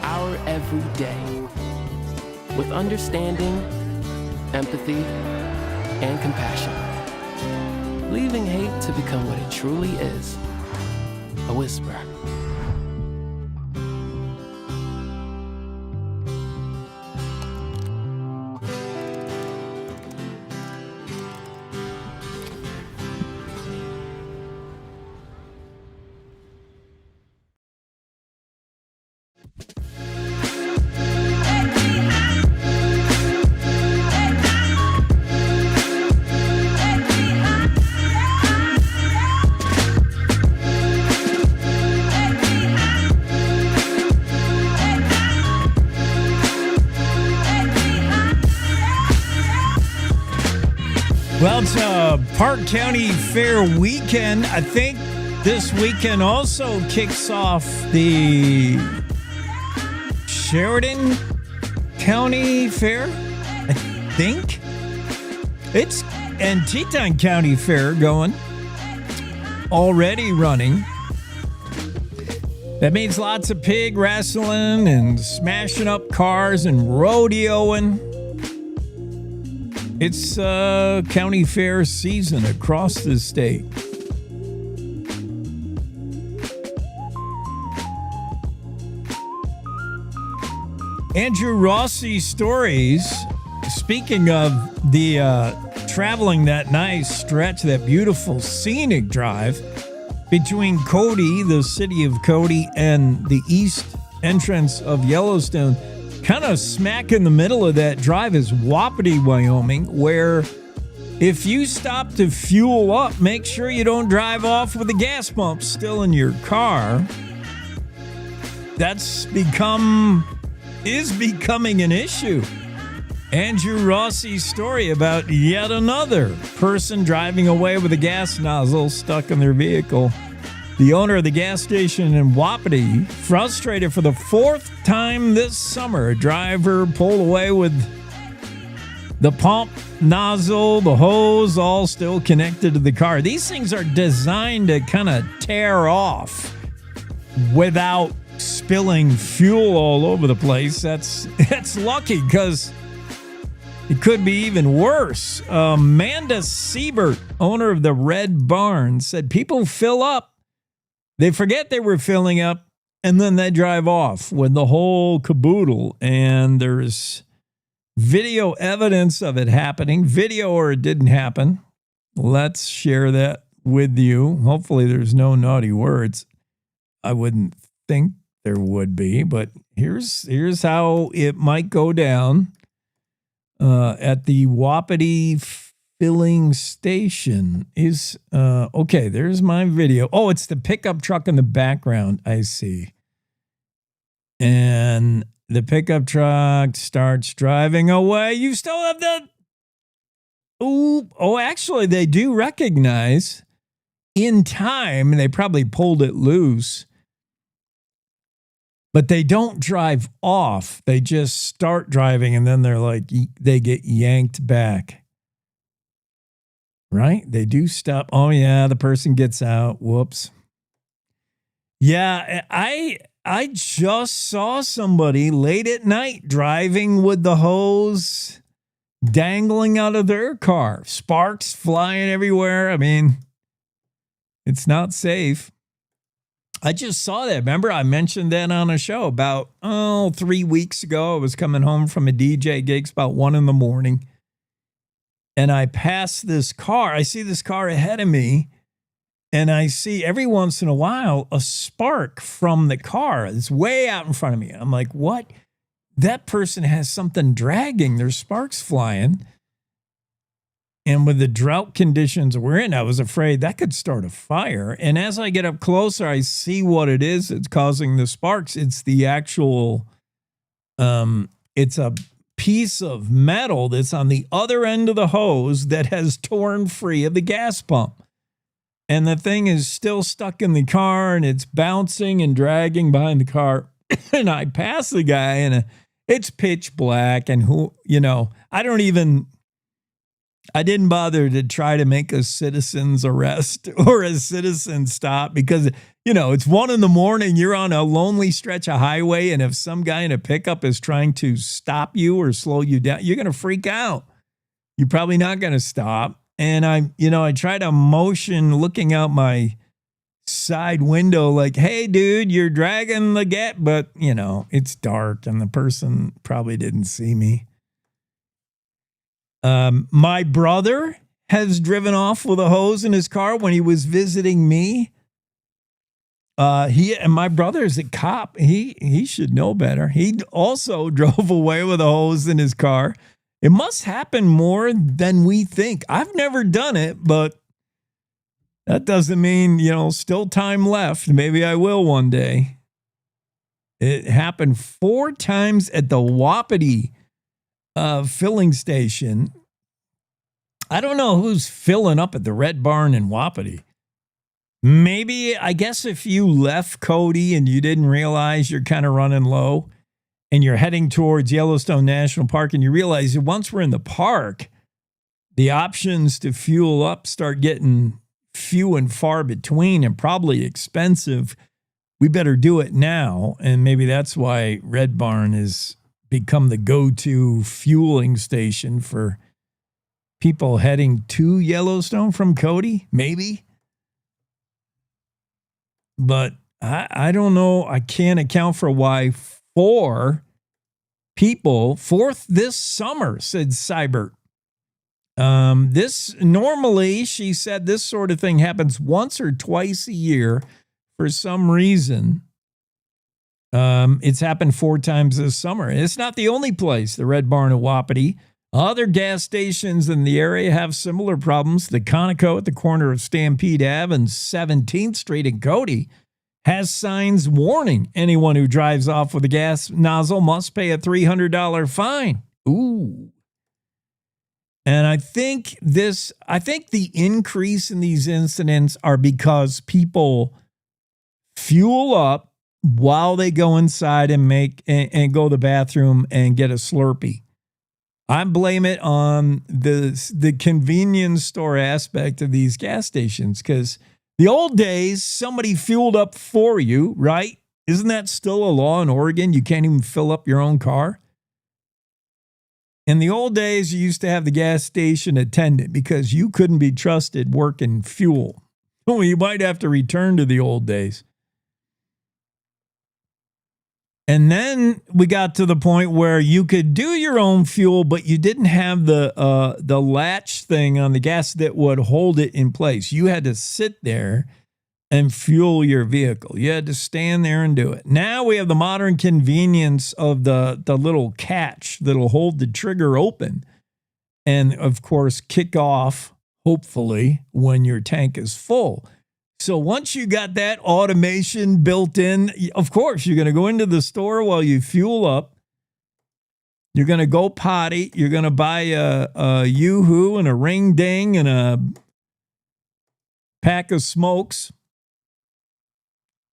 our every day with understanding, empathy, and compassion. Leaving hate to become what it truly is, a whisper. Well, it's a Park County Fair weekend. I think this weekend also kicks off the Sheridan County Fair, I think. And Teton County Fair going, already running. That means lots of pig wrestling and smashing up cars and rodeoing. It's county fair season across the state. Andrew Rossi Stories, speaking of the traveling that nice stretch, that beautiful scenic drive between Cody, the city of Cody, and the east entrance of Yellowstone, kind of smack in the middle of that drive is Wapiti, Wyoming, where if you stop to fuel up, make sure you don't drive off with the gas pump still in your car. Is becoming an issue. Andrew Rossi's story about yet another person driving away with a gas nozzle stuck in their vehicle. The owner of the gas station in Wapiti, frustrated for the fourth time this summer, a driver pulled away with The pump, nozzle, the hose, all still connected to the car. These things are designed to kind of tear off without spilling fuel all over the place. That's lucky, because it could be even worse. Amanda Siebert, owner of the Red Barn, said people fill up. They forget they were filling up, and then they drive off with the whole caboodle. And there's video evidence of it happening. Video or it didn't happen. Let's share that with you. Hopefully there's no naughty words. I wouldn't think there would be, but here's how it might go down at the Wapiti filling station. Is okay, there's my video. Oh, it's the pickup truck in the background, I see. And the pickup truck starts driving away. You still have the... Oh, actually, they do recognize in time. They probably pulled it loose. But they don't drive off. They just start driving, and then they're like, they get yanked back. Right? They do stop. Oh, yeah, the person gets out. Whoops. Yeah, I just saw somebody late at night driving with the hose dangling out of their car. Sparks flying everywhere. I mean, it's not safe. I just saw that. Remember, I mentioned that on a show about, 3 weeks ago. I was coming home from a DJ gig about 1 a.m. And I passed this car. I see this car ahead of me. And I see every once in a while a spark from the car. It's way out in front of me. I'm like, what? That person has something dragging. There's sparks flying. And with the drought conditions we're in, I was afraid that could start a fire. And as I get up closer, I see what it is that's causing the sparks. It's the actual, it's a piece of metal that's on the other end of the hose that has torn free of the gas pump. And the thing is still stuck in the car, and it's bouncing and dragging behind the car. And I pass the guy, and it's pitch black. And I didn't bother to try to make a citizen's arrest or a citizen stop, because, it's 1 a.m. You're on a lonely stretch of highway. And if some guy in a pickup is trying to stop you or slow you down, you're going to freak out. You're probably not going to stop. And I try to motion looking out my side window like, hey, dude, you're dragging the gate. But, it's dark and the person probably didn't see me. My brother has driven off with a hose in his car when he was visiting me. My brother is a cop. He should know better. He also drove away with a hose in his car. It must happen more than we think. I've never done it, but that doesn't mean, still time left. Maybe I will one day. It happened 4 times at the Wapiti filling station. I don't know who's filling up at the Red Barn in Wapiti. Maybe, I guess if you left Cody and you didn't realize you're kind of running low, and you're heading towards Yellowstone National Park, and you realize that once we're in the park, the options to fuel up start getting few and far between and probably expensive. We better do it now. And maybe that's why Red Barn has become the go-to fueling station for people heading to Yellowstone from Cody, maybe. But I don't know. I can't account for why 4 people, 4th this summer, said Seibert. This normally, she said, this sort of thing happens once or twice a year for some reason. It's happened 4 times this summer. And it's not the only place, the Red Barn at Wapiti. Other gas stations in the area have similar problems. The Conoco at the corner of Stampede Ave and 17th Street in Cody has signs warning anyone who drives off with a gas nozzle must pay a $300 fine. Ooh. And I think the increase in these incidents are because people fuel up while they go inside and go to the bathroom and get a Slurpee. I blame it on the convenience store aspect of these gas stations, because the old days, somebody fueled up for you, right? Isn't that still a law in Oregon? You can't even fill up your own car. In the old days, you used to have the gas station attendant because you couldn't be trusted working fuel. Oh, you might have to return to the old days. And then we got to the point where you could do your own fuel, but you didn't have the latch thing on the gas that would hold it in place. You had to sit there and fuel your vehicle. You had to stand there and do it. Now we have the modern convenience of the little catch that'll hold the trigger open and, of course, kick off, hopefully, when your tank is full. So once you got that automation built in, of course, you're going to go into the store while you fuel up. You're going to go potty. You're going to buy a Yoo-hoo and a Ring Ding and a pack of smokes.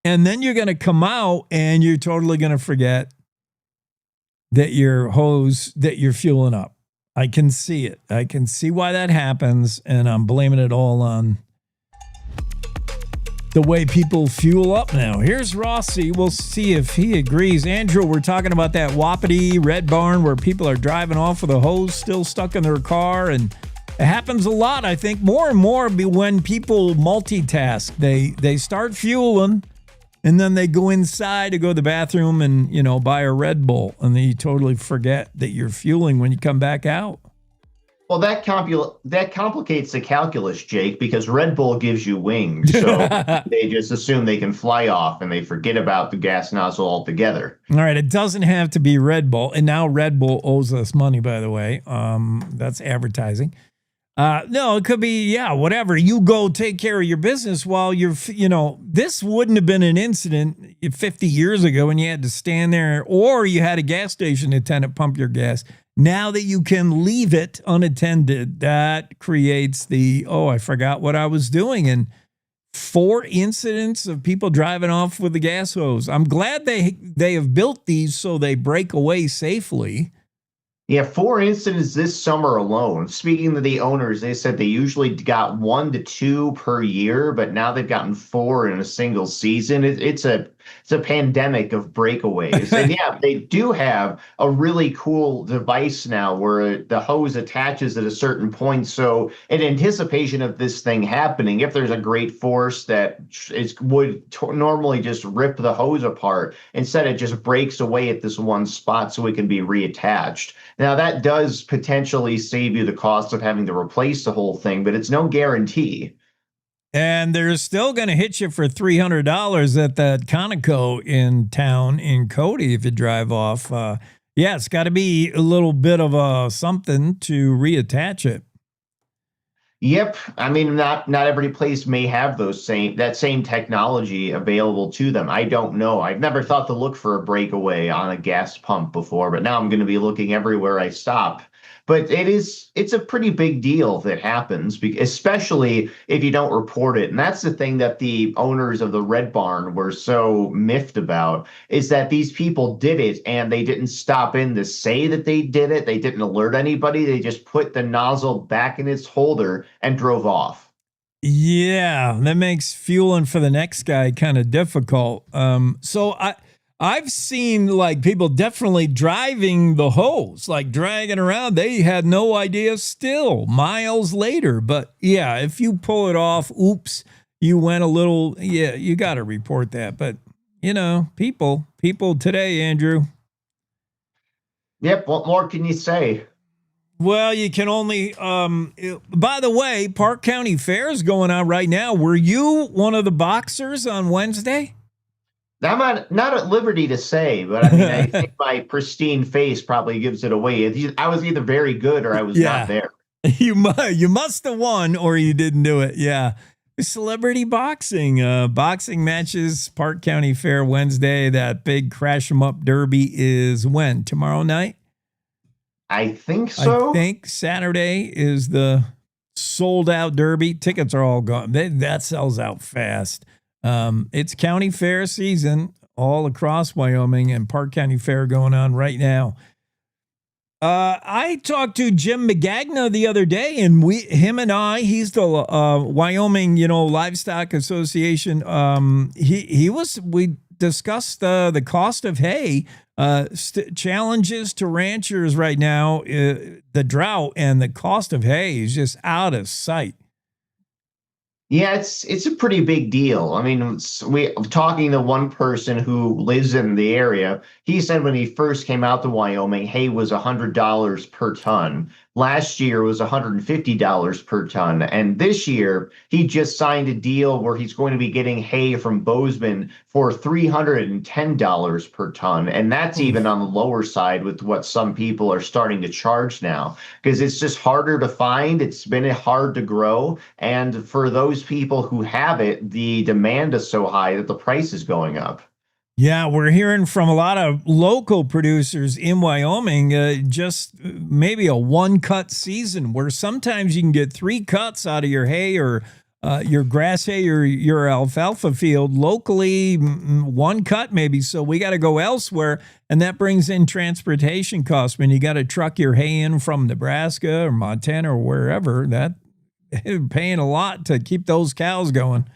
And then you're going to come out and you're totally going to forget that your hose, that you're fueling up. I can see it. I can see why that happens. And I'm blaming it all on the way people fuel up now. Here's Rossi. We'll see if he agrees. Andrew, we're talking about that Wapiti Red Barn where people are driving off with a hose still stuck in their car. And it happens a lot, I think, more and more when people multitask. They start fueling and then they go inside to go to the bathroom and, buy a Red Bull. And then you totally forget that you're fueling when you come back out. Well, that complicates the calculus, Jake, because Red Bull gives you wings. So they just assume they can fly off and they forget about the gas nozzle altogether. All right. It doesn't have to be Red Bull. And now Red Bull owes us money, by the way. That's advertising. No, it could be, whatever. You go take care of your business while you're, this wouldn't have been an incident 50 years ago when you had to stand there or you had a gas station attendant pump your gas. Now that you can leave it unattended, that creates I forgot what I was doing. And 4 incidents of people driving off with the gas hose. I'm glad they have built these so they break away safely. Yeah, 4 incidents this summer alone. Speaking to the owners, they said they usually got 1 to 2 per year, but now they've gotten 4 in a single season. It's a pandemic of breakaways. And yeah, they do have a really cool device now where the hose attaches at a certain point. So in anticipation of this thing happening, if there's a great force that would normally just rip the hose apart, instead it just breaks away at this one spot so it can be reattached. Now that does potentially save you the cost of having to replace the whole thing, but it's no guarantee. And they're still going to hit you for $300 at that Conoco in town in Cody if you drive off. It's got to be a little bit of something to reattach it. Yep. I mean, not every place may have that same technology available to them. I don't know. I've never thought to look for a breakaway on a gas pump before, but now I'm going to be looking everywhere I stop. But it's a pretty big deal if it happens, especially if you don't report it. And that's the thing that the owners of the Red Barn were so miffed about, is that these people did it and they didn't stop in to say that they did it. They didn't alert anybody. They just put the nozzle back in its holder and drove off. Yeah, that makes fueling for the next guy kind of difficult. So I've seen people definitely driving the hose, dragging around. They had no idea still miles later. But yeah, if you pull it off, oops, you went a little, you got to report that. But people today, Andrew. Yep. What more can you say? Well, you can only, by the way, Park County Fair is going on right now. Were you one of the boxers on Wednesday? I'm not at liberty to say, but I mean, I think my pristine face probably gives it away. I was either very good or I was not there. You must have won or you didn't do it. Yeah. Celebrity boxing, boxing matches, Park County Fair Wednesday. That big Crash 'em Up Derby is when? Tomorrow night? I think so. I think Saturday is the sold out Derby. Tickets are all gone. That sells out fast. It's county fair season all across Wyoming, and Park County Fair going on right now. I talked to Jim McGagna the other day, and he's the Wyoming, Livestock Association. We discussed the cost of hay, challenges to ranchers right now, the drought, and the cost of hay is just out of sight. Yeah, it's a pretty big deal. I mean, talking to one person who lives in the area, he said when he first came out to Wyoming, hay was $100 per ton. Last year was $150 per ton. And this year, he just signed a deal where he's going to be getting hay from Bozeman for $310 per ton. And that's even on the lower side with what some people are starting to charge now, because it's just harder to find. It's been hard to grow. And for those people who have it, the demand is so high that the price is going up. Yeah, we're hearing from a lot of local producers in Wyoming, just maybe a one-cut season where sometimes you can get 3 cuts out of your hay or your grass hay or your alfalfa field. Locally, 1 cut maybe, so we got to go elsewhere, and that brings in transportation costs. When you got to truck your hay in from Nebraska or Montana or wherever, that paying a lot to keep those cows going.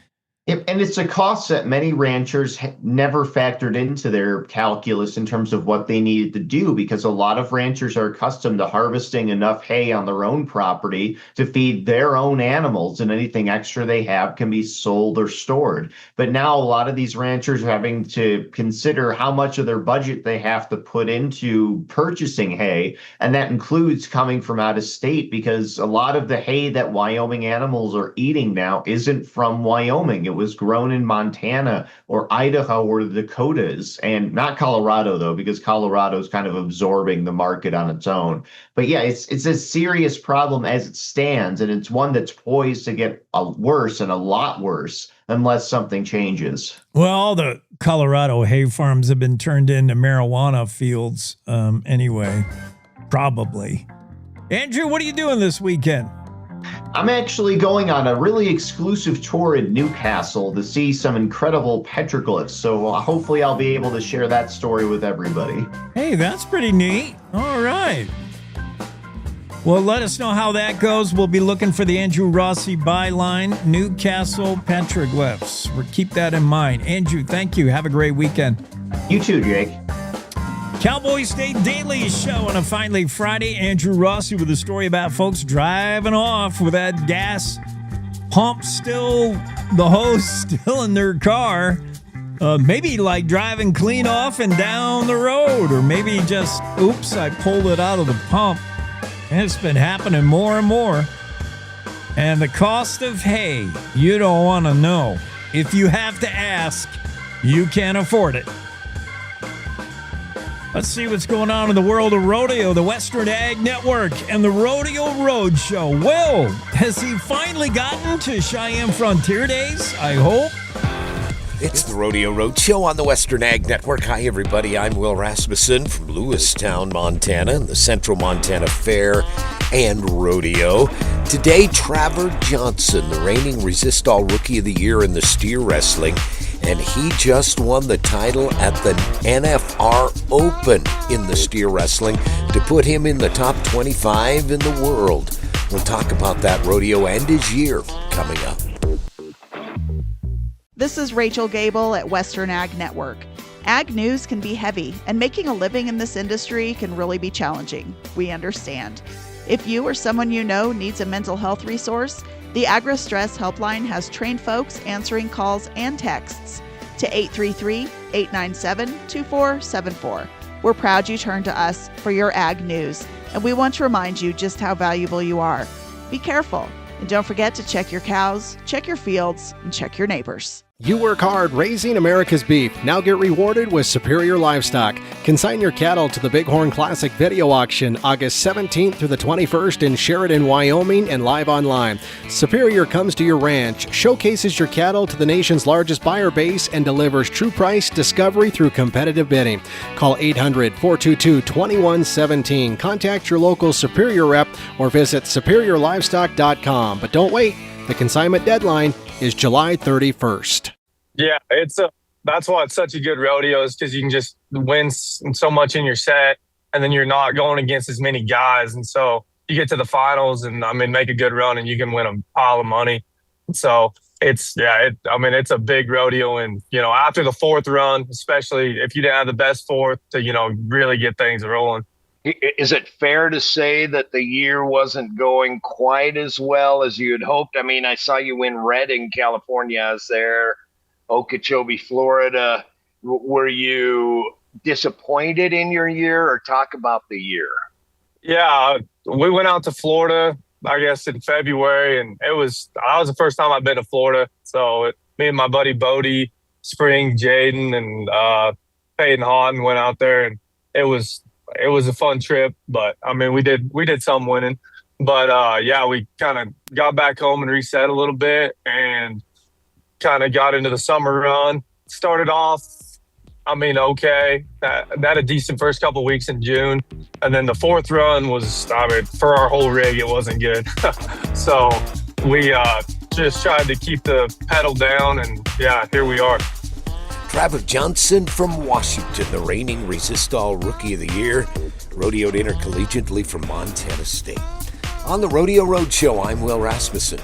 And it's a cost that many ranchers never factored into their calculus in terms of what they needed to do, because a lot of ranchers are accustomed to harvesting enough hay on their own property to feed their own animals, and anything extra they have can be sold or stored. But now a lot of these ranchers are having to consider how much of their budget they have to put into purchasing hay, and that includes coming from out of state, because a lot of the hay that Wyoming animals are eating now isn't from Wyoming. It was grown in Montana or Idaho or the Dakotas, and not Colorado, though, because Colorado is kind of absorbing the market on its own. But yeah, it's a serious problem as it stands, and it's one that's poised to get worse, and a lot worse, unless something changes. Well, all the Colorado hay farms have been turned into marijuana fields anyway, probably. Andrew, what are you doing this weekend? I'm actually going on a really exclusive tour in Newcastle to see some incredible petroglyphs, so hopefully I'll be able to share that story with everybody. Hey, that's pretty neat. All right. Well, let us know how that goes. We'll be looking for the Andrew Rossi byline, Newcastle petroglyphs. Keep that in mind. Andrew, thank you. Have a great weekend. You too, Jake. Cowboy State Daily Show on a finally Friday. Andrew Rossi with a story about folks driving off with that gas pump still, the hose still in their car. Maybe like driving clean off and down the road, or maybe just, oops, I pulled it out of the pump. And it's been happening more and more. And the cost of hay, you don't want to know. If you have to ask, you can't afford it. Let's see what's going on in the world of rodeo. The Western Ag Network and the Rodeo Road Show. Will, has he finally gotten to Cheyenne Frontier Days? I hope. It's the Rodeo Road Show on the Western Ag Network. Hi, everybody. I'm Will Rasmussen from Lewistown, Montana, and the Central Montana Fair and Rodeo. Today, Travor Johnson, the reigning Resist All Rookie of the Year in the steer wrestling, and he just won the title at the NFR Open in the steer wrestling to put him in the top 25 in the world. We'll talk about that rodeo and his year coming up. This is Rachel Gable at Western Ag Network. Ag news can be heavy, and making a living in this industry can really be challenging. We understand. If you or someone you know needs a mental health resource, the Agri-Stress Helpline has trained folks answering calls and texts to 833-897-2474. We're proud you turned to us for your ag news, and we want to remind you just how valuable you are. Be careful, and don't forget to check your cows, check your fields, and check your neighbors. You work hard raising America's beef. Now get rewarded with Superior Livestock. Consign your cattle to the Bighorn Classic Video Auction August 17th through the 21st in Sheridan, Wyoming, and live online. Superior comes to your ranch, showcases your cattle to the nation's largest buyer base, and delivers true price discovery through competitive bidding. Call 800-422-2117. Contact your local Superior rep or visit superiorlivestock.com. But don't wait. The consignment deadline is July 31st. Yeah, that's why it's such a good rodeo, is because you can just win so much in your set. and then you're not going against as many guys. And so you get to the finals and, make a good run and you can win a pile of money. So it's a big rodeo. And, after the fourth run, especially if you didn't have the best fourth to, really get things rolling. Is it fair to say that the year wasn't going quite as well as you had hoped? I saw you win Redding, California. I was there, Okeechobee, Florida. Were you disappointed in your year, or talk about the year? Yeah, we went out to Florida, I guess, in February, and that was the first time I've been to Florida. So me and my buddy Bodie, Spring, Jaden, and Peyton Houghton went out there, and it was a fun trip. But we did some winning, but we kind of got back home and reset a little bit, and kind of got into the summer run. Started off, okay. Had a decent first couple weeks in June, and then the fourth run was, for our whole rig, it wasn't good. So we just tried to keep the pedal down, and here we are. Trevor Johnson from Washington, the reigning Resistol Rookie of the Year, rodeoed intercollegiately from Montana State. On the Rodeo Roadshow, I'm Will Rasmussen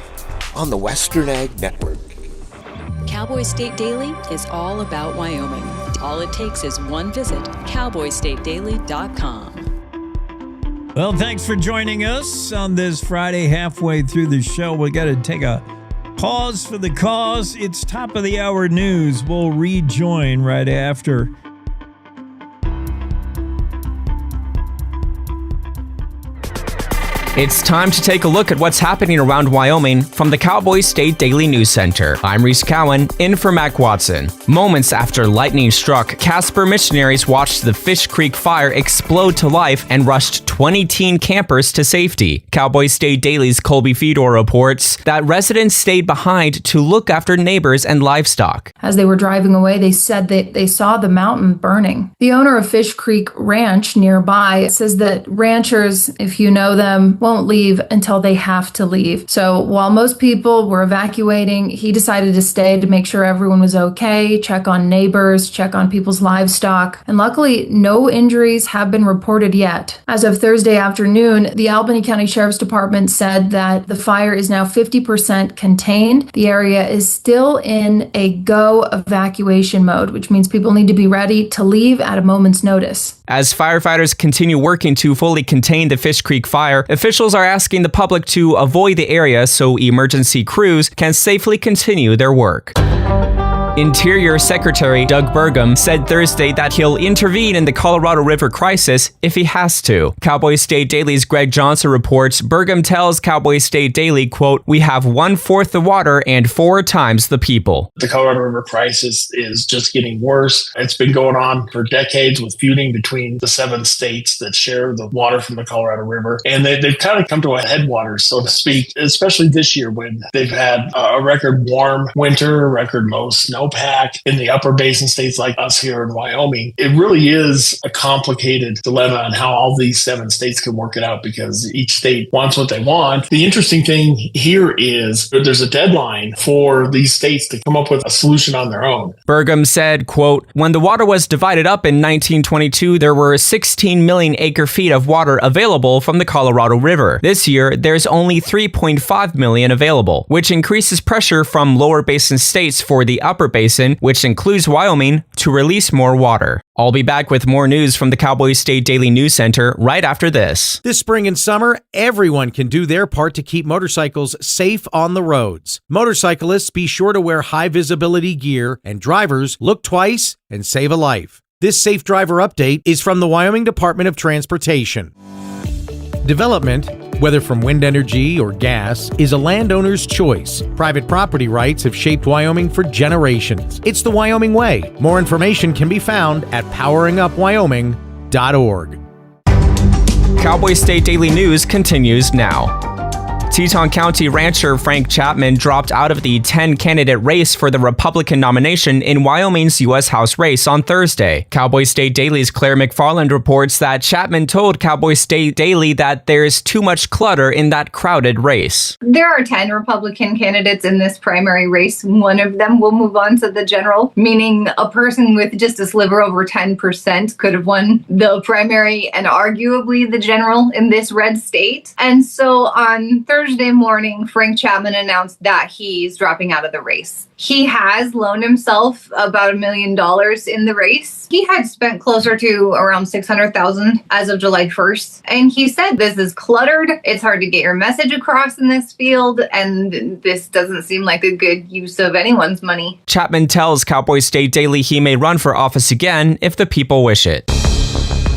on the Western Ag Network. Cowboy State Daily is all about Wyoming. All it takes is one visit, cowboystatedaily.com. Well, thanks for joining us on this Friday, halfway through the show. We got to take a pause for the cause. It's top of the hour news. We'll rejoin right after. It's time to take a look at what's happening around Wyoming from the Cowboy State Daily News Center. I'm Reese Cowan, in for Mac Watson. Moments after lightning struck, Casper missionaries watched the Fish Creek fire explode to life and rushed 20 teen campers to safety. Cowboy State Daily's Colby Fedor reports that residents stayed behind to look after neighbors and livestock. As they were driving away, they said that they saw the mountain burning. The owner of Fish Creek Ranch nearby says that ranchers, if you know them, won't leave until they have to leave. So while most people were evacuating, he decided to stay to make sure everyone was okay, check on neighbors, check on people's livestock. And luckily, no injuries have been reported yet. As of Thursday afternoon, the Albany County Sheriff's Department said that the fire is now 50% contained. The area is still in a go evacuation mode, which means people need to be ready to leave at a moment's notice. As firefighters continue working to fully contain the Fish Creek fire, officials are asking the public to avoid the area so emergency crews can safely continue their work. Interior Secretary Doug Burgum said Thursday that he'll intervene in the Colorado River crisis if he has to. Cowboy State Daily's Greg Johnson reports Burgum tells Cowboy State Daily, quote, "We have 1/4 the water and 4 times the people." The Colorado River crisis is just getting worse. It's been going on for decades with feuding between the 7 states that share the water from the Colorado River. And they've kind of come to a headwaters, so to speak, especially this year when they've had a record warm winter, record low snowpack in the upper basin states like us here in Wyoming. It really is a complicated dilemma on how all these 7 states can work it out because each state wants what they want. The interesting thing here is there's a deadline for these states to come up with a solution on their own. Burgum said, quote, "When the water was divided up in 1922, there were 16 million acre-feet of water available from the Colorado River. This year, there's only 3.5 million available, which increases pressure from lower basin states for the upper basin, which includes Wyoming, to release more water." I'll be back with more news from the Cowboy State Daily News Center right after this. This spring and summer, everyone can do their part to keep motorcycles safe on the roads. Motorcyclists, be sure to wear high visibility gear, and drivers, look twice and save a life. This Safe Driver Update is from the Wyoming Department of Transportation. Development, whether from wind energy or gas, is a landowner's choice. Private property rights have shaped Wyoming for generations. It's the Wyoming way. More information can be found at poweringupwyoming.org. Cowboy State Daily News continues now. Teton County rancher Frank Chapman dropped out of the 10-candidate race for the Republican nomination in Wyoming's U.S. House race on Thursday. Cowboy State Daily's Claire McFarland reports that Chapman told Cowboy State Daily that there's too much clutter in that crowded race. There are 10 Republican candidates in this primary race. One of them will move on to the general, meaning a person with just a sliver over 10% could have won the primary and arguably the general in this red state. And so on Thursday morning, Frank Chapman announced that he's dropping out of the race. He has loaned himself about $1 million in the race. He had spent closer to around $600,000 as of July 1st. And he said, this is cluttered. It's hard to get your message across in this field. And this doesn't seem like a good use of anyone's money. Chapman tells Cowboy State Daily he may run for office again if the people wish it.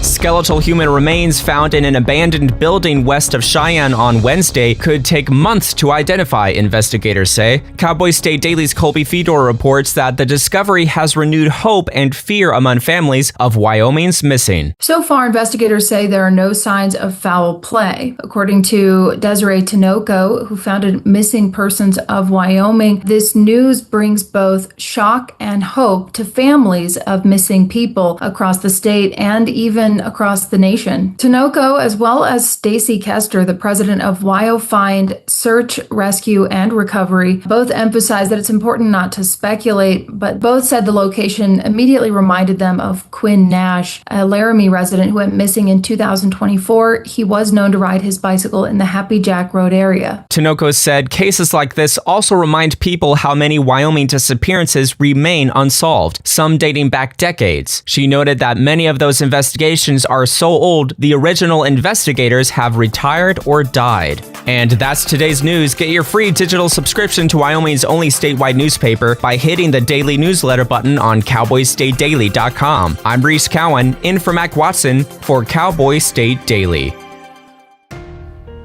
Skeletal human remains found in an abandoned building west of Cheyenne on Wednesday could take months to identify, investigators say. Cowboy State Daily's Colby Fedor reports that the discovery has renewed hope and fear among families of Wyoming's missing. So far, investigators say there are no signs of foul play. According to Desiree Tinoco, who founded Missing Persons of Wyoming, this news brings both shock and hope to families of missing people across the state and even across the nation. Tinoco, as well as Stacy Kester, the president of WyoFind Search, Rescue, and Recovery, both emphasized that it's important not to speculate, but both said the location immediately reminded them of Quinn Nash, a Laramie resident who went missing in 2024. He was known to ride his bicycle in the Happy Jack Road area. Tinoco said cases like this also remind people how many Wyoming disappearances remain unsolved, some dating back decades. She noted that many of those investigations are so old, the original investigators have retired or died. And that's today's news. Get your free digital subscription to Wyoming's only statewide newspaper by hitting the daily newsletter button on cowboystatedaily.com. I'm Reese Cowan, in for Mac Watson for Cowboy State Daily.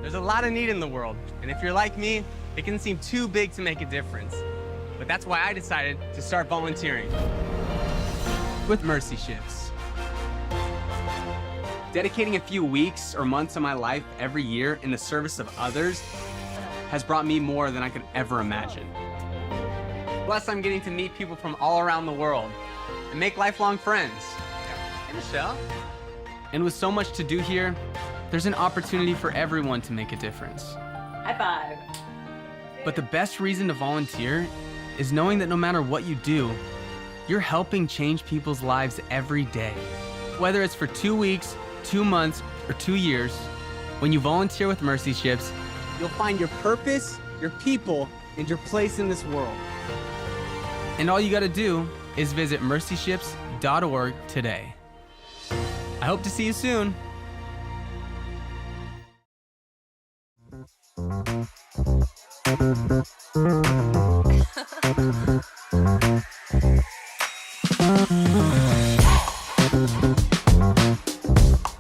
There's a lot of need in the world, and if you're like me, it can seem too big to make a difference. But that's why I decided to start volunteering with Mercy Ships. Dedicating a few weeks or months of my life every year in the service of others has brought me more than I could ever imagine. Plus, I'm getting to meet people from all around the world and make lifelong friends. Hey, Michelle. And with so much to do here, there's an opportunity for everyone to make a difference. High five. But the best reason to volunteer is knowing that no matter what you do, you're helping change people's lives every day. Whether it's for 2 weeks, 2 months, or 2 years, when you volunteer with Mercy Ships, you'll find your purpose, your people, and your place in this world. And all you gotta do is visit mercyships.org today. I hope to see you soon.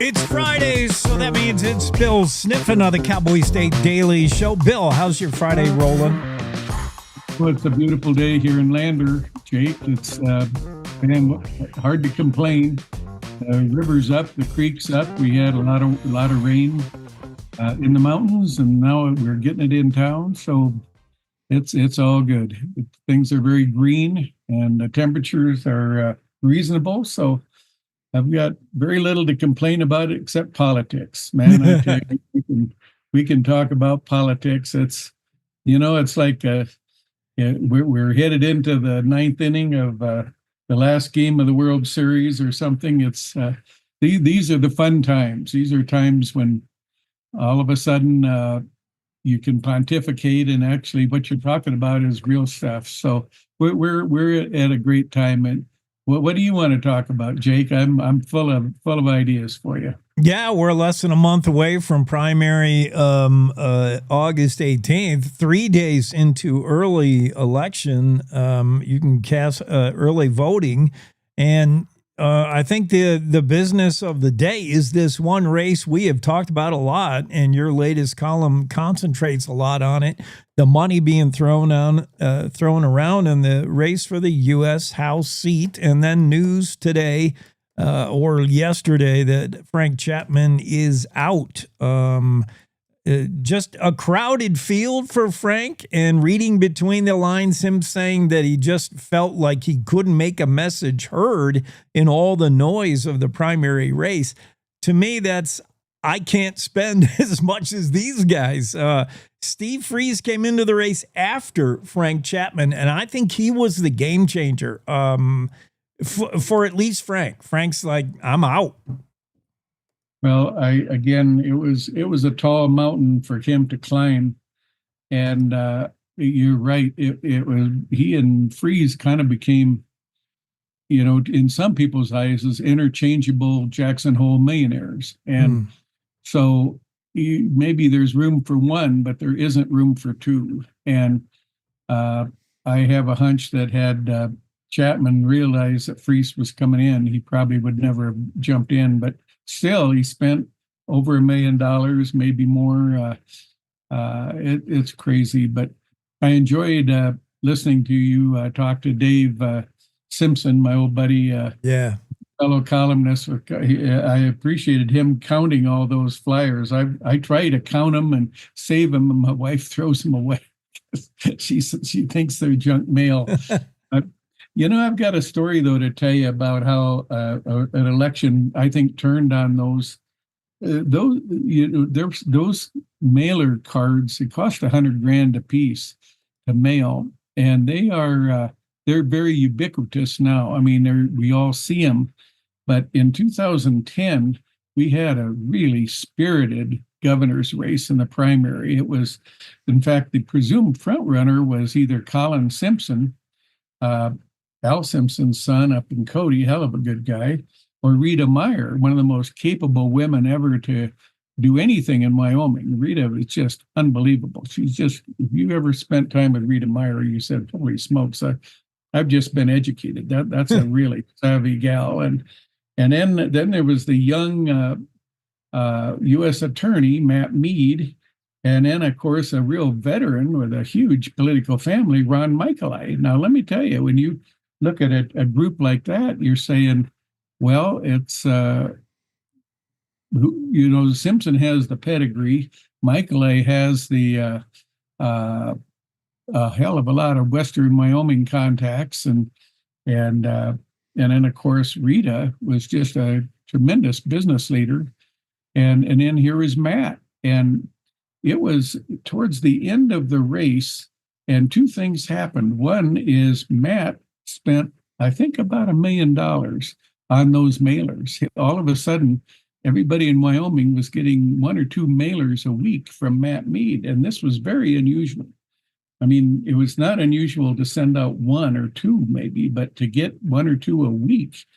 It's Friday, so that means it's Bill Sniffin on the Cowboy State Daily Show. Bill, how's your Friday rolling? Well, it's a beautiful day here in Lander, Jake. It's hard to complain. The river's up, the creek's up. We had a lot of rain in the mountains, and now we're getting it in town. So it's all good. Things are very green, and the temperatures are reasonable. So I've got very little to complain about except politics, man. I tell you, we can talk about politics. It's like we're headed into the ninth inning of the last game of the World Series or something. It's these are the fun times. These are times when all of a sudden you can pontificate, and actually what you're talking about is real stuff. So we're at a great time. And what do you want to talk about, Jake? I'm full of ideas for you. Yeah, we're less than a month away from primary, August 18th, 3 days into early election. You can cast early voting, and I think the business of the day is this one race we have talked about a lot, and your latest column concentrates a lot on it. The money being thrown around in the race for the U.S. House seat, and then news today or yesterday that Frank Chapman is out. just a crowded field for Frank, and reading between the lines, him saying that he just felt like he couldn't make a message heard in all the noise of the primary race. To me, I can't spend as much as these guys. Steve Freeze came into the race after Frank Chapman, and I think he was the game changer for at least Frank. Frank's like, I'm out. Well, it was a tall mountain for him to climb, and you're right. It was he and Freeze kind of became, in some people's eyes, as interchangeable Jackson Hole millionaires, and so maybe there's room for one, but there isn't room for two. And I have a hunch that had Chapman realized that Freeze was coming in, he probably would never have jumped in, but still, he spent over $1 million, maybe more. It's crazy, but I enjoyed listening to you talk to Dave Simpson, my old buddy, fellow columnist. I appreciated him counting all those flyers. I try to count them and save them, and my wife throws them away. She thinks they're junk mail. I've got a story, though, to tell you about how an election, I think, turned on those mailer cards. It cost $100,000 a piece to mail, and they're very ubiquitous now. I mean, we all see them. But in 2010, we had a really spirited governor's race in the primary. It was, in fact, the presumed front runner was either Colin Simpson, Al Simpson's son up in Cody, hell of a good guy, or Rita Meyer, one of the most capable women ever to do anything in Wyoming. Rita is just unbelievable. She's just, if you ever spent time with Rita Meyer, you said, holy smokes, I've just been educated. That's a really savvy gal. And then there was the young U.S. attorney, Matt Mead, and then, of course, a real veteran with a huge political family, Ron Michaeli. Now, let me tell you, when you look at a group like that, you're saying, well, it's, Simpson has the pedigree. Michaeli has the a hell of a lot of Western Wyoming contacts. And then, of course, Rita was just a tremendous business leader. And then here is Matt. And it was towards the end of the race, and two things happened. One is Matt spent, I think, about $1 million on those mailers. All of a sudden, everybody in Wyoming was getting 1 or 2 mailers a week from Matt Mead, and this was very unusual. I mean, it was not unusual to send out 1 or 2 maybe, but to get 1 or 2 a week.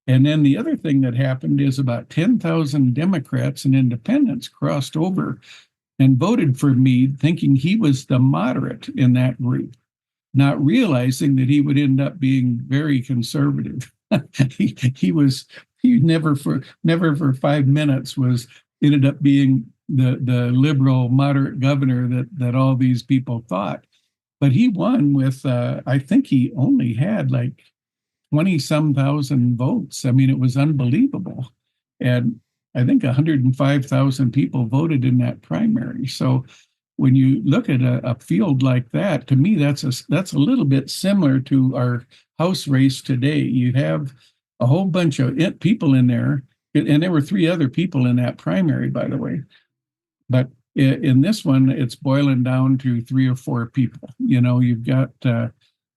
And then the other thing that happened is about 10,000 Democrats and independents crossed over and voted for Mead, thinking he was the moderate in that group, not realizing that he would end up being very conservative. he never for 5 minutes ended up being the liberal moderate governor that all these people thought. But he won with I think he only had like 20-some thousand votes. I mean, it was unbelievable. And I think 105,000 people voted in that primary. So when you look at a field like that, to me, that's a little bit similar to our House race today. You have a whole bunch of people in there, and there were 3 other people in that primary, by the way. But in this one, it's boiling down to 3 or 4 people. You've got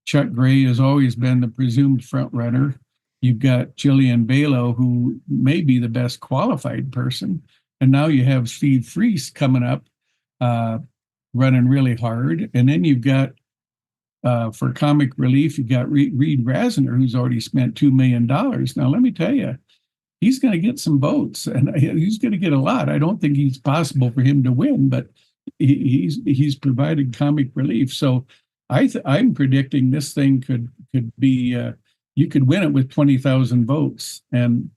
Chuck Gray has always been the presumed front runner. You've got Jillian Balo, who may be the best qualified person. And now you have Steve Freeze coming up, running really hard. And then you've got, for comic relief, you've got Reed Rasner, who's already spent $2 million. Now, let me tell you, he's going to get some votes, and he's going to get a lot. I don't think it's possible for him to win, but he's provided comic relief. So I'm predicting this thing could be, you could win it with 20,000 votes. And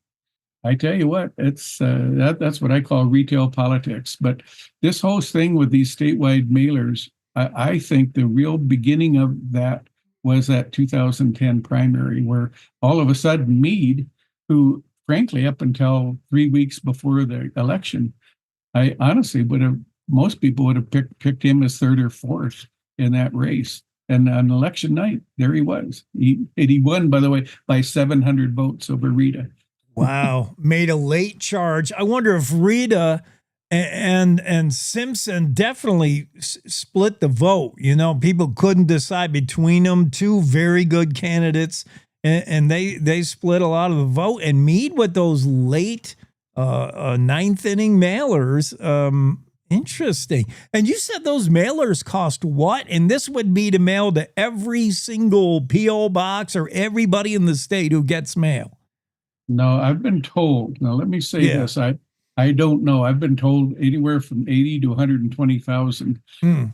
I tell you what, it's that's what I call retail politics. But this whole thing with these statewide mailers, I think the real beginning of that was that 2010 primary, where all of a sudden Mead, who frankly up until 3 weeks before the election, I honestly would have most people would have picked him as third or fourth in that race. And on election night, there he was. He won, by the way, by 700 votes over Rita. Wow, made a late charge. I wonder if Rita and Simpson definitely split the vote. You know, people couldn't decide between them. Two very good candidates, and they split a lot of the vote. And Meade with those late ninth inning mailers. Interesting. And you said those mailers cost what? And this would be to mail to every single P.O. box or everybody in the state who gets mail. No, I've been told. Now, let me say this. I don't know. I've been told anywhere from 80 to 120,000,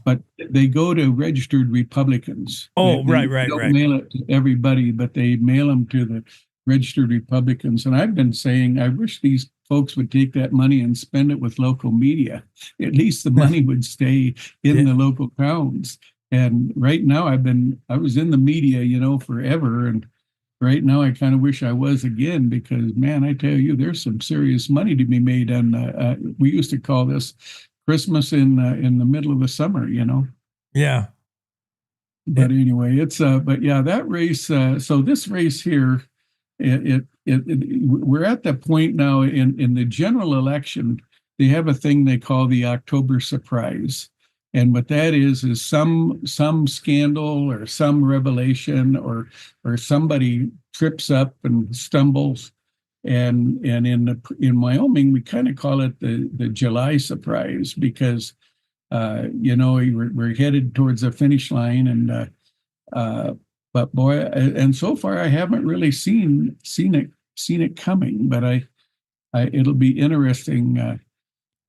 but they go to registered Republicans. Oh, they right. don't mail it to everybody, but they mail them to the registered Republicans. And I've been saying, I wish these folks would take that money and spend it with local media. At least the money would stay in the local towns. And right now I was in the media, forever. And right now I kind of wish I was again, because man, I tell you, there's some serious money to be made on, we used to call this Christmas in the middle of the summer, Yeah. But anyway, but yeah, that race, so this race here, we're at the point now in the general election. They have a thing they call the October surprise, and what that is some scandal or some revelation or somebody trips up and stumbles, and in Wyoming we kind of call it the July surprise, because we're headed towards the finish line, and but boy, and so far I haven't really seen it coming. But it'll be interesting,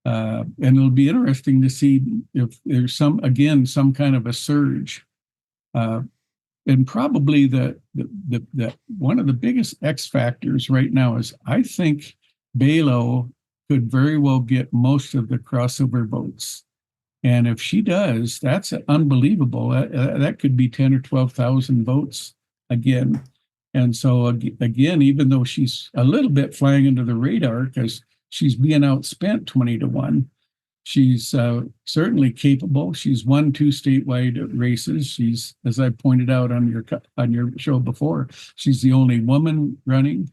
and it'll be interesting to see if there's some kind of a surge, and probably the one of the biggest X factors right now is I think Belo could very well get most of the crossover votes. And if she does, that's unbelievable. That could be 10 or 12,000 votes again. And so again, even though she's a little bit flying under the radar because she's being outspent 20-1, she's certainly capable. She's won 2 statewide races. She's, as I pointed out on your show before, she's the only woman running.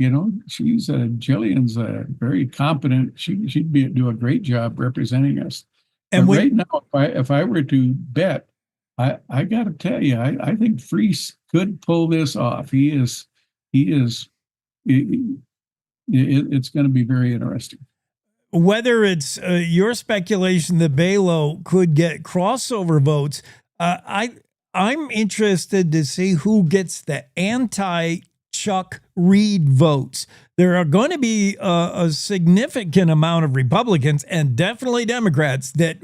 Jillian's very competent. She'd do a great job representing us. And right now, if I were to bet, I got to tell you, I think Freese could pull this off. It's going to be very interesting. Whether it's your speculation that Belo could get crossover votes, I'm interested to see who gets the anti-Chuck Reed votes. There are going to be a significant amount of Republicans and definitely Democrats that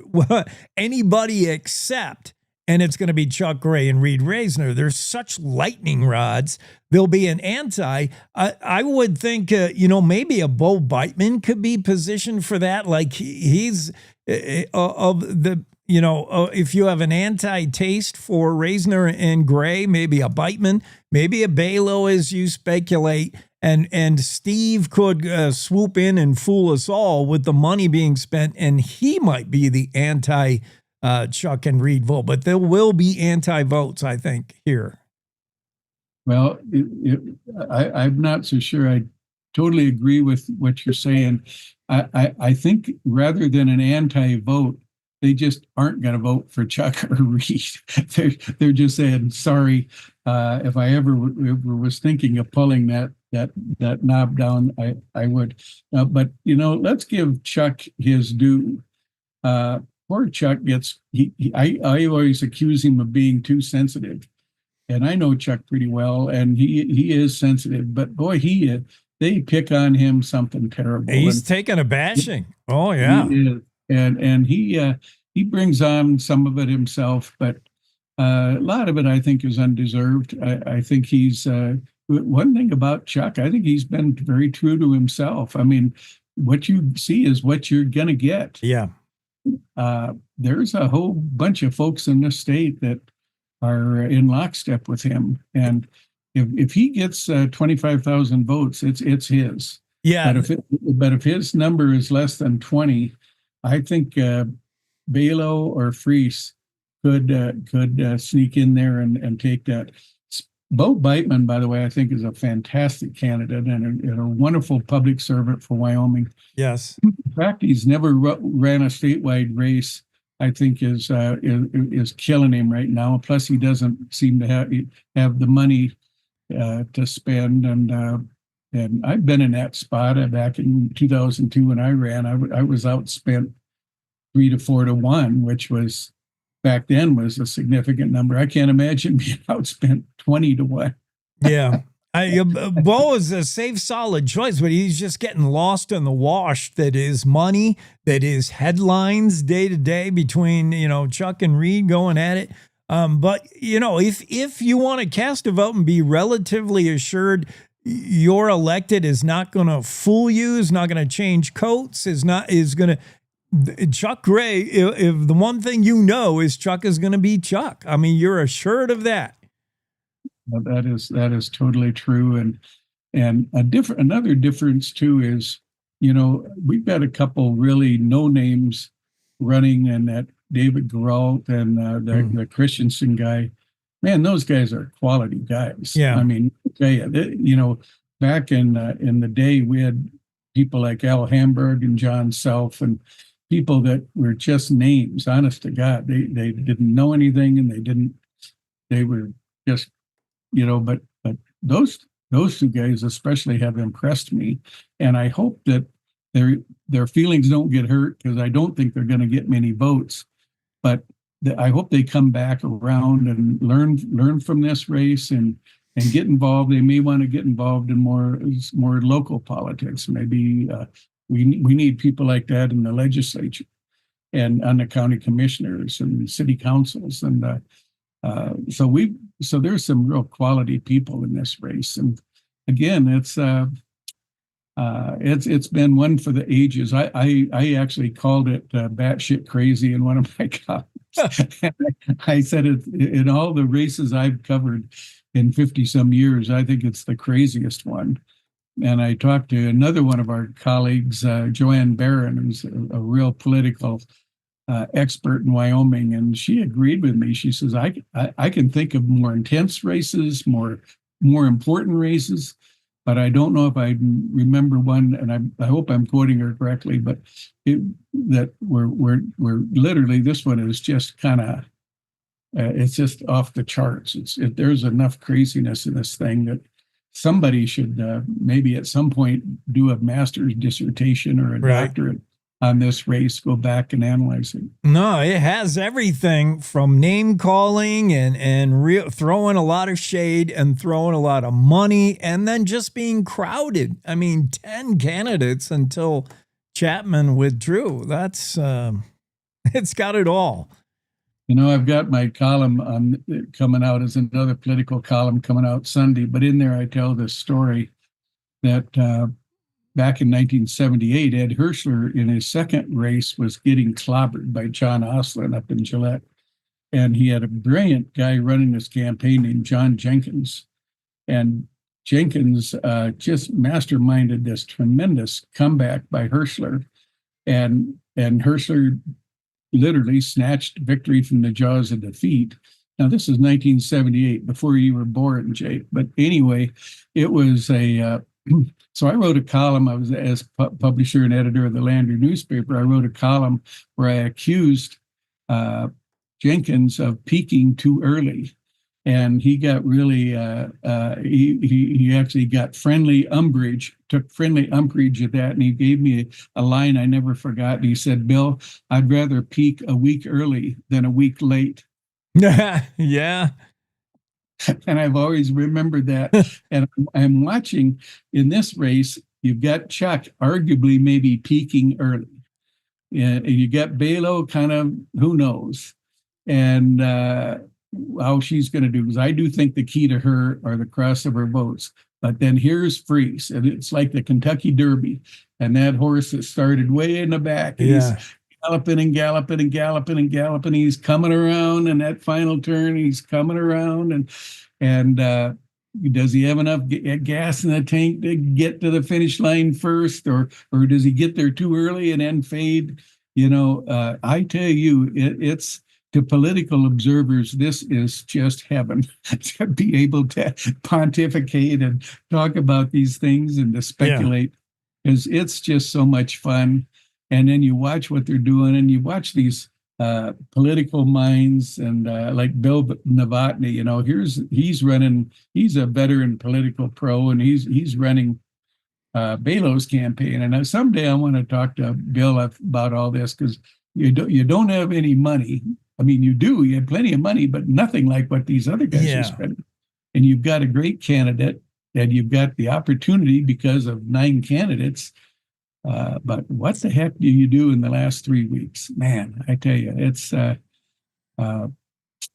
anybody except, and it's going to be Chuck Gray and Reed Reisner. They're such lightning rods. There'll be an anti. I would think, maybe a Bo Beitman could be positioned for that. Like he's of the, if you have an anti-taste for Reisner and Gray, maybe a Beitman, maybe a Belo, as you speculate, and Steve could swoop in and fool us all with the money being spent, and he might be the anti Chuck and Reed vote, but there will be anti-votes, I think, here. Well, I'm not so sure. I totally agree with what you're saying. I think rather than an anti-vote, they just aren't going to vote for Chuck or Reed. They're just saying, sorry, if I ever was thinking of pulling that knob down, I would. But, let's give Chuck his due. Poor Chuck I always accuse him of being too sensitive. And I know Chuck pretty well, and he is sensitive. But boy, they pick on him something terrible. He's taking a bashing. Oh, yeah. He is. And he brings on some of it himself, but a lot of it I think is undeserved. I think he's one thing about Chuck. I think he's been very true to himself. I mean, what you see is what you're gonna get. Yeah. There's a whole bunch of folks in this state that are in lockstep with him, and if he gets 25,000 votes, it's his. Yeah. But if his number is less than 20. I think Balo or Freese could sneak in there and take that. Bo Beitman, by the way, I think is a fantastic candidate and a wonderful public servant for Wyoming. Yes. In fact, he's never ran a statewide race. I think is killing him right now. Plus, he doesn't seem to have the money to spend. And I've been in that spot back in 2002 when I ran. I was outspent 3 to 4 to 1, which was back then was a significant number. I can't imagine being outspent 20 to 1. Yeah. Bo is a safe, solid choice, but he's just getting lost in the wash that is money, that is headlines day to day between, Chuck and Reed going at it. But, if you want to cast a vote and be relatively assured your elected is not going to fool you, is not going to change coats, is going to, Chuck Gray, if the one thing is Chuck is going to be Chuck. I mean, you're assured of that. Well, that is totally true. And another difference too is, we've got a couple really no names running, and that David Geralt and the Christensen guy. Man, those guys are quality guys. Yeah. I mean, I'll tell you, back in the day, we had people like Al Hamburg and John Self and people that were just names. Honest to God, they didn't know anything, and they were just. But those two guys especially have impressed me, and I hope that their feelings don't get hurt, because I don't think they're going to get many votes. But I hope they come back around and learn from this race and get involved. They may want to get involved in more local politics. Maybe we need people like that in the legislature and on the county commissioners and city councils and. So there's some real quality people in this race, and again, it's been one for the ages. I actually called it batshit crazy in one of my columns. I said it in all the races I've covered in 50 some years. I think it's the craziest one. And I talked to another one of our colleagues, Joanne Barron, who's a real political expert in Wyoming, and she agreed with me. She says, I can think of more intense races, more important races, but I don't know if I remember one, and I hope I'm quoting her correctly, but that we're literally, this one is just kind of, it's just off the charts. There's enough craziness in this thing that somebody should maybe at some point do a master's dissertation or a doctorate on this race, go back and analyze it. No, it has everything from name calling and throwing a lot of shade and throwing a lot of money, and then just being crowded. I mean, 10 candidates until Chapman withdrew. That's it's got it all. I've got my column coming out as another political column coming out Sunday, but in there I tell this story that back in 1978, Ed Hirschler, in his second race, was getting clobbered by John Oslin up in Gillette. And he had a brilliant guy running his campaign named John Jenkins. And Jenkins just masterminded this tremendous comeback by Hirschler. And Hirschler literally snatched victory from the jaws of defeat. Now, this is 1978, before you were born, Jake. But anyway, it was so I wrote a column. I was, as publisher and editor of the Lander newspaper, I wrote a column where I accused Jenkins of peaking too early. And he got really, he actually got friendly umbrage, took friendly umbrage at that. And he gave me a line I never forgot. He said, "Bill, I'd rather peak a week early than a week late." Yeah. And I've always remembered that. And I'm watching in this race, you've got Chuck arguably maybe peaking early. And you got Balo kind of, who knows? And how she's going to do, because I do think the key to her are the crossover votes. But then here's Freese, and it's like the Kentucky Derby. And that horse that started way in the back. And he's galloping and galloping and galloping and galloping. He's coming around, and that final turn, he's coming around. And does he have enough gas in the tank to get to the finish line first, or does he get there too early and then fade? I tell you, it's to political observers, this is just heaven to be able to pontificate and talk about these things and to speculate, because it's just so much fun. And then you watch what they're doing, and you watch these political minds, and like Bill Novotny, he's a veteran political pro, and he's running Belo's campaign. And someday I want to talk to Bill about all this, because you don't have any money. I mean, you have plenty of money, but nothing like what these other guys are spending. And you've got a great candidate, and you've got the opportunity because of 9 candidates. But what the heck do you do in the last 3 weeks? Man, I tell you, it's all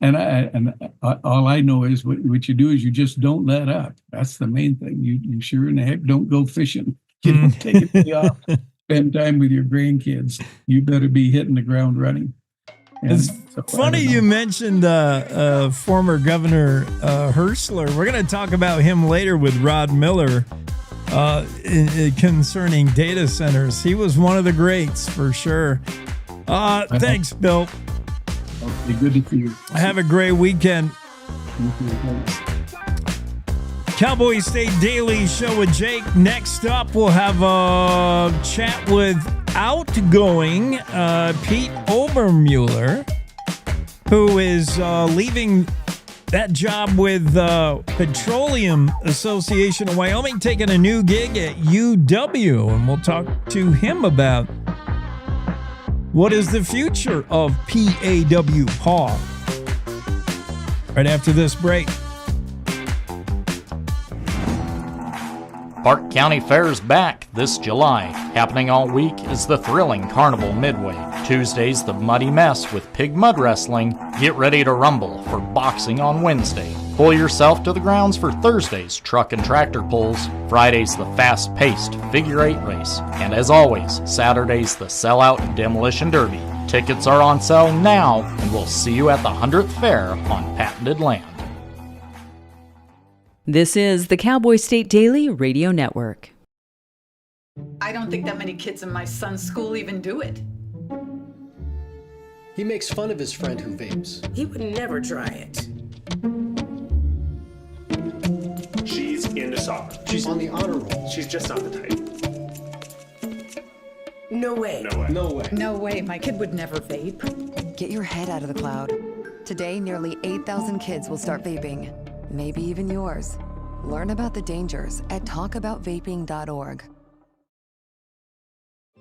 I know is what you do is you just don't let up. That's the main thing. You sure in the heck don't go fishing. You don't take a day off, spend time with your grandkids. You better be hitting the ground running. It's funny you mentioned former Governor Herschler. We're going to talk about him later with Rod Miller concerning data centers. He was one of the greats for sure. Thanks, Bill. Okay, good to see you. Have a great weekend. Cowboy State Daily Show with Jake. Next up, we'll have a chat with outgoing Pete Obermueller, who is leaving that job with Petroleum Association of Wyoming, taking a new gig at UW. And we'll talk to him about what is the future of PAW right after this break. Park County Fair's back this July. Happening all week is the thrilling Carnival Midway. Tuesday's the Muddy Mess with pig mud wrestling. Get ready to rumble for boxing on Wednesday. Pull yourself to the grounds for Thursday's truck and tractor pulls. Friday's the fast-paced figure 8 race. And as always, Saturday's the sellout Demolition Derby. Tickets are on sale now, and we'll see you at the 100th Fair on patented land. This is the Cowboy State Daily Radio Network. I don't think that many kids in my son's school even do it. He makes fun of his friend who vapes. He would never try it. She's into soccer. She's on the honor roll. She's just not the type. No way. No way. No way. No way. My kid would never vape. Get your head out of the cloud. Today, nearly 8,000 kids will start vaping. Maybe even yours. Learn about the dangers at talkaboutvaping.org.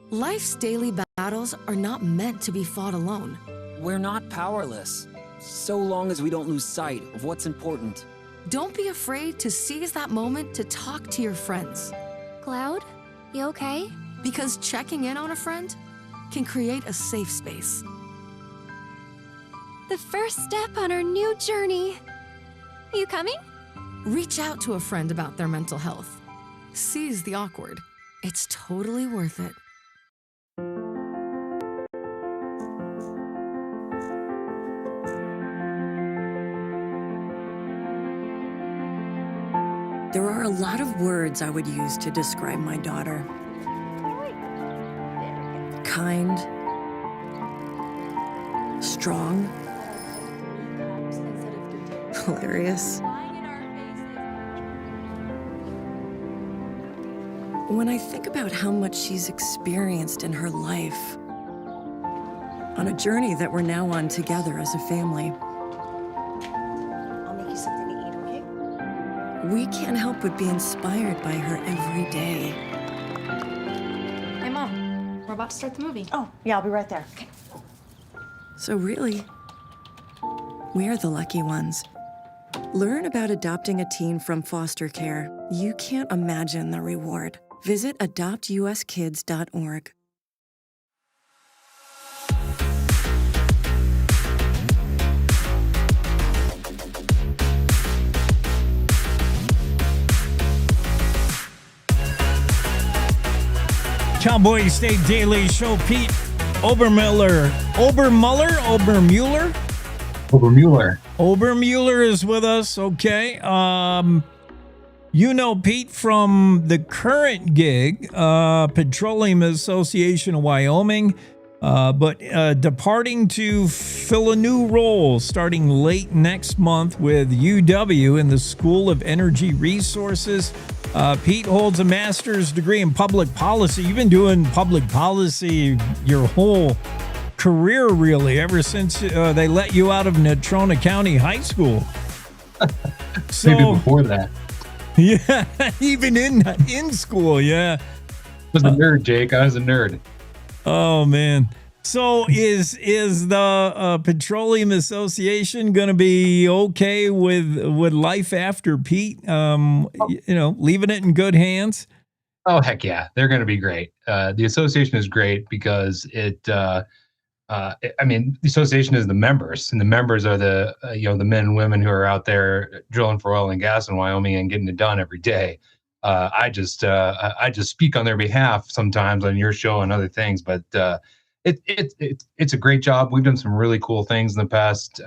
Life's daily battles are not meant to be fought alone. We're not powerless, so long as we don't lose sight of what's important. Don't be afraid to seize that moment to talk to your friends. Cloud, you okay? Because checking in on a friend can create a safe space. The first step on our new journey. You coming? Reach out to a friend about their mental health. Seize the awkward. It's totally worth it. There are a lot of words I would use to describe my daughter. Kind, strong, hilarious. When I think about how much she's experienced in her life, on a journey that we're now on together as a family, I'll make you something to eat, okay? we can't help but be inspired by her every day. Hey, Mom, we're about to start the movie. Oh, yeah, I'll be right there. Okay. So really, we're the lucky ones. Learn about adopting a teen from foster care. You can't imagine the reward. Visit adoptuskids.org. Cowboy State Daily Show. Pete Obermueller is with us. Okay. You know Pete from the current gig, Petroleum Association of Wyoming. but departing to fill a new role starting late next month with UW in the School of Energy Resources. Pete holds a master's degree in public policy. You've been doing public policy your whole career, really, ever since they let you out of Natrona County High School. So, maybe before that. Yeah, even in school, yeah. I was a nerd, Jake. I was a nerd. Oh man! So is the Petroleum Association going to be okay with life after Pete? Leaving it in good hands. Oh heck yeah, they're going to be great. The association is great because the association is the members, and the members are the the men and women who are out there drilling for oil and gas in Wyoming and getting it done every day. I just speak on their behalf sometimes on your show and other things, but it's a great job. We've done some really cool things in the past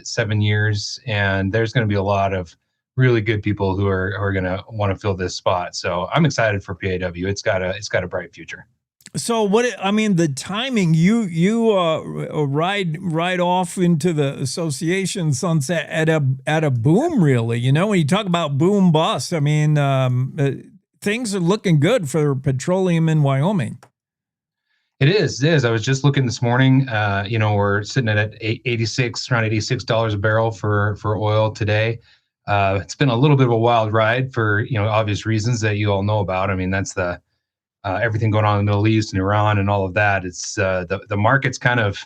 7 years, and there's going to be a lot of really good people who are going to want to fill this spot. So I'm excited for PAW. It's got a bright future. So the timing, you ride off into the association sunset at a boom, really. When you talk about boom bust, things are looking good for petroleum in Wyoming. It is. I was just looking this morning. We're sitting at around $86 a barrel for oil today. It's been a little bit of a wild ride for obvious reasons that you all know about. That's the everything going on in the Middle East and Iran and all of that. It's the market's kind of,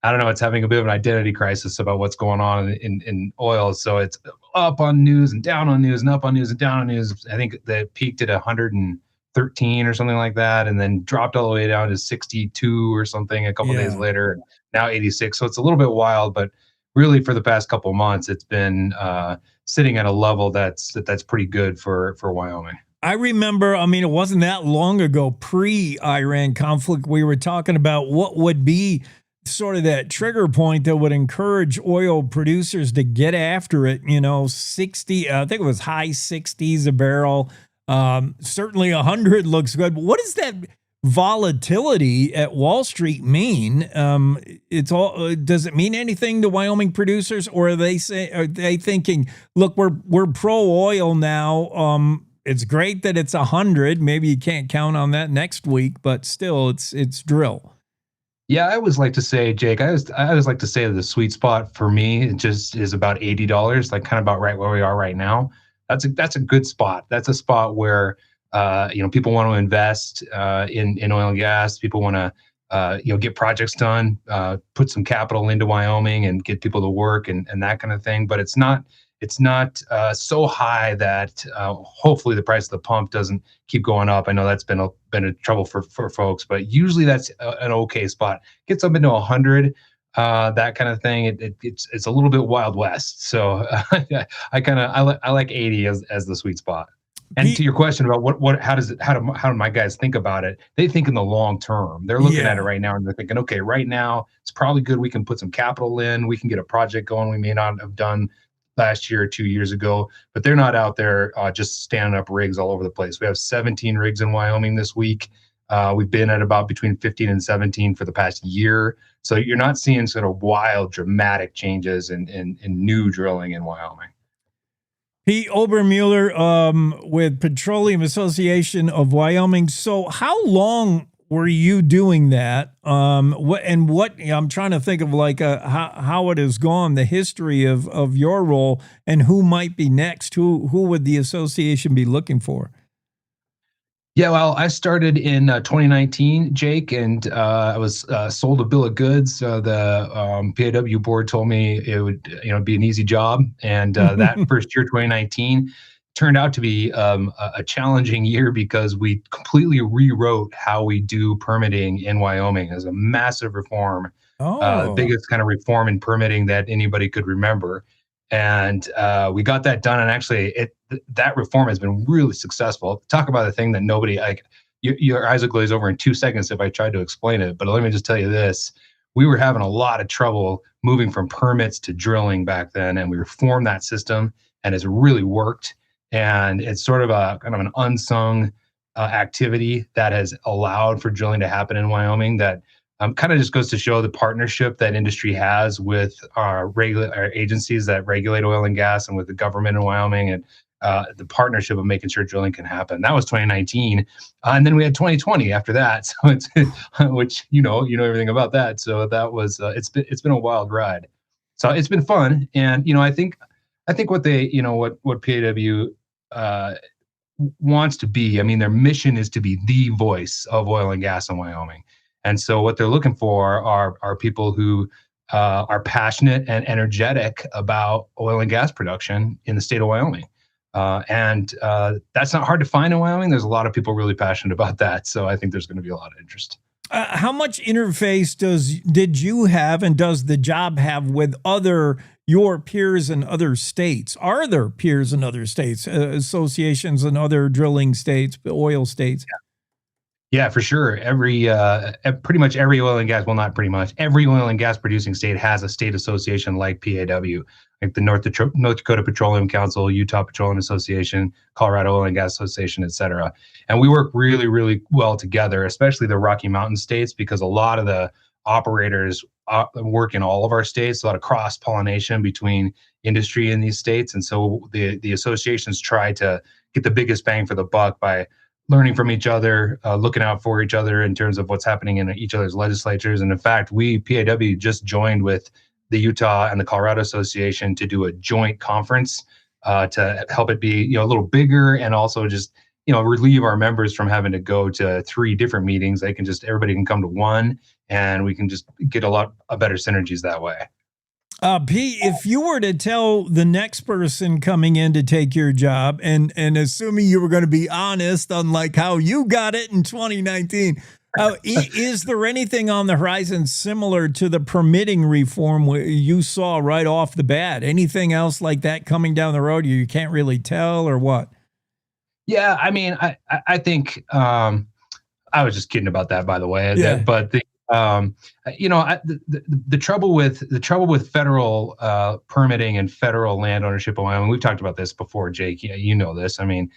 I don't know, it's having a bit of an identity crisis about what's going on in oil. So it's up on news and down on news and up on news and down on news. I think that peaked at 113 or something like that, and then dropped all the way down to 62 or something a couple days later, and now 86. So it's a little bit wild, but really for the past couple of months, it's been sitting at a level that's pretty good for Wyoming. I remember, it wasn't that long ago, pre-Iran conflict, we were talking about what would be sort of that trigger point that would encourage oil producers to get after it. 60, I think it was high 60s a barrel. Certainly 100 looks good. What does that volatility at Wall Street mean? Does it mean anything to Wyoming producers, or are they thinking, look, we're pro oil now. It's great that it's 100. Maybe you can't count on that next week, but still, it's drill. Yeah, I always like to say, Jake, I always like to say the sweet spot for me, it just is about $80, like kind of about right where we are right now. That's a good spot. That's a spot where people want to invest in oil and gas. People want to get projects done, put some capital into Wyoming and get people to work and that kind of thing. But it's not so high that hopefully the price of the pump doesn't keep going up. I know that's been a trouble for folks, but usually that's an okay spot. Gets up into 100, that kind of thing. It's a little bit Wild West. So I like 80 as the sweet spot. And to your question about how do my guys think about it? They think in the long term. They're looking at it right now and they're thinking, okay, right now it's probably good. We can put some capital in. We can get a project going we may not have done last year or 2 years ago, but they're not out there just standing up rigs all over the place. We have 17 rigs in Wyoming this week. We've been at about between 15 and 17 for the past year. So you're not seeing sort of wild, dramatic changes in new drilling in Wyoming. Pete Obermueller with Petroleum Association of Wyoming. So how long were you doing that? What I'm trying to think of how it has gone, the history of your role, and who might be next. Who would the association be looking for? Yeah, well, I started in 2019, Jake, and I was sold a bill of goods. The PAW board told me it would be an easy job, and that first year, 2019. Turned out to be a challenging year because we completely rewrote how we do permitting in Wyoming. It was a massive reform, the biggest kind of reform in permitting that anybody could remember. And we got that done. And actually, that reform has been really successful. Talk about a thing that nobody, your eyes will glaze over in 2 seconds if I tried to explain it. But let me just tell you this. We were having a lot of trouble moving from permits to drilling back then. And we reformed that system, and it's really worked. And it's sort of a kind of an unsung activity that has allowed for drilling to happen in Wyoming that kind of just goes to show the partnership that industry has with our agencies that regulate oil and gas and with the government in Wyoming, and the partnership of making sure drilling can happen. That was 2019. And then we had 2020 after that. So it's, which, you know everything about that. So that was, it's been a wild ride. So it's been fun. And, I think what they, what PAW wants to be, I mean, their mission is to be the voice of oil and gas in Wyoming. And so what they're looking for are people who are passionate and energetic about oil and gas production in the state of Wyoming. And that's not hard to find in Wyoming. There's a lot of people really passionate about that. So I think there's going to be a lot of interest. How much interface did you have and does the job have with your peers in other states? Are there peers in other states, associations in other drilling states, oil states? Yeah, for sure. Pretty much every oil and gas, well, not pretty much, every oil and gas producing state has a state association like PAW, like the North Dakota Petroleum Council, Utah Petroleum Association, Colorado Oil and Gas Association, et cetera. And we work really, really well together, especially the Rocky Mountain states, because a lot of the operators work in all of our states, a lot of cross-pollination between industry in these states. And so the associations try to get the biggest bang for the buck by learning from each other, looking out for each other in terms of what's happening in each other's legislatures. And in fact, PAW just joined with the Utah and the Colorado Association to do a joint conference to help it be, a little bigger, and also just, relieve our members from having to go to 3 different meetings. Everybody can come to one, and we can just get a lot of better synergies that way. Pete, if you were to tell the next person coming in to take your job, and assuming you were going to be honest, unlike how you got it in 2019, is there anything on the horizon similar to the permitting reform you saw right off the bat? Anything else like that coming down the road you can't really tell, or what? Yeah, I mean, I think I was just kidding about that, by the way. Yeah. But the trouble with federal permitting and federal land ownership in Wyoming, we've talked about this before, Jake. You know this. I mean,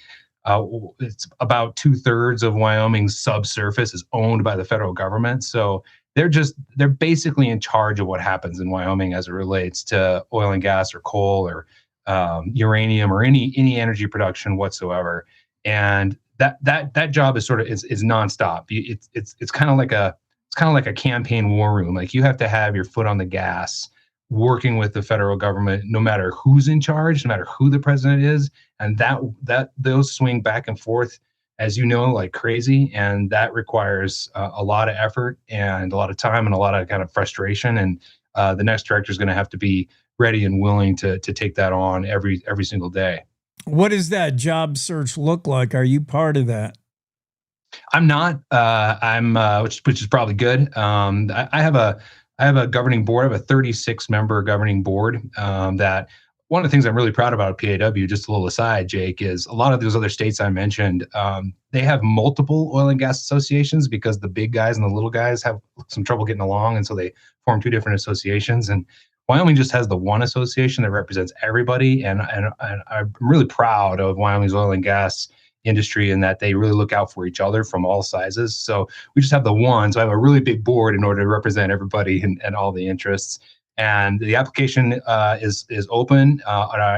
it's about 2/3 of Wyoming's subsurface is owned by the federal government. So they're basically in charge of what happens in Wyoming as it relates to oil and gas or coal or uranium or any energy production whatsoever. And that job is is nonstop. It's kind of like a campaign war room. Like, you have to have your foot on the gas, working with the federal government, no matter who's in charge, no matter who the president is, and those swing back and forth, as you know, like crazy, and that requires a lot of effort and a lot of time and a lot of kind of frustration. And the next director is going to have to be ready and willing to take that on every single day. What does that job search look like? Are you part of that? I'm not. Which is probably good. I have a governing board. I have a 36-member governing board. That one of the things I'm really proud about at PAW, just a little aside, Jake, is a lot of those other states I mentioned. They have multiple oil and gas associations because the big guys and the little guys have some trouble getting along, and so they form 2 different associations. And Wyoming just has the one association that represents everybody, and I'm really proud of Wyoming's oil and gas industry in that they really look out for each other from all sizes. So we just have the one. So I have a really big board in order to represent everybody and all the interests. And the application is open.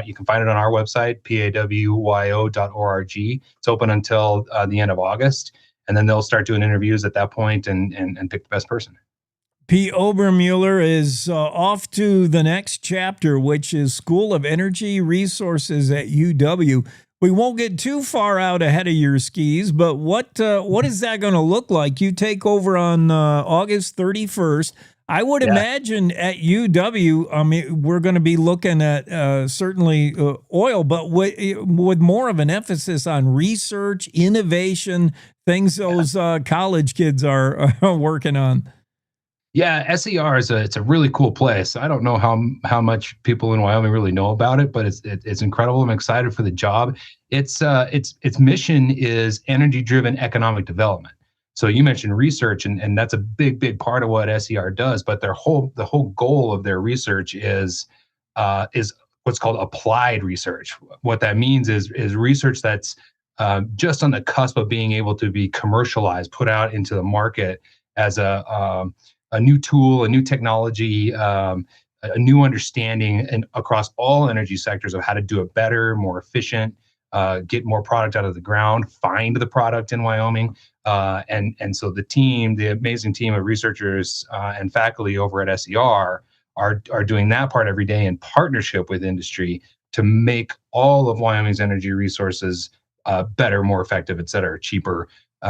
You can find it on our website, pawyo.org. It's open until the end of August, and then they'll start doing interviews at that point and pick the best person. P. Obermueller is off to the next chapter, which is School of Energy Resources at UW. We won't get too far out ahead of your skis, but what is that going to look like? You take over on August 31st. I would imagine at UW, I mean, we're going to be looking at certainly oil, but with more of an emphasis on research, innovation, things those college kids are working on. Yeah, SER it's a really cool place. I don't know how much people in Wyoming really know about it, but it's incredible. I'm excited for the job. Its mission is energy-driven economic development. So you mentioned research, and that's a big part of what SER does. But the whole goal of their research is what's called applied research. What that means is research that's just on the cusp of being able to be commercialized, put out into the market as a a new tool, a new technology, a new understanding and across all energy sectors of how to do it better, more efficient, get more product out of the ground, find the product in Wyoming. And so the amazing team of researchers and faculty over at SER are doing that part every day in partnership with industry to make all of Wyoming's energy resources better, more effective, et cetera, cheaper,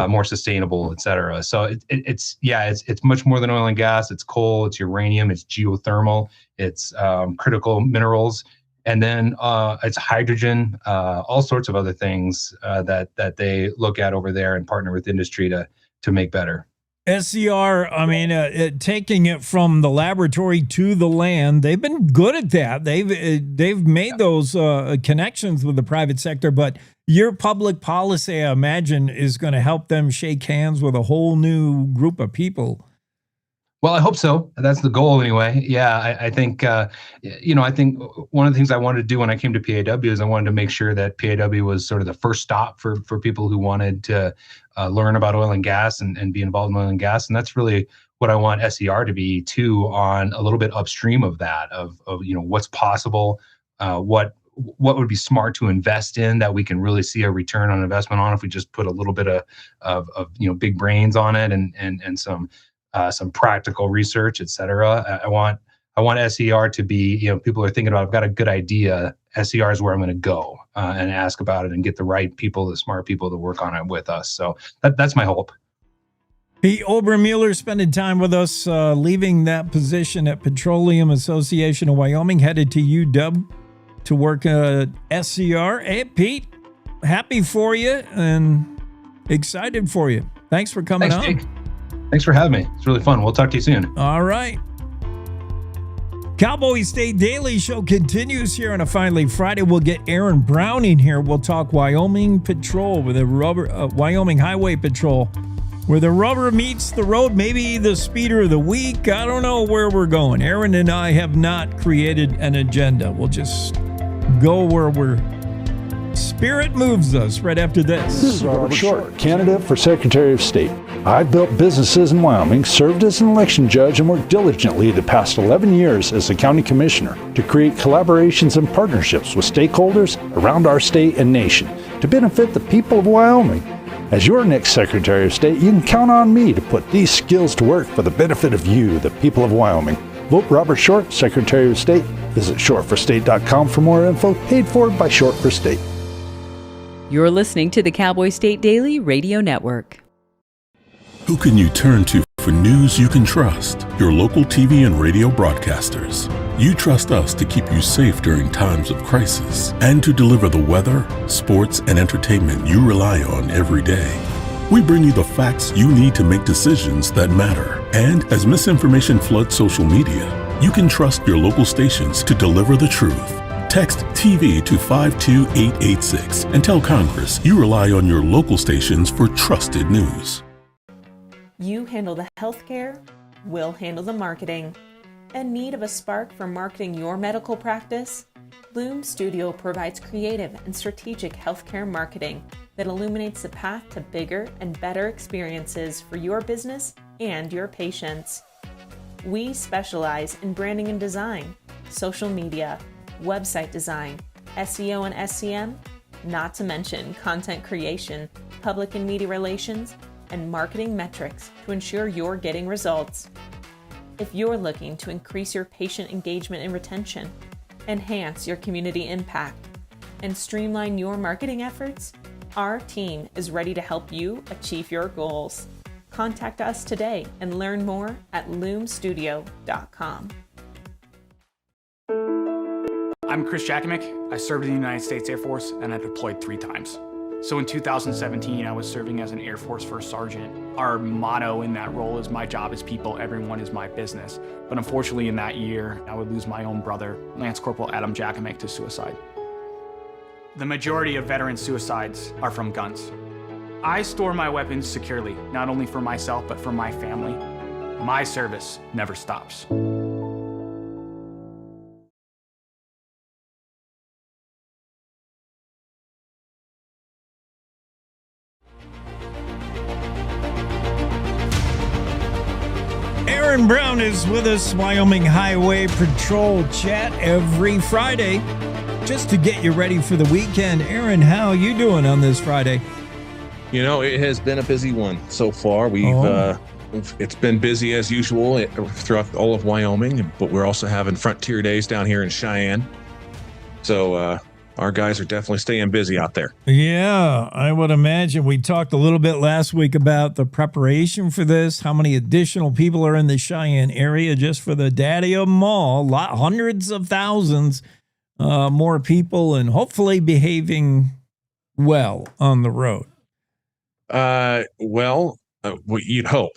more sustainable, et cetera. So it's much more than oil and gas. It's coal, it's uranium, it's geothermal, it's critical minerals, and then it's hydrogen, all sorts of other things that they look at over there and partner with industry to make better. SCR, taking it from the laboratory to the land, they've been good at that. They've made those connections with the private sector, but your public policy, I imagine, is going to help them shake hands with a whole new group of people. Well, I hope so. That's the goal anyway. Yeah, I think, I think one of the things I wanted to do when I came to PAW is I wanted to make sure that PAW was sort of the first stop for people who wanted to learn about oil and gas and be involved in oil and gas. And that's really what I want SER to be too, on a little bit upstream of that, of what's possible, what would be smart to invest in that we can really see a return on investment on if we just put a little bit of big brains on it and some practical research, et cetera. I want SER to be, people are thinking about, I've got a good idea. SER is where I'm going to go and ask about it and get the right people, the smart people to work on it with us. So that's my hope. Pete Obermueller spending time with us, leaving that position at Petroleum Association of Wyoming, headed to UW to work at SER. Hey, Pete, happy for you and excited for you. Thanks for coming on. Jake. Thanks for having me. It's really fun. We'll talk to you soon. All right. Cowboy State Daily Show continues here on a Finally Friday. We'll get Aaron Browning here. We'll talk Wyoming Patrol with Wyoming Highway Patrol, where the rubber meets the road. Maybe the speeder of the week. I don't know where we're going. Aaron and I have not created an agenda. We'll just go where spirit moves us right after this. This is Robert Short, candidate for Secretary of State. I've built businesses in Wyoming, served as an election judge, and worked diligently the past 11 years as a county commissioner to create collaborations and partnerships with stakeholders around our state and nation to benefit the people of Wyoming. As your next Secretary of State, you can count on me to put these skills to work for the benefit of you, the people of Wyoming. Vote Robert Short, Secretary of State. Visit shortforstate.com for more info, paid for by Short for State. You're listening to the Cowboy State Daily Radio Network. Who can you turn to for news you can trust? Your local TV and radio broadcasters. You trust us to keep you safe during times of crisis and to deliver the weather, sports, and entertainment you rely on every day. We bring you the facts you need to make decisions that matter. And as misinformation floods social media, you can trust your local stations to deliver the truth. Text TV to 52886 and tell Congress you rely on your local stations for trusted news. You handle the healthcare, we'll handle the marketing. In need of a spark for marketing your medical practice? Loom Studio provides creative and strategic healthcare marketing that illuminates the path to bigger and better experiences for your business and your patients. We specialize in branding and design, social media, website design, SEO and SCM, not to mention content creation, public and media relations, and marketing metrics to ensure you're getting results. If you're looking to increase your patient engagement and retention, enhance your community impact, and streamline your marketing efforts, our team is ready to help you achieve your goals. Contact us today and learn more at loomstudio.com. I'm Chris Jakimick. I served in the United States Air Force and I deployed 3 times. So in 2017, I was serving as an Air Force First Sergeant. Our motto in that role is my job is people, everyone is my business. But unfortunately in that year, I would lose my own brother, Lance Corporal Adam Jakimick, to suicide. The majority of veteran suicides are from guns. I store my weapons securely, not only for myself, but for my family. My service never stops. Aaron Brown is with us, Wyoming Highway Patrol Chat every Friday, just to get you ready for the weekend. Aaron, how you doing on this Friday? You know, it has been a busy one so far. It's been busy as usual throughout all of Wyoming, but we're also having Frontier Days down here in Cheyenne. So our guys are definitely staying busy out there. Yeah, I would imagine. We talked a little bit last week about the preparation for this, how many additional people are in the Cheyenne area just for the daddy of them all. Hundreds of thousands more people, and hopefully behaving well on the road. You'd hope.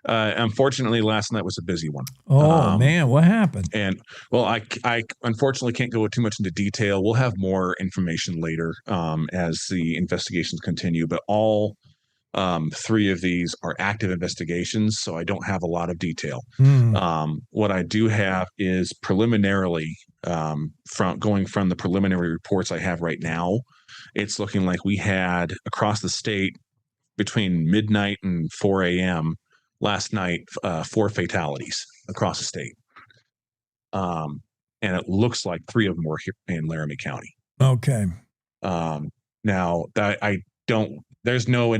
Unfortunately, last night was a busy one. Oh, man, what happened? And well, I unfortunately can't go too much into detail. We'll have more information later as the investigations continue, but all three of these are active investigations, so I don't have a lot of detail. What I do have is preliminarily, from the preliminary reports I have right now, it's looking like we had across the state between midnight and 4 a.m. last night, 4 fatalities across the state. And it looks like 3 of them were here in Laramie County. Okay. Now that there's no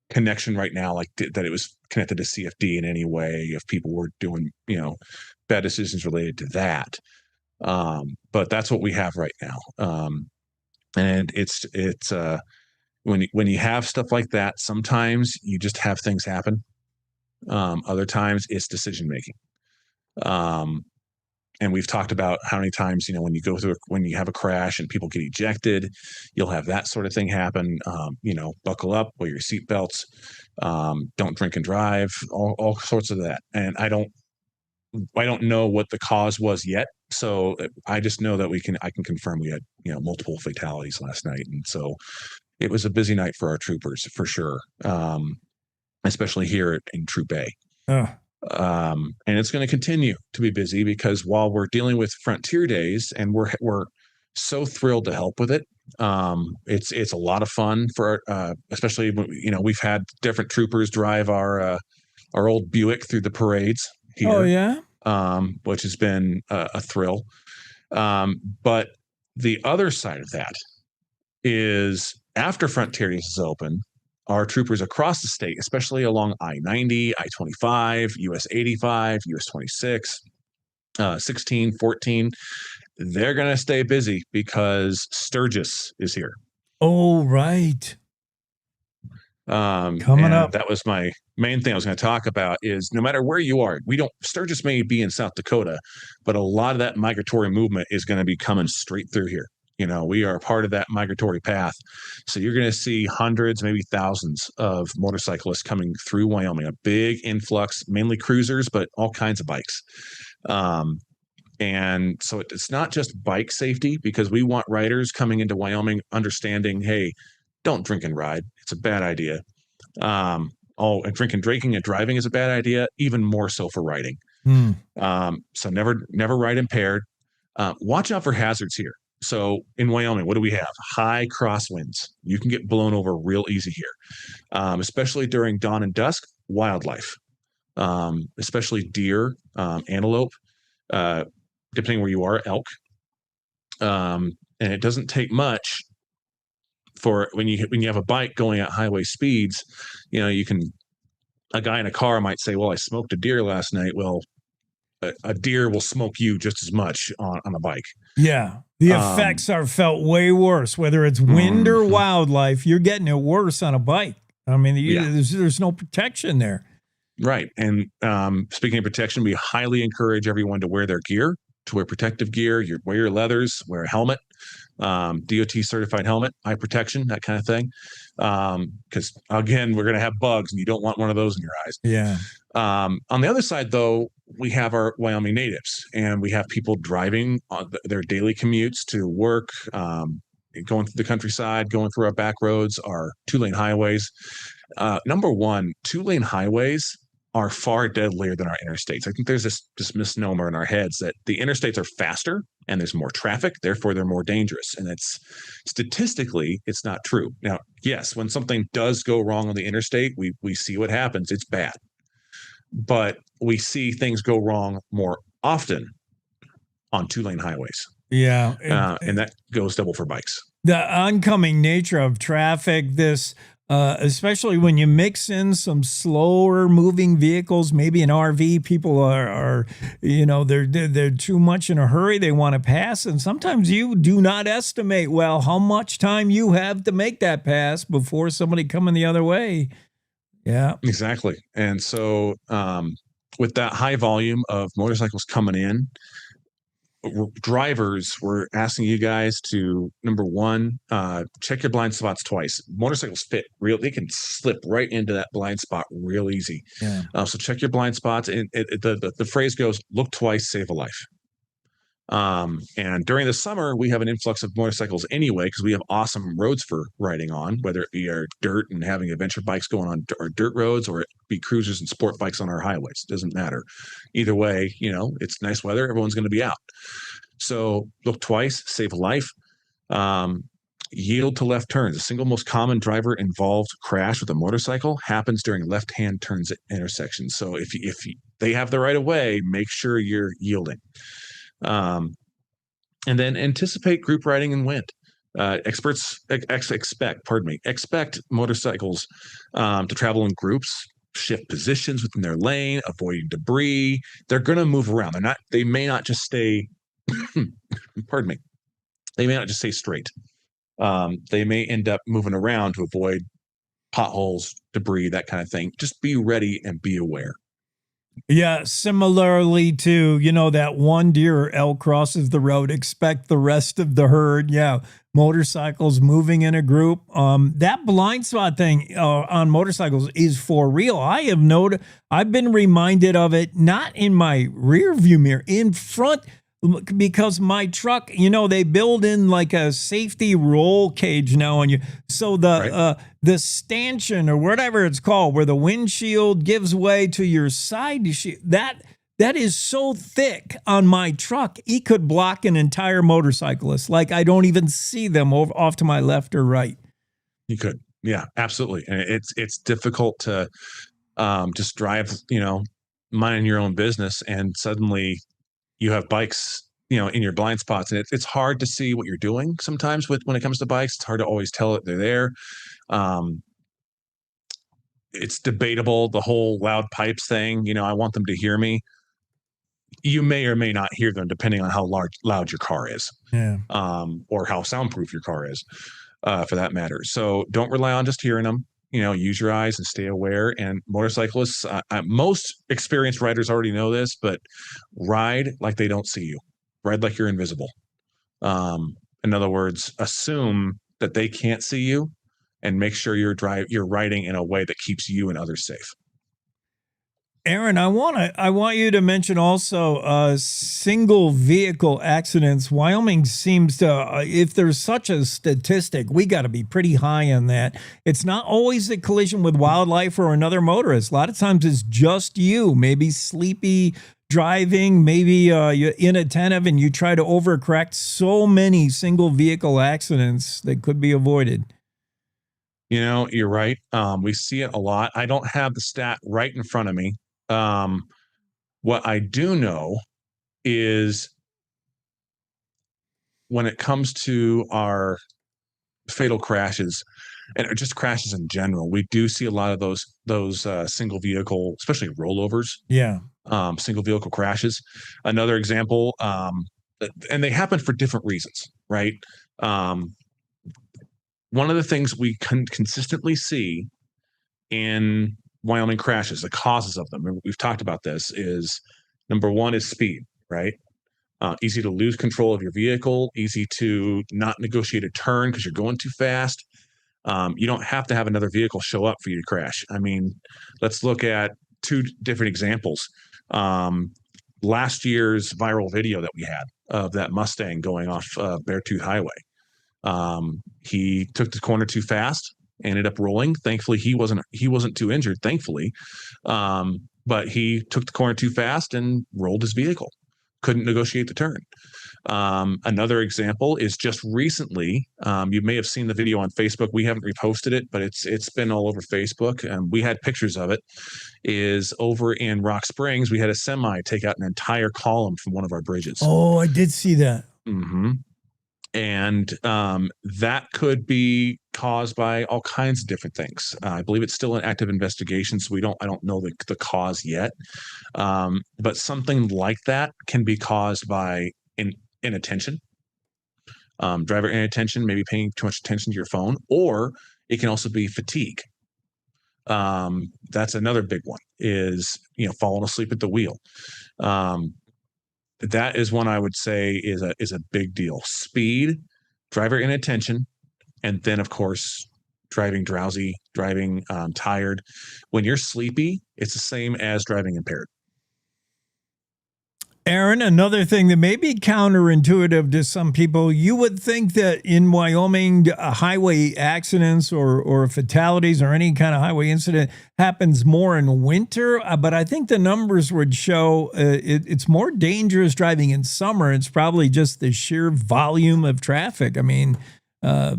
connection right now, like that it was connected to CFD in any way, if people were doing, bad decisions related to that. But that's what we have right now. And it's when you have stuff like that, sometimes you just have things happen. Other times it's decision making. And we've talked about how many times, when you have a crash and people get ejected, you'll have that sort of thing happen. Buckle up, wear your seatbelts, don't drink and drive, all sorts of that. And I don't know what the cause was yet. So I just know that I can confirm we had, multiple fatalities last night. And so it was a busy night for our troopers for sure. Especially here in Troop A. And it's going to continue to be busy because while we're dealing with Frontier Days and we're so thrilled to help with it, it's a lot of fun for especially we've had different troopers drive our old Buick through the parades here. Oh yeah, which has been a thrill. But the other side of that is after Frontier Days is open, our troopers across the state, especially along I-90, I-25, US 85, US 26, 16, 14, they're going to stay busy because Sturgis is here. Oh, right. Coming up. That was my main thing I was going to talk about is no matter where you are, Sturgis may be in South Dakota, but a lot of that migratory movement is going to be coming straight through here. We are part of that migratory path. So you're going to see hundreds, maybe thousands of motorcyclists coming through Wyoming, a big influx, mainly cruisers, but all kinds of bikes. And so it's not just bike safety, because we want riders coming into Wyoming understanding, hey, don't drink and ride. It's a bad idea. And drinking and driving is a bad idea, even more so for riding. So never ride impaired. Watch out for hazards here. So in Wyoming, what do we have? High crosswinds. You can get blown over real easy here, especially during dawn and dusk. Wildlife, especially deer, antelope, depending where you are, elk. And it doesn't take much for when you have a bike going at highway speeds. A guy in a car might say, "Well, I smoked a deer last night." Well, a deer will smoke you just as much on a bike. Yeah. The effects are felt way worse, whether it's wind or wildlife. You're getting it worse on a bike. I mean, there's no protection there. Right. And speaking of protection, we highly encourage everyone to wear their gear, to wear protective gear, wear your leathers, wear a helmet, DOT certified helmet, eye protection, that kind of thing. Because again, we're going to have bugs and you don't want one of those in your eyes. Yeah. On the other side, though, we have our Wyoming natives, and we have people driving on their daily commutes to work, going through the countryside, going through our back roads, our 2-lane highways. Number one, 2-lane highways are far deadlier than our interstates. I think there's this misnomer in our heads that the interstates are faster and there's more traffic, therefore they're more dangerous. And it's statistically, it's not true. Now, yes, when something does go wrong on the interstate, we see what happens. It's bad. But we see things go wrong more often on 2-lane highways. Yeah. And that goes double for bikes. The oncoming nature of traffic, especially when you mix in some slower moving vehicles, maybe an RV, people are they're too much in a hurry. They want to pass. And sometimes you do not estimate, well, how much time you have to make that pass before somebody coming the other way. Yeah, exactly. And so with that high volume of motorcycles coming in, drivers, we're asking you guys to, number one, check your blind spots twice. Motorcycles they can slip right into that blind spot real easy. Yeah. So check your blind spots. And the phrase goes, look twice, save a life. And during the summer, we have an influx of motorcycles anyway, because we have awesome roads for riding on, whether it be our dirt and having adventure bikes going on our dirt roads, or it be cruisers and sport bikes on our highways. It doesn't matter. Either way, it's nice weather. Everyone's going to be out. So look twice, save a life. Yield to left turns. The single most common driver involved crash with a motorcycle happens during left-hand turns at intersections. So if they have the right of way, make sure you're yielding. And then anticipate group riding in wind. Experts expect motorcycles to travel in groups, shift positions within their lane, avoiding debris. They're going to move around. They may not just stay, pardon me. They may not just stay straight. They may end up moving around to avoid potholes, debris, that kind of thing. Just be ready and be aware. Yeah, similarly to, that one deer or elk crosses the road, expect the rest of the herd. Yeah, motorcycles moving in a group. That blind spot thing on motorcycles is for real. I've been reminded of it, not in my rear view mirror, in front, because my truck, they build in like a safety roll cage now on you. So the stanchion or whatever it's called, where the windshield gives way to your side, that is so thick on my truck, it could block an entire motorcyclist. Like I don't even see them off to my left or right. You could. Yeah, absolutely. And it's difficult to just drive, minding your own business, and suddenly you have bikes, in your blind spots, and it's hard to see what you're doing sometimes when it comes to bikes. It's hard to always tell that they're there. It's debatable, the whole loud pipes thing. I want them to hear me. You may or may not hear them depending on how loud your car is, or how soundproof your car is, for that matter. So don't rely on just hearing them. Use your eyes and stay aware. And motorcyclists, most experienced riders already know this, but ride like they don't see you. Ride like you're invisible. In other words, assume that they can't see you, and make sure you're riding in a way that keeps you and others safe. Aaron, I want you to mention also single vehicle accidents. Wyoming seems to, if there's such a statistic, we got to be pretty high on that. It's not always a collision with wildlife or another motorist. A lot of times it's just you, maybe sleepy driving, maybe you're inattentive and you try to overcorrect. So many single vehicle accidents that could be avoided. You're right. We see it a lot. I don't have the stat right in front of me. What I do know is when it comes to our fatal crashes, and just crashes in general, we do see a lot of those single vehicle, especially rollovers. Yeah. Single vehicle crashes. Another example, and they happen for different reasons, right? One of the things we consistently see in Wyoming crashes, the causes of them, we've talked about this, is number one is speed, right? Easy to lose control of your vehicle, easy to not negotiate a turn because you're going too fast. You don't have to have another vehicle show up for you to crash. I mean, let's look at two different examples. Last year's viral video that we had of that Mustang going off Beartooth Highway. He took the corner too fast, ended up rolling. Thankfully, he wasn't too injured, thankfully. but he took the corner too fast and rolled his vehicle. Couldn't negotiate the turn. Another example is just recently, you may have seen the video on Facebook. We haven't reposted it, but it's been all over Facebook. We had pictures of it. Is over in Rock Springs, we had a semi take out an entire column from one of our bridges. Oh, I did see that. Mm-hmm. And that could be caused by all kinds of different things. I believe it's still an active investigation, so I don't know the cause yet. But something like that can be caused by inattention, driver inattention, maybe paying too much attention to your phone, or it can also be fatigue. That's another big one, is falling asleep at the wheel. That is one I would say is a big deal. Speed, driver inattention, and then of course driving drowsy, driving tired. When you're sleepy, it's the same as driving impaired. Aaron, another thing that may be counterintuitive to some people, you would think that in Wyoming, highway accidents or fatalities or any kind of highway incident happens more in winter. But I think the numbers would show it's more dangerous driving in summer. It's probably just the sheer volume of traffic. I mean, got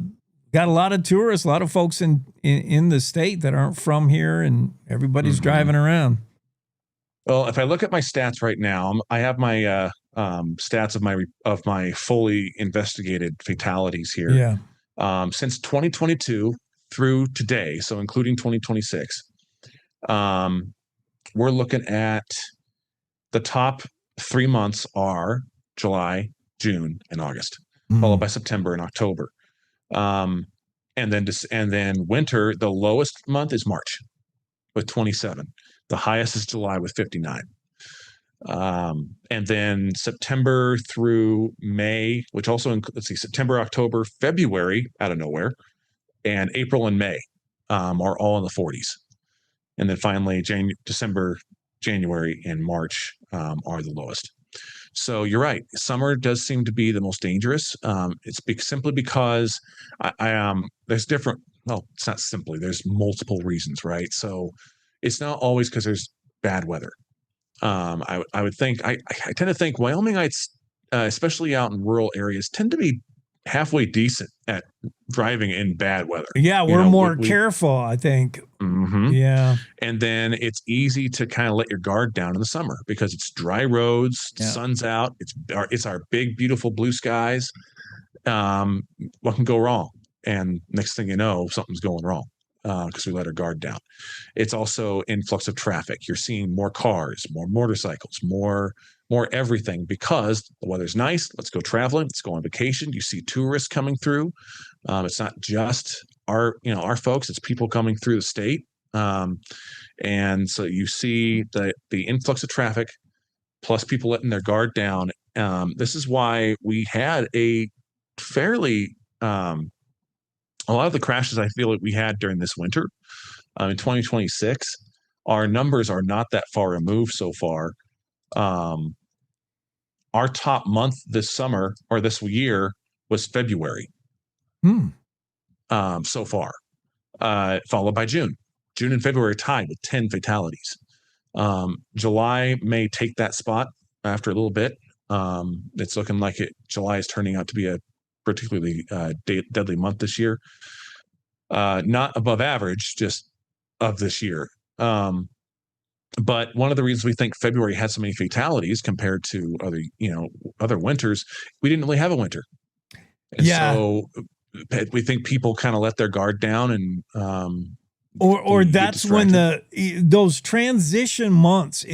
a lot of tourists, a lot of folks in the state that aren't from here, and everybody's driving around. Well, if I look at my stats right now, I have my stats of my fully investigated fatalities here. Yeah. Since 2022 through today, so including 2026, we're looking at the top 3 months are July, June, and August, followed by September and October. And then winter, the lowest month is March with 27. The highest is July with 59. And then September through May, which also, September, October, February, out of nowhere, and April and May are all in the 40s. And then finally, December, January, and March are the lowest. So you're right. Summer does seem to be the most dangerous. It's simply because there's different, well, it's not simply, there's multiple reasons, right? So it's not always because there's bad weather. I would think, I tend to think Wyomingites, especially out in rural areas, tend to be halfway decent at driving in bad weather. Yeah, we're more careful, I think. Mm-hmm. Yeah. And then it's easy to kind of let your guard down in the summer because it's dry roads, sun's out, it's our big, beautiful blue skies. What can go wrong? And next thing you know, something's going wrong. Because we let our guard down. It's also influx of traffic. You're seeing more cars, more motorcycles, more everything because the weather's nice. Let's go traveling. Let's go on vacation. You see tourists coming through. It's not just our folks. It's people coming through the state. And so you see the influx of traffic plus people letting their guard down. This is why we had a fairly a lot of the crashes I feel like we had during this winter in 2026, our numbers are not that far removed so far. Our top month this summer or this year was February. So far, followed by June. June and February tied with 10 fatalities. July may take that spot after a little bit. It's looking like July is turning out to be a particularly deadly month this year. Not above average, just of this year. But one of the reasons we think February had so many fatalities compared to other winters, we didn't really have a winter. And so we think people kind of let their guard down and or that's when those transition months,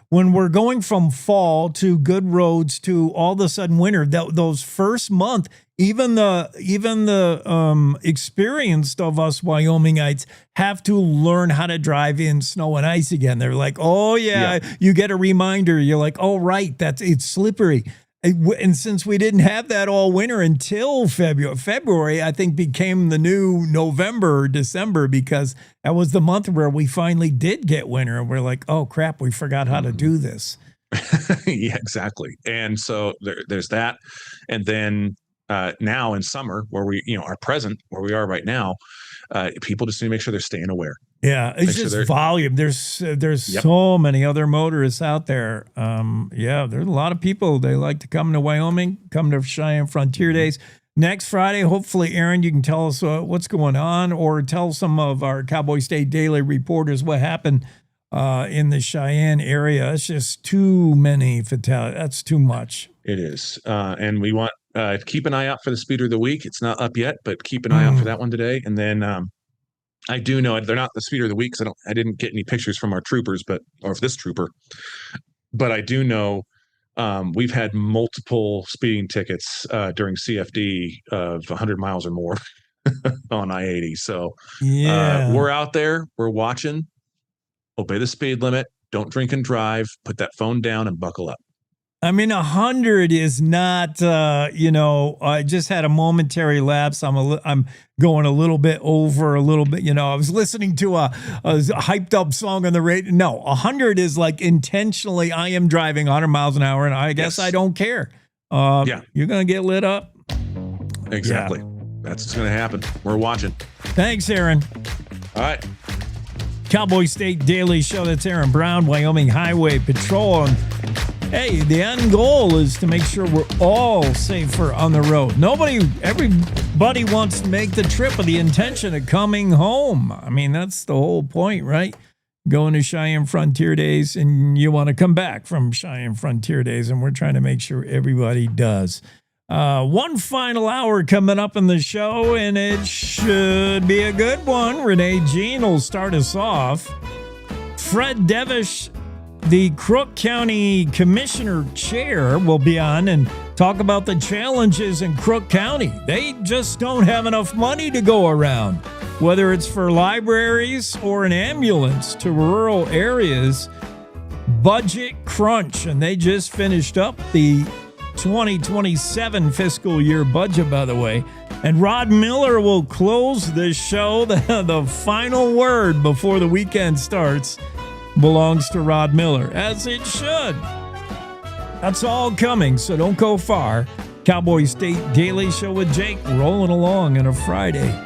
when we're going from fall to good roads to all of a sudden winter, those first month, even the experienced of us Wyomingites have to learn how to drive in snow and ice again. They're like, oh yeah. You get a reminder. You're like, oh right, it's slippery. And since we didn't have that all winter until February, I think became the new November or December, because that was the month where we finally did get winter. And we're like, oh crap, we forgot how to do this. Yeah, exactly. And so there's that. And then now in summer where we, are present where we are right now, people just need to make sure they're staying aware. Yeah, it's just volume. There's so many other motorists out there. There's a lot of people. They like to come to Wyoming, come to Cheyenne Frontier Days. Next Friday, hopefully, Aaron, you can tell us what's going on, or tell some of our Cowboy State Daily reporters what happened in the Cheyenne area. It's just too many fatalities. That's too much. It is. And we want keep an eye out for the Speeder of the Week. It's not up yet, but keep an eye out for that one today. And then I do know they're not the Speeder of the Week, because I didn't get any pictures from our troopers, or this trooper. But I do know we've had multiple speeding tickets during CFD of 100 miles or more on I-80. So we're out there. We're watching. Obey the speed limit. Don't drink and drive. Put that phone down and buckle up. I mean, 100 is not, I just had a momentary lapse. I'm going a little bit over a little bit, I was listening to a hyped up song on the radio. No, 100 is like intentionally, I am driving 100 miles an hour, and I guess I don't care. You're going to get lit up. Exactly. That's what's going to happen. We're watching. Thanks, Aaron. All right. Cowboy State Daily Show. That's Aaron Brown, Wyoming Highway Patrol. And hey, the end goal is to make sure we're all safer on the road. Everybody wants to make the trip with the intention of coming home. I mean, that's the whole point, right? Going to Cheyenne Frontier Days, and you want to come back from Cheyenne Frontier Days, and we're trying to make sure everybody does. One final hour coming up in the show, and it should be a good one. Renee Jean will start us off. Fred Devish, the Crook County Commissioner Chair, will be on and talk about the challenges in Crook County. They just don't have enough money to go around, whether it's for libraries or an ambulance to rural areas. Budget crunch, and they just finished up the 2027 fiscal year budget, by the way. And Rod Miller will close the show. The final word before the weekend starts belongs to Rod Miller, as it should. That's all coming, so don't go far. Cowboy State Daily Show with Jake rolling along on a Friday.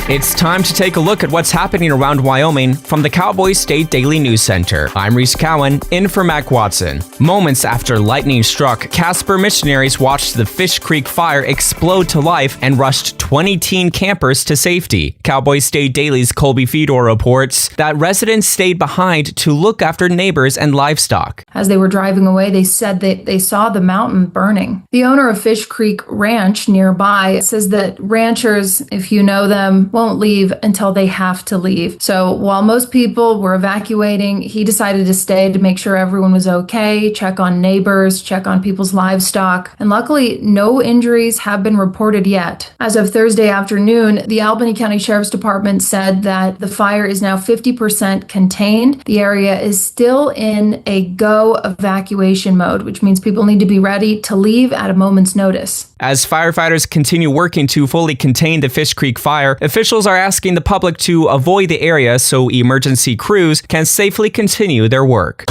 It's time to take a look at what's happening around Wyoming from the Cowboy State Daily News Center. I'm Reese Cowan, in for Mac Watson. Moments after lightning struck, Casper missionaries watched the Fish Creek fire explode to life and rushed 20 teen campers to safety. Cowboy State Daily's Colby Fedor reports that residents stayed behind to look after neighbors and livestock. As they were driving away, they said that they saw the mountain burning. The owner of Fish Creek Ranch nearby says that ranchers, if you know them, won't leave until they have to leave. So while most people were evacuating, he decided to stay to make sure everyone was okay, check on neighbors, check on people's livestock. And luckily, no injuries have been reported yet. As of Thursday afternoon, the Albany County Sheriff's Department said that the fire is now 50% contained. The area is still in a go evacuation mode, which means people need to be ready to leave at a moment's notice. As firefighters continue working to fully contain the Fish Creek fire, officials are asking the public to avoid the area so emergency crews can safely continue their work.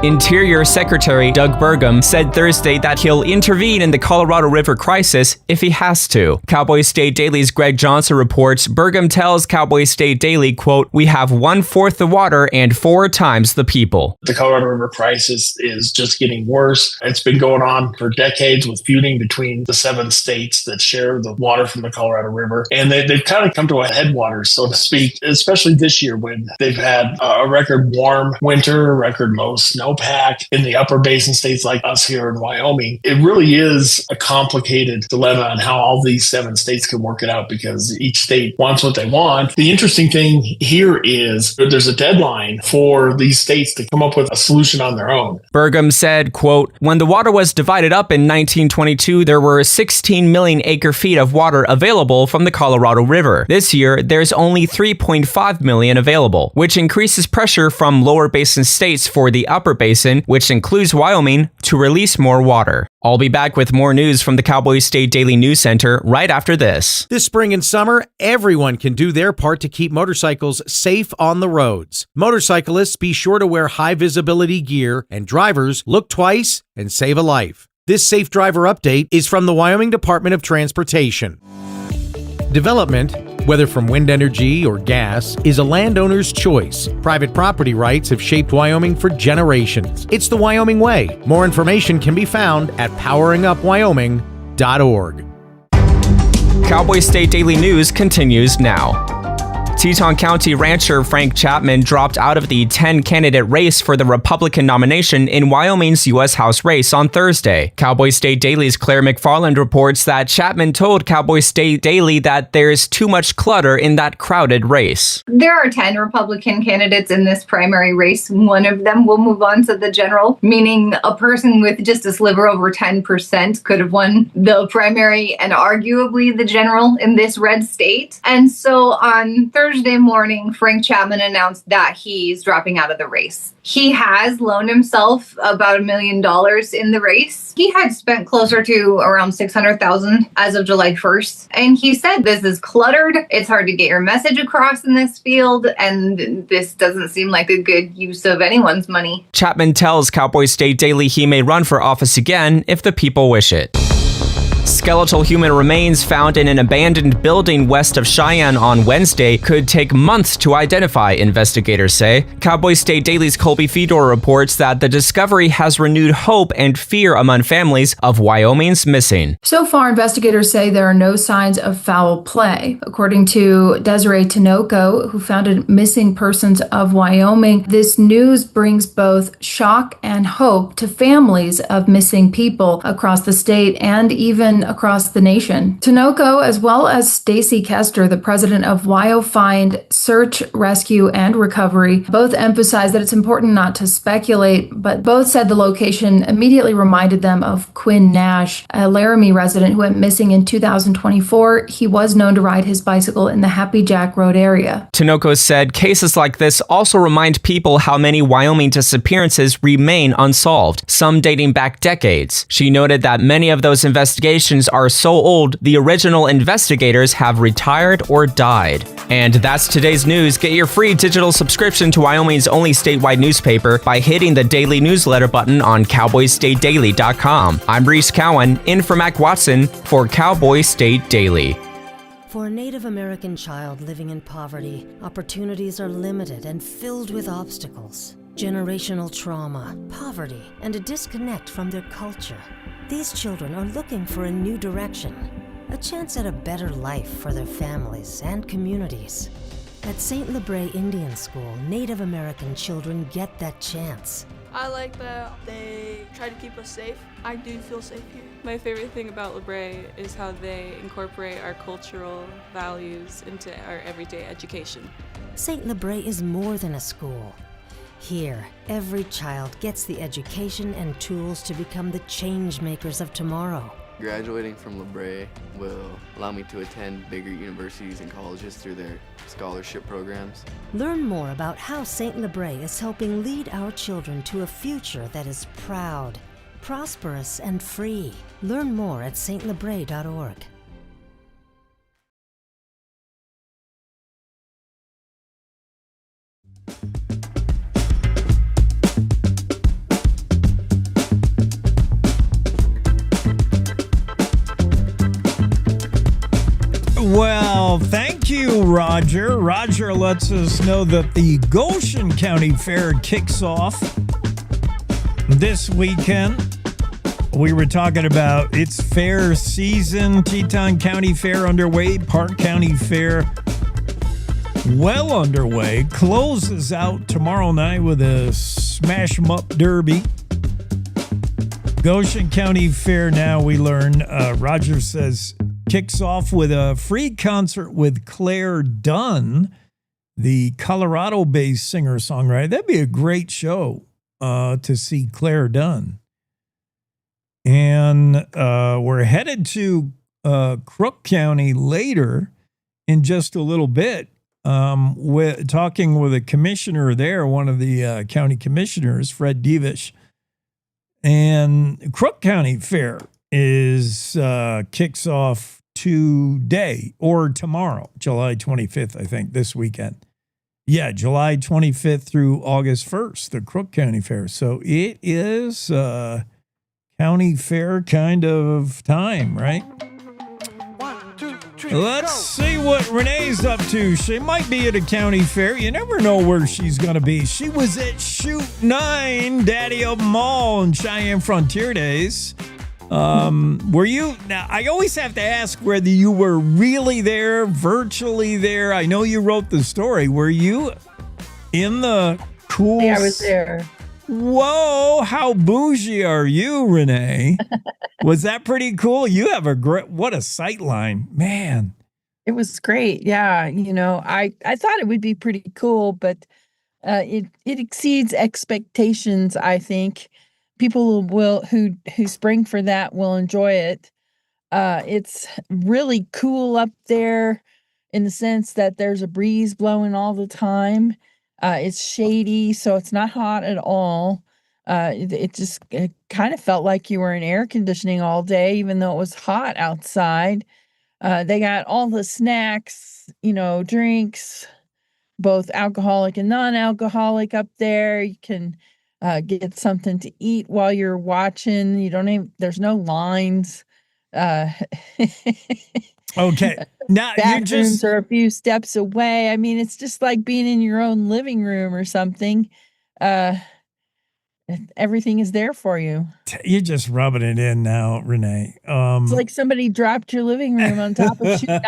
Interior Secretary Doug Burgum said Thursday that he'll intervene in the Colorado River crisis if he has to. Cowboy State Daily's Greg Johnson reports Burgum tells Cowboy State Daily, quote, "We have 1/4 the water and 4 times the people." The Colorado River crisis is just getting worse. It's been going on for decades with feuding between the 7 states that share the water from the Colorado River. And they've kind of come to a headwaters, so to speak, especially this year when they've had a record warm winter, record low snowpack in the upper basin states like us here in Wyoming. It really is a complicated dilemma on how all these 7 states can work it out because each state wants what they want. The interesting thing here is there's a deadline for these states to come up with a solution on their own. Burgum said, quote, "When the water was divided up in 1922, there were 16 million acre-feet of water available from the Colorado River. This year, there's only 3.5 million available, which increases pressure from lower basin states for the upper basin, which includes Wyoming, to release more water." I'll be back with more news from the Cowboy State Daily News Center right after this. This spring and summer, everyone can do their part to keep motorcycles safe on the roads. Motorcyclists, be sure to wear high visibility gear, and drivers, look twice and save a life. This Safe Driver Update is from the Wyoming Department of Transportation. Development, whether from wind energy or gas, is a landowner's choice. Private property rights have shaped Wyoming for generations. It's the Wyoming way. More information can be found at poweringupwyoming.org. Cowboy State Daily News continues now. Teton County rancher Frank Chapman dropped out of the 10-candidate race for the Republican nomination in Wyoming's U.S. House race on Thursday. Cowboy State Daily's Claire McFarland reports that Chapman told Cowboy State Daily that there's too much clutter in that crowded race. There are 10 Republican candidates in this primary race. One of them will move on to the general, meaning a person with just a sliver over 10% could have won the primary and arguably the general in this red state. And so on Thursday morning, Frank Chapman announced that he's dropping out of the race. He has loaned himself about $1 million in the race. He had spent closer to around $600,000 as of July 1st. And he said, this is cluttered. It's hard to get your message across in this field. And this doesn't seem like a good use of anyone's money. Chapman tells Cowboy State Daily he may run for office again if the people wish it. Skeletal human remains found in an abandoned building west of Cheyenne on Wednesday could take months to identify, investigators say. Cowboy State Daily's Colby Fedor reports that the discovery has renewed hope and fear among families of Wyoming's missing. So far, investigators say there are no signs of foul play. According to Desiree Tinoco, who founded Missing Persons of Wyoming, this news brings both shock and hope to families of missing people across the state and even across the nation. Tinoco, as well as Stacy Kester, the president of WyoFind Search, Rescue, and Recovery, both emphasized that it's important not to speculate, but both said the location immediately reminded them of Quinn Nash, a Laramie resident who went missing in 2024. He was known to ride his bicycle in the Happy Jack Road area. Tinoco said cases like this also remind people how many Wyoming disappearances remain unsolved, some dating back decades. She noted that many of those investigations are so old, the original investigators have retired or died. And that's today's news. Get your free digital subscription to Wyoming's only statewide newspaper by hitting the daily newsletter button on cowboystatedaily.com. I'm Reese Cowan, in for Mac Watson for Cowboy State Daily. For a Native American child living in poverty, opportunities are limited and filled with obstacles. Generational trauma, poverty, and a disconnect from their culture. These children are looking for a new direction, a chance at a better life for their families and communities. At St. Lebre Indian School, Native American children get that chance. I like that they try to keep us safe. I do feel safe here. My favorite thing about Lebre is how they incorporate our cultural values into our everyday education. St. Lebre is more than a school. Here, every child gets the education and tools to become the change makers of tomorrow. Graduating from Lebre will allow me to attend bigger universities and colleges through their scholarship programs. Learn more about how St. Lebre is helping lead our children to a future that is proud, prosperous, and free. Learn more at stlebre.org. Well, thank you, Roger. Roger lets us know that the Goshen County Fair kicks off this weekend. We were talking about its fair season. Teton County Fair underway. Park County Fair well underway. Closes out tomorrow night with a Smash 'em Up Derby. Goshen County Fair, now we learn, Roger says, kicks off with a free concert with Claire Dunn, the Colorado-based singer-songwriter. That'd be a great show to see Claire Dunn. And we're headed to Crook County later in just a little bit. We're talking with a commissioner there, one of the county commissioners, Fred Devish. And Crook County Fair is kicks off today or tomorrow, July 25th, I think, this weekend. Yeah, July 25th through August 1st, the Crook County Fair. So it is county fair kind of time, right? 1, 2, Let's see what Renee's up to. She might be at a county fair. You never know where she's going to be. She was at Shoot 9, Daddy of 'em all, in Cheyenne Frontier Days. Were you? Now, I always have to ask whether you were really there, virtually there. I know you wrote the story. Were you in the cool? Yeah, I was there. Whoa, how bougie are you, Renee? Was that pretty cool? You have what a sight line, man. It was great. Yeah. I thought it would be pretty cool, but it exceeds expectations. I think people who spring for that will enjoy it. It's really cool up there in the sense that there's a breeze blowing all the time. It's shady, so it's not hot at all. It kind of felt like you were in air conditioning all day, even though it was hot outside. They got all the snacks, drinks, both alcoholic and non-alcoholic up there. You can get something to eat while you're watching. There's no lines. Okay. Now bathrooms are a few steps away. I mean, it's just like being in your own living room or something. Everything is there for you. You're just rubbing it in now, Renee. It's like somebody dropped your living room on top of Shoot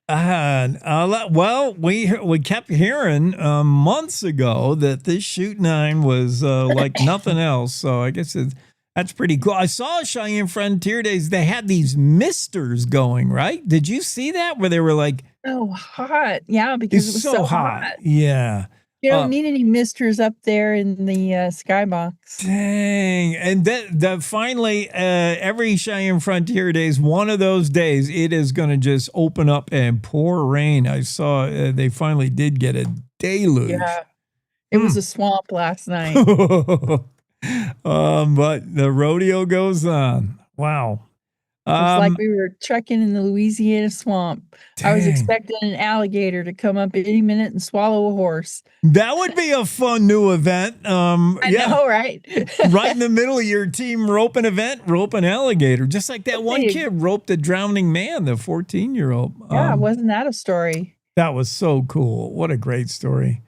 9. Well, we kept hearing months ago that this Shoot 9 was like nothing else. So I guess that's pretty cool. I saw Cheyenne Frontier Days. They had these misters going, right? Did you see that? Where they were like, oh, hot. Yeah, because it was so hot. Yeah. You don't need any misters up there in the skybox. Dang. And that finally, every Cheyenne Frontier Days, one of those days, it is going to just open up and pour rain. I saw they finally did get a deluge. Yeah. It was a swamp last night. But the rodeo goes on. Wow. It was like we were trekking in the Louisiana swamp. Dang. I was expecting an alligator to come up any minute and swallow a horse. That would be a fun new event. I know, right? Right in the middle of your team rope an event, rope an alligator. Just like that one kid roped a drowning man, the 14-year-old. Yeah, wasn't that a story? That was so cool. What a great story.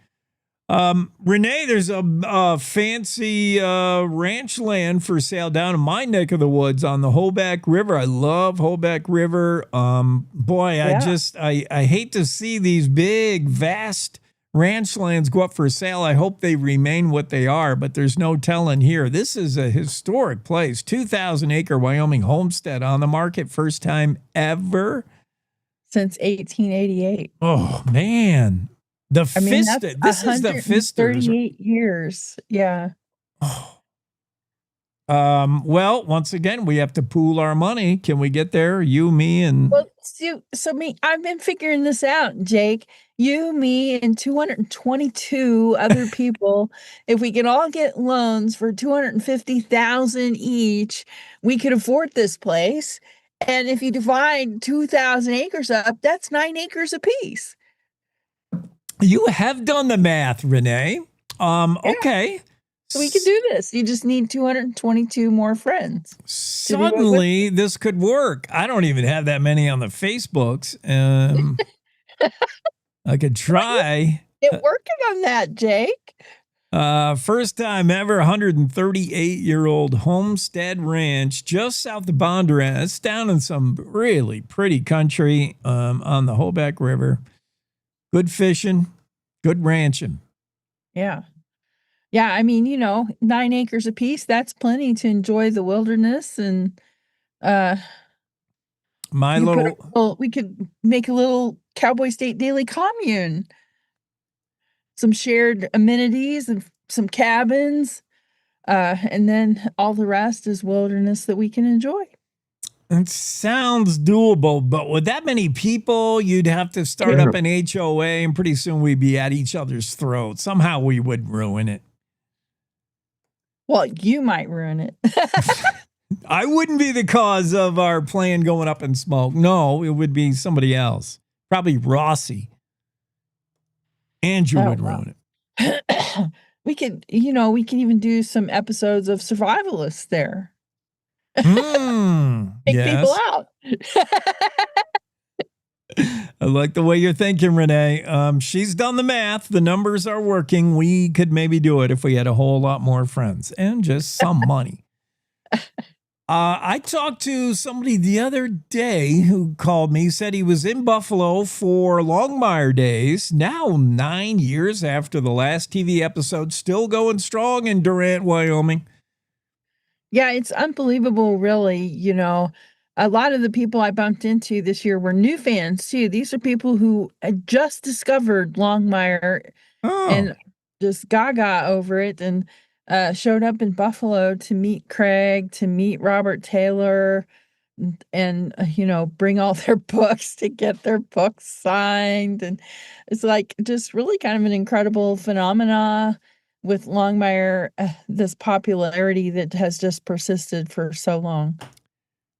Renee, there's a fancy ranch land for sale down in my neck of the woods on the Hoback River. I love Hoback River. Boy, yeah. I hate to see these big, vast ranch lands go up for sale. I hope they remain what they are, but there's no telling here. This is a historic place. 2,000-acre Wyoming homestead on the market, first time ever since 1888. Oh, man. This is the Fisters. 38 years. Yeah. Oh. Well, once again, we have to pool our money. Can we get there? You, me, and... Well, I've been figuring this out, Jake. You, me, and 222 other people. If we can all get loans for $250,000 each, we could afford this place. And if you divide 2,000 acres up, that's 9 acres apiece. You have done the math, Renee. Yeah. Okay. So we can do this. You just need 222 more friends. Suddenly, this could work. I don't even have that many on the Facebooks. I could try. Get working on that, Jake. First time ever, 138-year-old homestead ranch just south of Bondurant. It's down in some really pretty country on the Hoback River. Good fishing, good ranching. Yeah. Yeah, I mean, 9 acres apiece, that's plenty to enjoy the wilderness. And we could make a little Cowboy State Daily commune. Some shared amenities and some cabins. And then all the rest is wilderness that we can enjoy. It sounds doable, but with that many people, you'd have to start up an HOA, and pretty soon we'd be at each other's throats. Somehow we would ruin it. Well, you might ruin it. I wouldn't be the cause of our plan going up in smoke. No, it would be somebody else. Probably Rossi. Andrew would ruin it. We could even do some episodes of Survivalists there. Take people out. I like the way you're thinking, Renee. She's done the math. The numbers are working. We could maybe do it if we had a whole lot more friends and just some money. I talked to somebody the other day who called me, said he was in Buffalo for Longmire Days, now 9 years after the last TV episode, still going strong in Durant, Wyoming. Yeah, it's unbelievable, really. You know, a lot of the people I bumped into this year were new fans, too. These are people who had just discovered Longmire and just gaga over it and showed up in Buffalo to meet Craig, to meet Robert Taylor, and bring all their books to get their books signed. And it's like just really kind of an incredible phenomena with Longmire, this popularity that has just persisted for so long.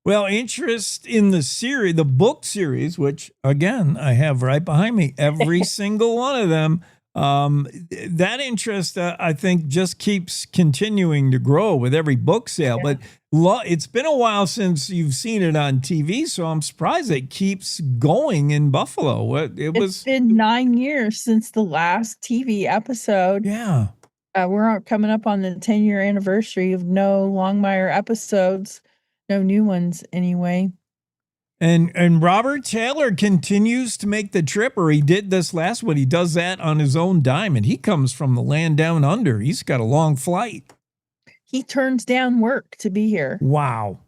Well, interest in the series, the book series, which again I have right behind me, every single one of them. That interest, I think, just keeps continuing to grow with every book sale. Yeah. But it's been a while since you've seen it on TV, so I'm surprised it keeps going in Buffalo. It's been 9 years since the last TV episode. Yeah. We're coming up on the 10-year anniversary of no Longmire episodes, no new ones anyway. And Robert Taylor continues to make the trip, or he did this last one. He does that on his own dime, and he comes from the land down under. He's got a long flight. He turns down work to be here. Wow.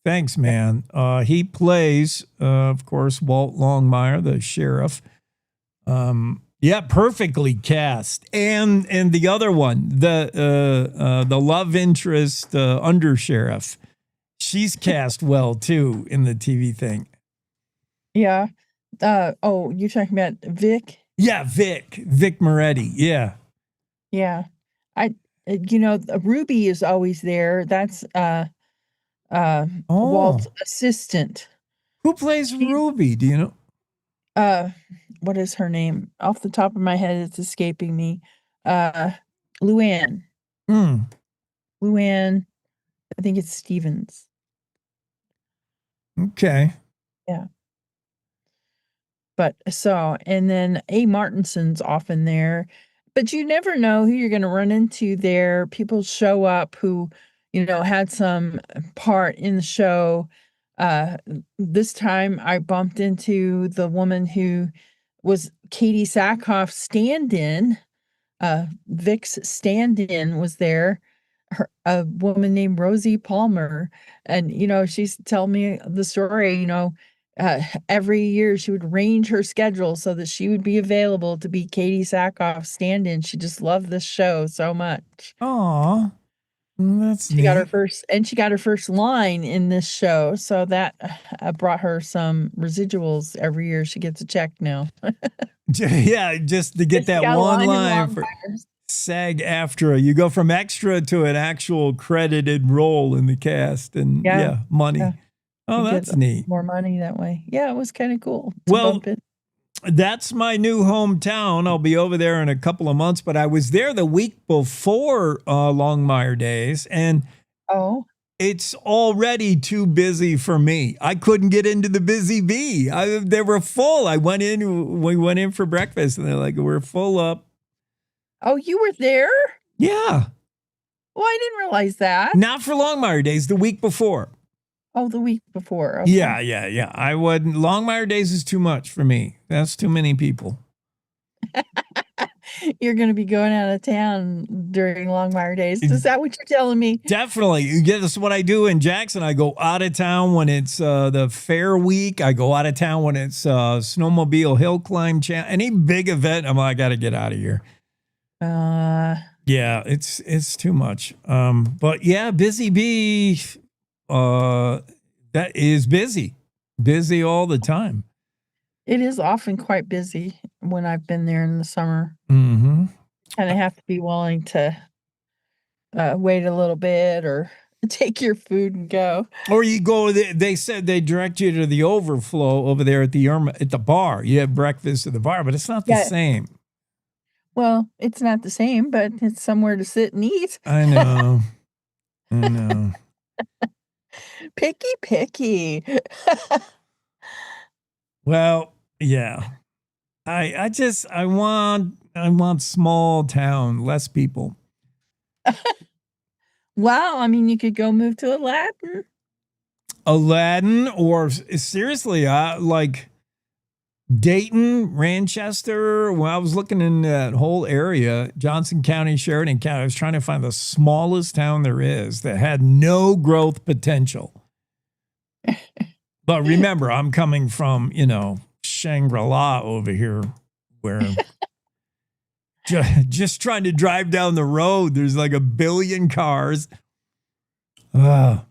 Thanks, man. He plays, of course, Walt Longmire, the sheriff. Yeah, perfectly cast. And the other one, the love interest, undersheriff. She's cast well too in the TV thing. Yeah. You're talking about Vic? Yeah, Vic Moretti. Yeah. Yeah. Ruby is always there. That's Walt's assistant. Who plays Ruby? Do you know? What is her name? Off the top of my head, it's escaping me. Luann. Luann. I think it's Stevens. Okay. Yeah. And then A. Martinson's often there, but you never know who you're going to run into there. People show up who, had some part in the show. This time I bumped into the woman who was Katie Sackhoff's stand-in. Vic's stand-in was there. A woman named Rosie Palmer, and she's telling me the story. Every year she would arrange her schedule so that she would be available to be Katie Sackhoff's stand-in. She just loved this show so much. Aw, that's she got her first line in this show, so that brought her some residuals every year. She gets a check now. Yeah, just to get that one line for SAG-AFTRA. You go from extra to an actual credited role in the cast, and money. Yeah. Oh, that's neat. More money that way. Yeah, it was kind of cool. Well, that's my new hometown. I'll be over there in a couple of months, but I was there the week before Longmire Days, and it's already too busy for me. I couldn't get into the Busy Bee. They were full. We went in for breakfast, and they're like, we're full up. Oh, you were there? Yeah. Well, I didn't realize that. Not for Longmire Days, the week before. Oh, the week before. Okay. Yeah. I wouldn't. Longmire Days is too much for me. That's too many people. You're going to be going out of town during Longmire Days. Is that what you're telling me? Definitely. This is what I do in Jackson. I go out of town when it's the fair week. I go out of town when it's snowmobile hill climb. Any big event, I got to get out of here. Yeah, it's too much. But yeah, Busy Bee, that is busy all the time. It is often quite busy when I've been there in the summer. Mm-hmm. And I have to be willing to wait a little bit or take your food and go. Or you go, they said they direct you to the overflow over there at the bar. You have breakfast at the bar, but it's not the same. Well, it's not the same, but it's somewhere to sit and eat. I know. Picky. Well, yeah. I want small town, less people. Well, I mean, you could go move to Aladdin, or seriously, like Dayton, Ranchester. When I was looking in that whole area, Johnson County, Sheridan County, I was trying to find the smallest town there is that had no growth potential. But remember, I'm coming from, Shangri-La over here, where just trying to drive down the road, there's like a billion cars. What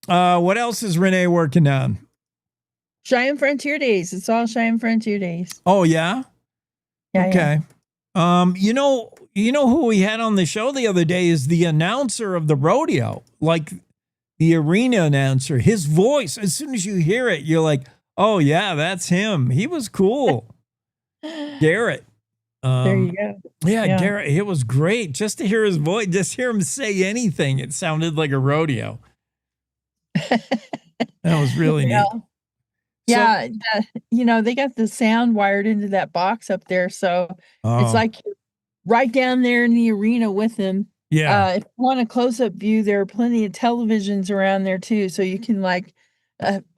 else is Renee working on? Cheyenne Frontier Days. It's all Cheyenne Frontier Days. Oh, yeah? Yeah. Okay. Yeah. You know who we had on the show the other day is the announcer of the rodeo, like the arena announcer. His voice, as soon as you hear it, you're like, oh, yeah, that's him. He was cool. Garrett. There you go. Yeah, Garrett, it was great. Just to hear his voice, just hear him say anything, it sounded like a rodeo. That was really neat. Yeah, they got the sound wired into that box up there, so it's like you're right down there in the arena with him. Yeah. If you want a close-up view, there are plenty of televisions around there too, so you can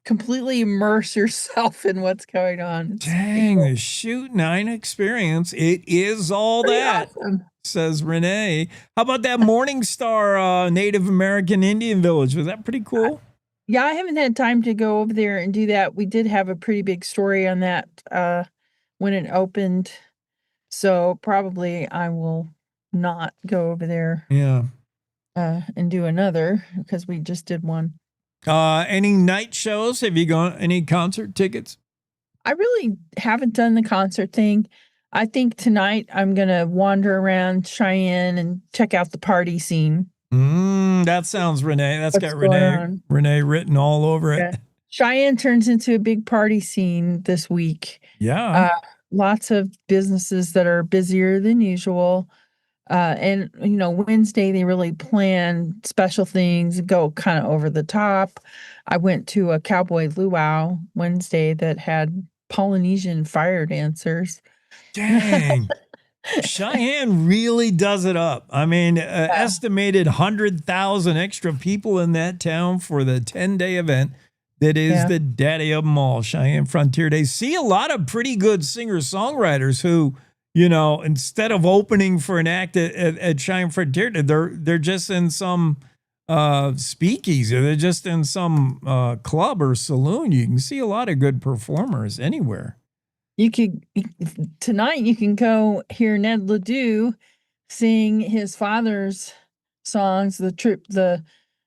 completely immerse yourself in what's going on. Dang, the Shoot 9 experience. It is all that, awesome. Says Renee. How about that Morning Star Native American Indian Village? Was that pretty cool? Yeah, I haven't had time to go over there and do that. We did have a pretty big story on that when it opened. So probably I will not go over there. Yeah. And do another because we just did one. Any night shows? Have you gone any concert tickets? I really haven't done the concert thing. I think tonight I'm going to wander around Cheyenne and check out the party scene. That sounds Renee. That's got Renee written all over it. Yeah. Cheyenne turns into a big party scene this week. Yeah. Lots of businesses that are busier than usual. And, Wednesday they really plan special things, go kind of over the top. I went to a cowboy luau Wednesday that had Polynesian fire dancers. Dang. Cheyenne really does it up. I mean, estimated 100,000 extra people in that town for the 10-day event that is the daddy of them all, Cheyenne Frontier Days. See a lot of pretty good singer-songwriters who, instead of opening for an act at Cheyenne Frontier, they're just in some speakeasy. They're just in some club or saloon. You can see a lot of good performers anywhere. Tonight you can go hear Ned Ledoux sing his father's songs. The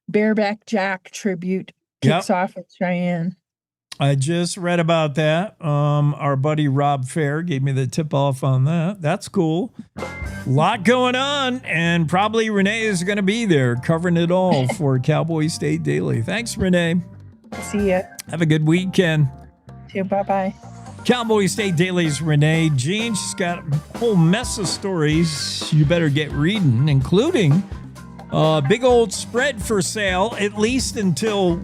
Bareback Jack tribute kicks off at Cheyenne. I just read about that. Our buddy Rob Fair gave me the tip off on that. That's cool. Lot going on, and probably Renee is going to be there covering it all for Cowboy State Daily. Thanks, Renee. See ya. Have a good weekend. See you. Bye-bye. Cowboy State Daily's Renee Jean. She's got a whole mess of stories you better get reading, including a big old spread for sale, at least until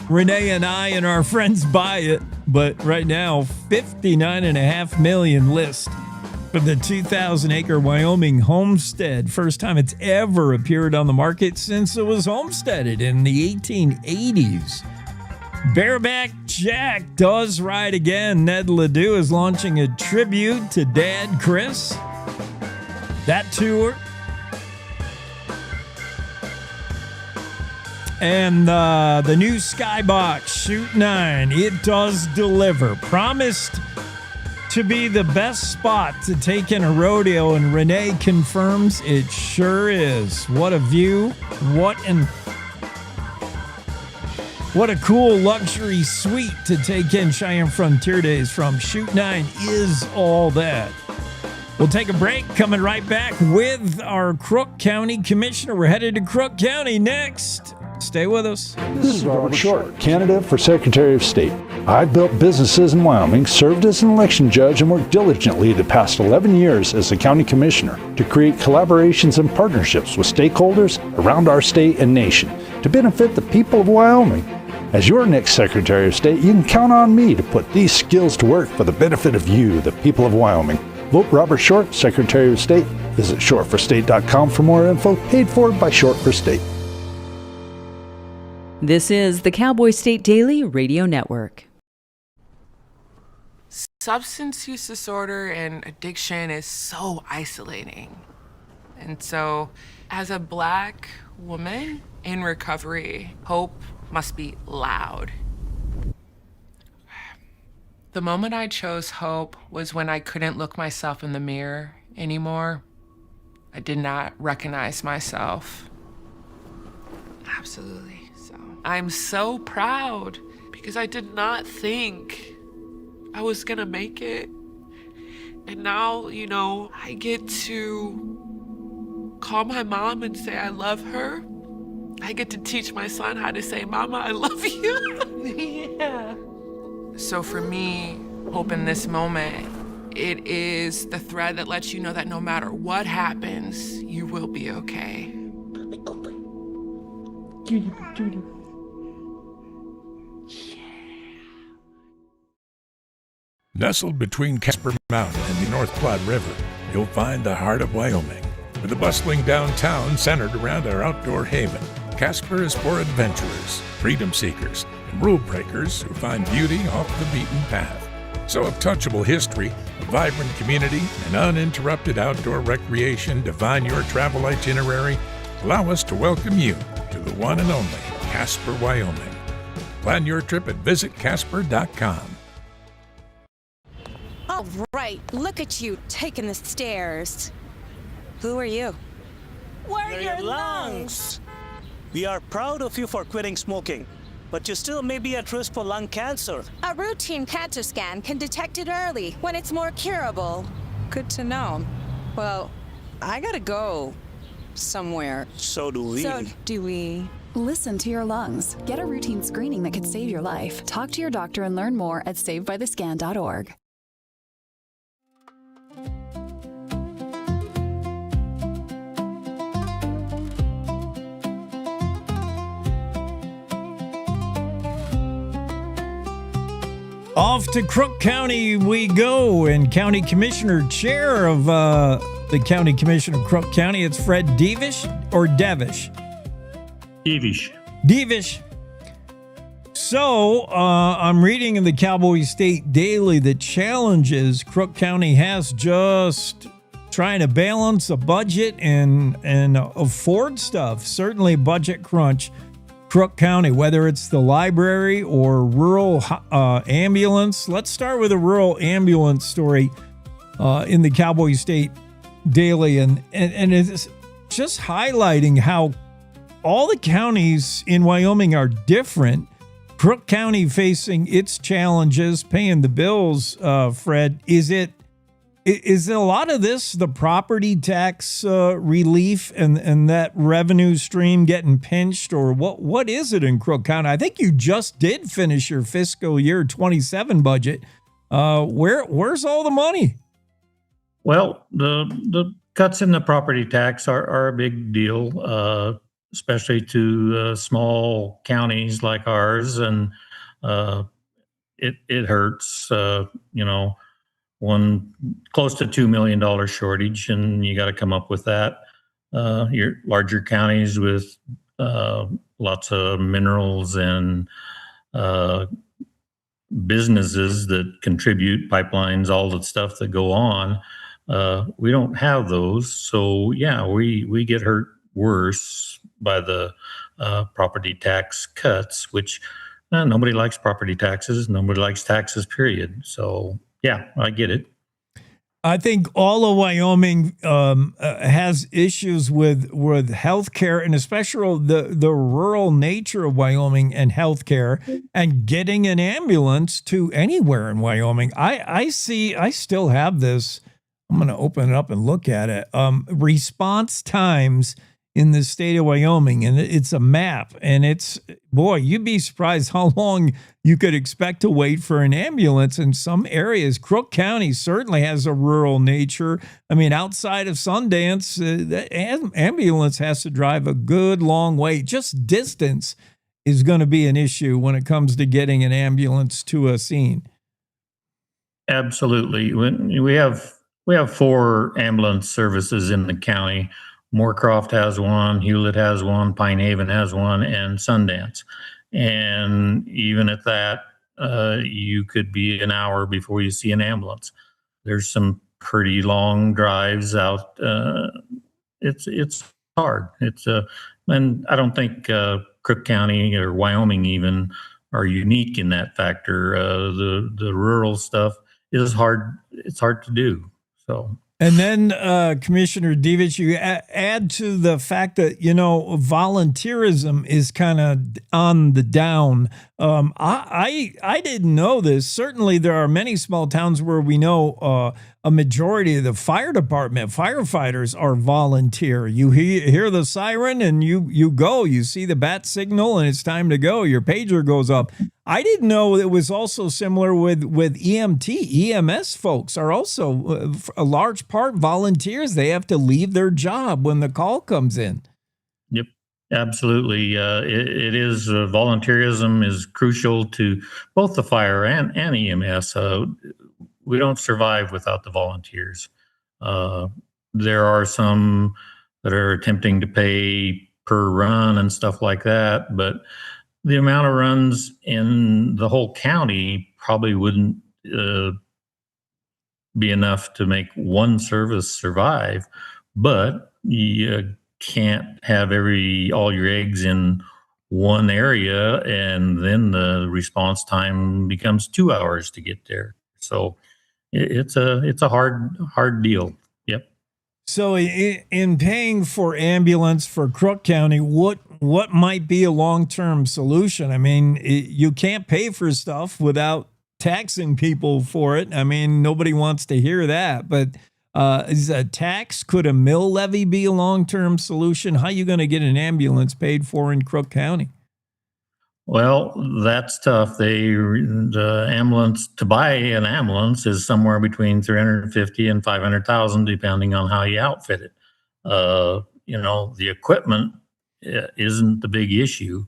Renee and I and our friends buy it. But right now, $59.5 million list for the 2,000-acre Wyoming homestead. First time it's ever appeared on the market since it was homesteaded in the 1880s. Bareback Jack does ride again. Ned Ledoux is launching a tribute to Dad Chris. That tour. And the new Skybox Shoot 9, it does deliver. Promised to be the best spot to take in a rodeo, and Renee confirms it sure is. What a view. What a cool luxury suite to take in Cheyenne Frontier Days from. Shoot 9 is all that. We'll take a break, coming right back with our Crook County Commissioner. We're headed to Crook County next. Stay with us. This is Robert Short, candidate for Secretary of State. I've built businesses in Wyoming, served as an election judge, and worked diligently the past 11 years as a county commissioner to create collaborations and partnerships with stakeholders around our state and nation to benefit the people of Wyoming. As your next Secretary of State, you can count on me to put these skills to work for the benefit of you, the people of Wyoming. Vote Robert Short, Secretary of State. Visit shortforstate.com for more info, paid for by Short for State. This is the Cowboy State Daily Radio Network. Substance use disorder and addiction is so isolating. And so, as a Black woman in recovery, hope must be loud. The moment I chose hope was when I couldn't look myself in the mirror anymore. I did not recognize myself. Absolutely. So I'm so proud because I did not think I was gonna make it. And now, I get to call my mom and say I love her. I get to teach my son how to say, Mama, I love you. Yeah. So for me, hope in this moment, it is the thread that lets you know that no matter what happens, you will be okay. Judy. Nestled between Casper Mountain and the North Platte River, you'll find the heart of Wyoming. With a bustling downtown centered around our outdoor haven, Casper is for adventurers, freedom seekers, and rule breakers who find beauty off the beaten path. So if touchable history, a vibrant community, and uninterrupted outdoor recreation define your travel itinerary, allow us to welcome you to the one and only Casper, Wyoming. Plan your trip at visitcasper.com. All right, look at you taking the stairs. Who are you? We're your lungs. We are proud of you for quitting smoking, but you still may be at risk for lung cancer. A routine cancer scan can detect it early when it's more curable. Good to know. Well, I gotta go somewhere. So do we. Listen to your lungs. Get a routine screening that could save your life. Talk to your doctor and learn more at savedbythescan.org. Off to Crook County we go, and County Commissioner, Chair of the County Commission of Crook County, it's Fred Devish or Devish? Devish. So, I'm reading in the Cowboy State Daily the challenges Crook County has just trying to balance a budget and afford stuff. Certainly budget crunch. Crook County, whether it's the library or rural ambulance. Let's start with a rural ambulance story in the Cowboy State Daily. And it's just highlighting how all the counties in Wyoming are different. Crook County facing its challenges, paying the bills, Fred. Is a lot of this the property tax relief and that revenue stream getting pinched, or what is it in Crook County? I think you just did finish your fiscal year 27 budget. Where's all the money? Well, the cuts in the property tax are a big deal, especially to small counties like ours, and it hurts. One close to $2 million shortage, and you got to come up with that. Your larger counties with lots of minerals and businesses that contribute, pipelines, all the stuff that go on. We don't have those, so yeah, we get hurt worse by the property tax cuts, which nobody likes property taxes. Nobody likes taxes, period. So. Yeah, I get it. I think all of Wyoming has issues with healthcare, and especially the rural nature of Wyoming and healthcare, and getting an ambulance to anywhere in Wyoming. I still have this. I'm going to open it up and look at it. Response times in the state of Wyoming, and it's a map, and you'd be surprised how long you could expect to wait for an ambulance in some areas. Crook County certainly has a rural nature. I mean, outside of Sundance, the ambulance has to drive a good long way. Just distance is going to be an issue when it comes to getting an ambulance to a scene. Absolutely. We have 4 ambulance services in the county. Moorcroft has one, Hewlett has one, Pine Haven has one, and Sundance. And even at that, you could be an hour before you see an ambulance. There's some pretty long drives out. It's hard. And I don't think Crook County or Wyoming even are unique in that factor. The rural stuff is hard. It's hard to do. So. And then, Commissioner Devish, you add to the fact that, volunteerism is kind of on the down. I didn't know this. Certainly, there are many small towns where we know a majority of the fire department firefighters are volunteer. You hear the siren and you go. You see the bat signal and it's time to go. Your pager goes up. I didn't know it was also similar with EMS folks are also a large part volunteers. They have to leave their job when the call comes in. Yep, absolutely. It is volunteerism is crucial to both the fire and EMS. We don't survive without the volunteers. There are some that are attempting to pay per run and stuff like that, but the amount of runs in the whole county probably wouldn't be enough to make one service survive, but you can't have all your eggs in one area, and then the response time becomes 2 hours to get there. So it's a hard deal. Yep. So in paying for ambulance for Crook County, what might be a long-term solution? I mean, you can't pay for stuff without taxing people for it. I mean, nobody wants to hear that, but is a tax, could a mill levy be a long-term solution? How are you going to get an ambulance paid for in Crook County? Well, that's tough. The ambulance, to buy an ambulance is somewhere between $350,000 and $500,000, depending on how you outfit it. The equipment isn't the big issue.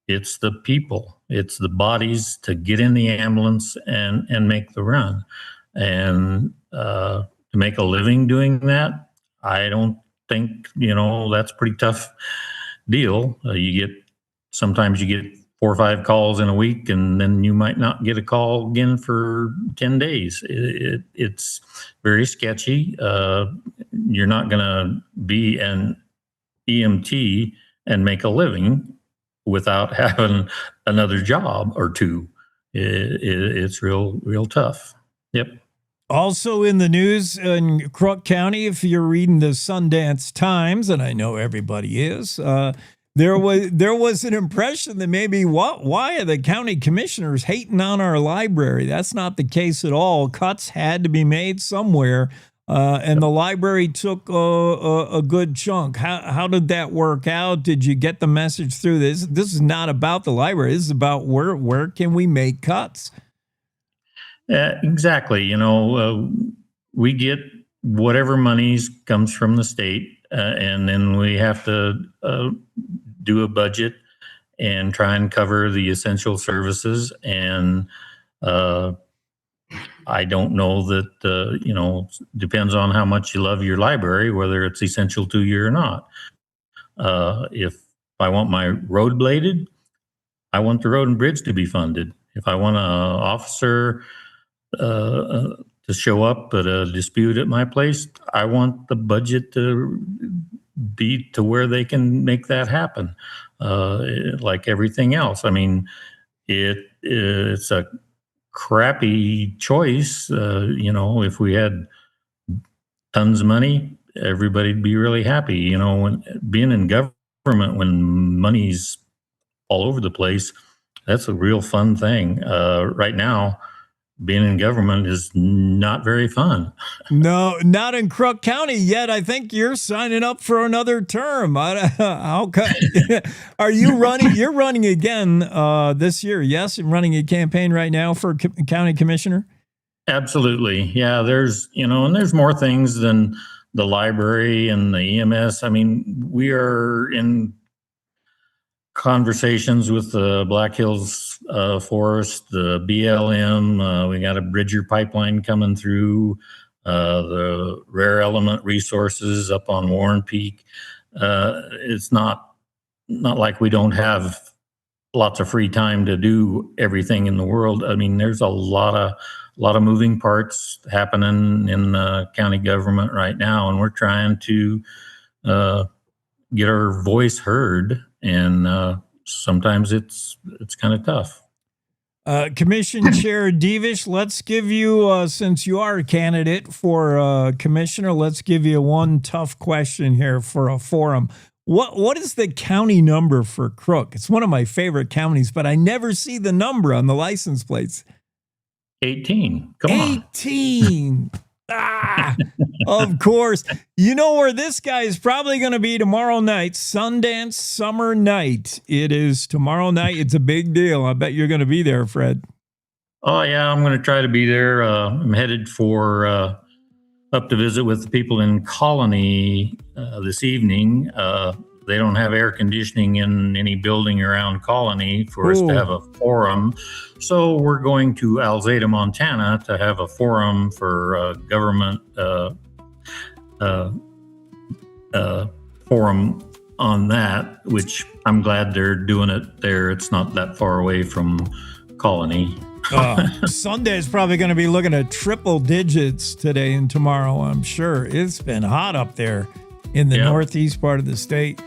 It's the people. It's the bodies to get in the ambulance and make the run. And to make a living doing that, I don't think, that's a pretty tough deal. Sometimes you get 4 or 5 calls in a week, and then you might not get a call again for 10 days. It's very sketchy. You're not going to be an EMT and make a living without having another job or two. It's real tough. Yep. Also in the news in Crook County, if you're reading the Sundance Times, and I know everybody is, there was an impression that maybe why are the county commissioners hating on our library? That's not the case at all. Cuts had to be made somewhere, and the library took a good chunk. How did that work out? Did you get the message through? This is not about the library. This is about where can we make cuts? Exactly. We get whatever monies comes from the state, and then we have to do a budget and try and cover the essential services. And I don't know that, depends on how much you love your library, whether it's essential to you or not. If I want my road bladed, I want the road and bridge to be funded. If I want an officer to show up at a dispute at my place, I want the budget to be to where they can make that happen. Like everything else. I mean, it's a crappy choice. If we had tons of money, everybody'd be really happy. When being in government, when money's all over the place, that's a real fun thing. Right now, being in government is not very fun. No, not in Crook County yet. I think you're signing up for another term. How come? Are you running? You're running again this year, yes? I'm running a campaign right now for county commissioner. Absolutely. Yeah, there's more things than the library and the EMS. I mean, we are in conversations with the Black Hills Forest, the BLM. We got a Bridger pipeline coming through, the rare element resources up on Warren Peak. It's not like we don't have lots of free time to do everything in the world. I mean, there's a lot of moving parts happening in county government right now, and we're trying to get our voice heard. And sometimes it's kind of tough. Commission Chair Devish, let's give you, since you are a candidate for commissioner, let's give you one tough question here for a forum. What is the county number for Crook? It's one of my favorite counties, but I never see the number on the license plates. 18. Come on. 18. Of course. You know where this guy is probably going to be tomorrow night, Sundance Summer Night. It is tomorrow night. It's a big deal. I bet you're going to be there, Fred. Oh, yeah, I'm going to try to be there. I'm headed for up to visit with the people in Colony this evening. They don't have air conditioning in any building around Colony for us to have a forum. So we're going to Alzada, Montana to have a forum for government forum on that, which I'm glad they're doing it there. It's not that far away from Colony. Sunday is probably going to be looking at triple digits today and tomorrow, I'm sure. It's been hot up there in the northeast part of the state.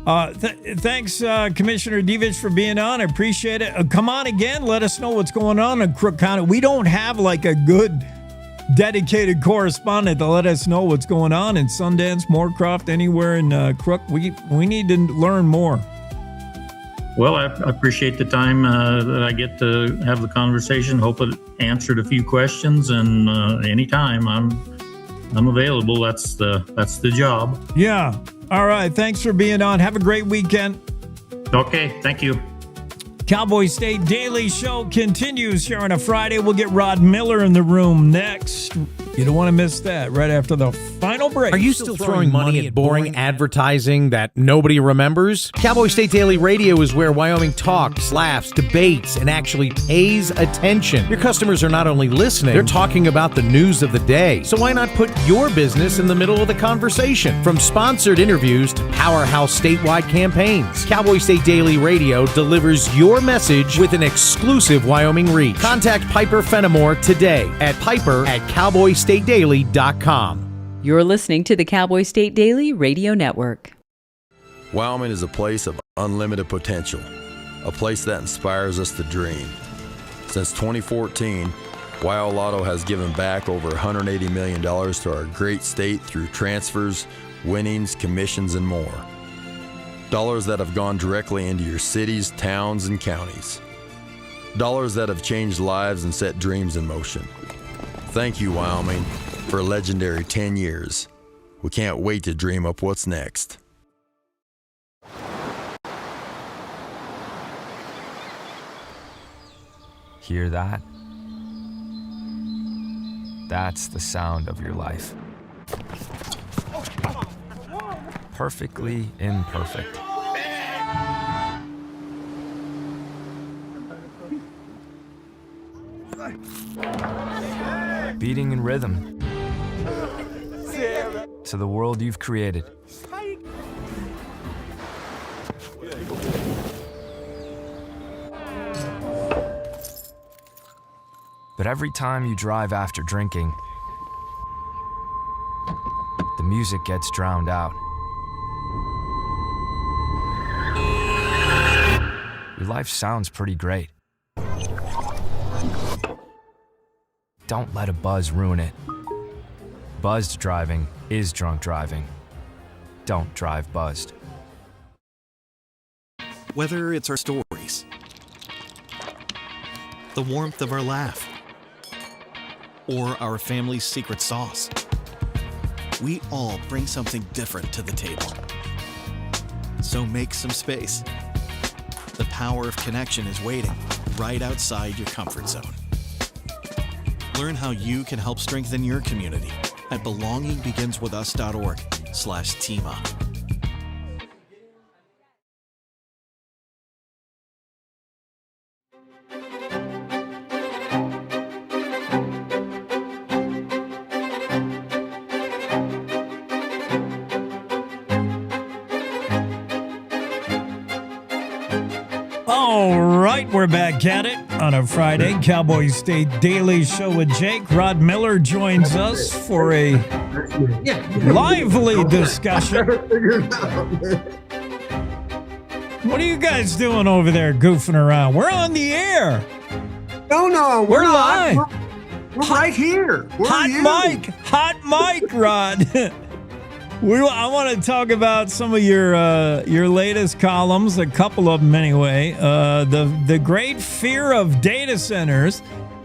Thanks, Commissioner Devish, for being on. I appreciate it. Come on again. Let us know what's going on in Crook County. We don't have like a good dedicated correspondent to let us know what's going on in Sundance, Moorcroft, anywhere in Crook. We need to learn more. Well, I appreciate the time that I get to have the conversation. Hope it answered a few questions, and anytime I'm available. That's the job. Yeah. All right. Thanks for being on. Have a great weekend. Okay. Thank you. Cowboy State Daily Show continues here on a Friday. We'll get Rod Miller in the room next. You don't want to miss that right after the final break. Are you still throwing money at boring advertising that nobody remembers? Cowboy State Daily Radio is where Wyoming talks, laughs, debates, and actually pays attention. Your customers are not only listening, they're talking about the news of the day. So why not put your business in the middle of the conversation? From sponsored interviews to powerhouse statewide campaigns, Cowboy State Daily Radio delivers your message with an exclusive Wyoming reach. Contact Piper Fenimore today at piper@cowboystatedaily.com. You're listening to the Cowboy State Daily Radio Network. Wyoming is a place of unlimited potential, a place that inspires us to dream. Since 2014, Wyoming Lotto has given back over $180 million to our great state through transfers, winnings, commissions, and more. Dollars that have gone directly into your cities, towns, and counties. Dollars that have changed lives and set dreams in motion. Thank you, Wyoming, for a legendary 10 years. We can't wait to dream up what's next. Hear that? That's the sound of your life. Perfectly imperfect. Beating in rhythm to the world you've created. But every time you drive after drinking, the music gets drowned out. Your life sounds pretty great. Don't let a buzz ruin it. Buzzed driving is drunk driving. Don't drive buzzed. Whether it's our stories, the warmth of our laugh, or our family's secret sauce, we all bring something different to the table. So make some space. The power of connection is waiting right outside your comfort zone. Learn how you can help strengthen your community at belongingbeginswithus.org/team up. All right, we're back at it on a Friday. Cowboy State Daily Show with Jake. Rod Miller joins us for a lively discussion. What are you guys doing over there goofing around? We're on the air. No, we're live. We're right here. Where Hot mic, Rod. I want to talk about some of your latest columns, a couple of them anyway. The great fear of data centers.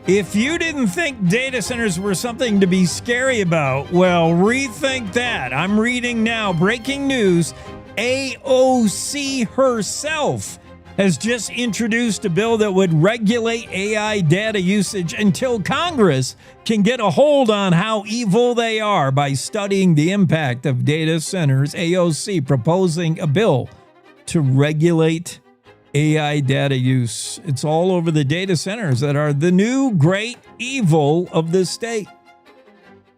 If you didn't think data centers were something to be scary about, well, rethink that. I'm reading now, breaking news. AOC herself has just introduced a bill that would regulate AI data usage until Congress can get a hold on how evil they are by studying the impact of data centers. AOC proposing a bill to regulate AI data use. It's all over the data centers that are the new great evil of the state.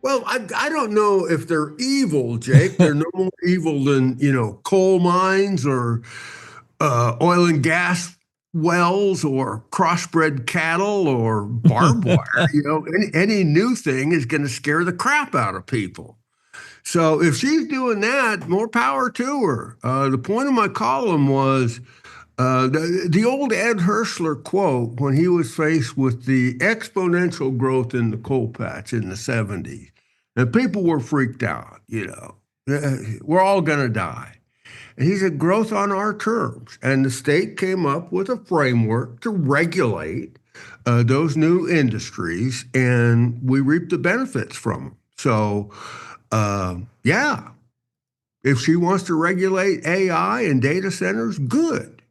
Well, I don't know if they're evil, Jake. They're no more evil than, coal mines or oil and gas wells or crossbred cattle or barbed wire. Any new thing is going to scare the crap out of people. So if she's doing that, more power to her. The point of my column was the old Ed Hirschler quote when he was faced with the exponential growth in the coal patch in the 70s. And people were freaked out, we're all going to die. And he said, growth on our terms. And the state came up with a framework to regulate those new industries, and we reap the benefits from them. So, if she wants to regulate AI and data centers, good.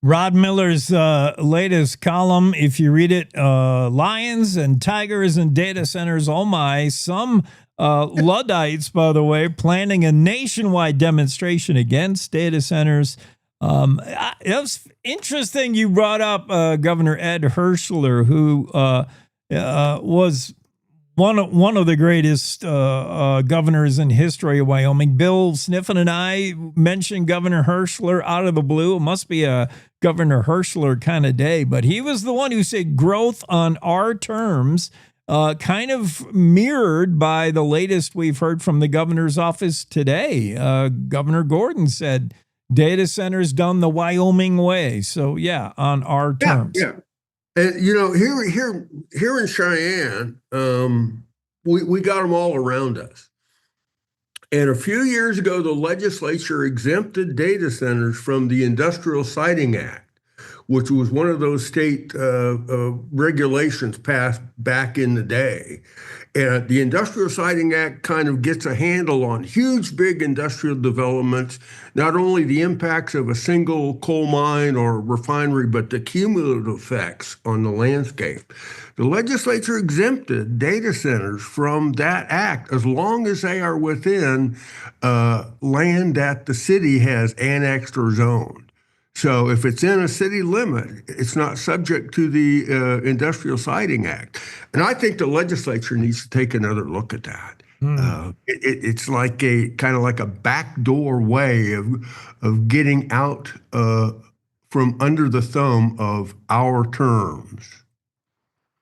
Rod Miller's latest column, if you read it, lions and tigers and data centers, oh my, some Luddites, by the way, planning a nationwide demonstration against data centers. It was interesting you brought up Governor Ed Hirschler, who was one of the greatest governors in history of Wyoming. Bill Sniffin and I mentioned Governor Hirschler out of the blue. It must be a Governor Hirschler kind of day, but he was the one who said growth on our terms, kind of mirrored by the latest we've heard from the governor's office today. Governor Gordon said data centers done the Wyoming way. So yeah, on our terms. Yeah. And here in Cheyenne, we got them all around us. And a few years ago, the legislature exempted data centers from the Industrial Siting Act, which was one of those state regulations passed back in the day. And the Industrial Siting Act kind of gets a handle on huge, big industrial developments, not only the impacts of a single coal mine or refinery, but the cumulative effects on the landscape. The legislature exempted data centers from that act as long as they are within land that the city has annexed or zoned. So if it's in a city limit, it's not subject to the Industrial Siting Act. And I think the legislature needs to take another look at that. It's like kind of like a backdoor way of getting out from under the thumb of our terms.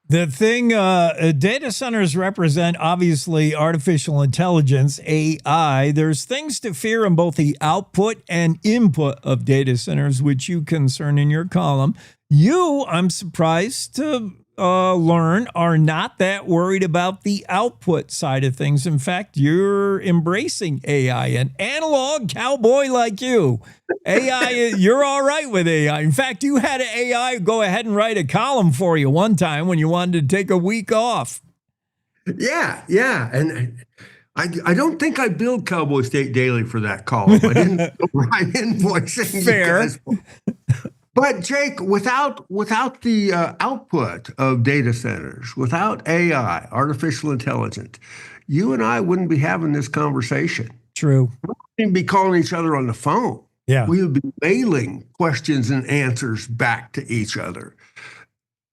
The thing, data centers represent, obviously, artificial intelligence, AI. There's things to fear in both the output and input of data centers, which you concern in your column. You, I'm surprised to learn, are not that worried about the output side of things. In fact, you're embracing AI, an analog cowboy like you. AI, you're all right with AI. In fact, you had an AI go ahead and write a column for you one time when you wanted to take a week off. Yeah. And I don't think I billed Cowboy State Daily for that column. I didn't write invoicing. Fair. But Jake, without the output of data centers, without AI, artificial intelligence, you and I wouldn't be having this conversation. True. We wouldn't be calling each other on the phone. Yeah. We would be mailing questions and answers back to each other.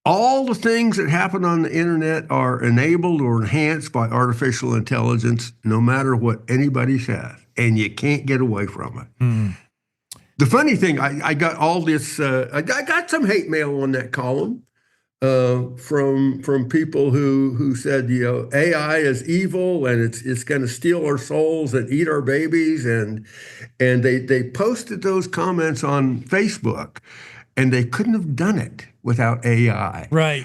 All the things that happen on the internet are enabled or enhanced by artificial intelligence, no matter what anybody says, and you can't get away from it. The funny thing, I got all this. I got some hate mail on that column from people who said, AI is evil and it's going to steal our souls and eat our babies, and they posted those comments on Facebook, and they couldn't have done it without AI. Right.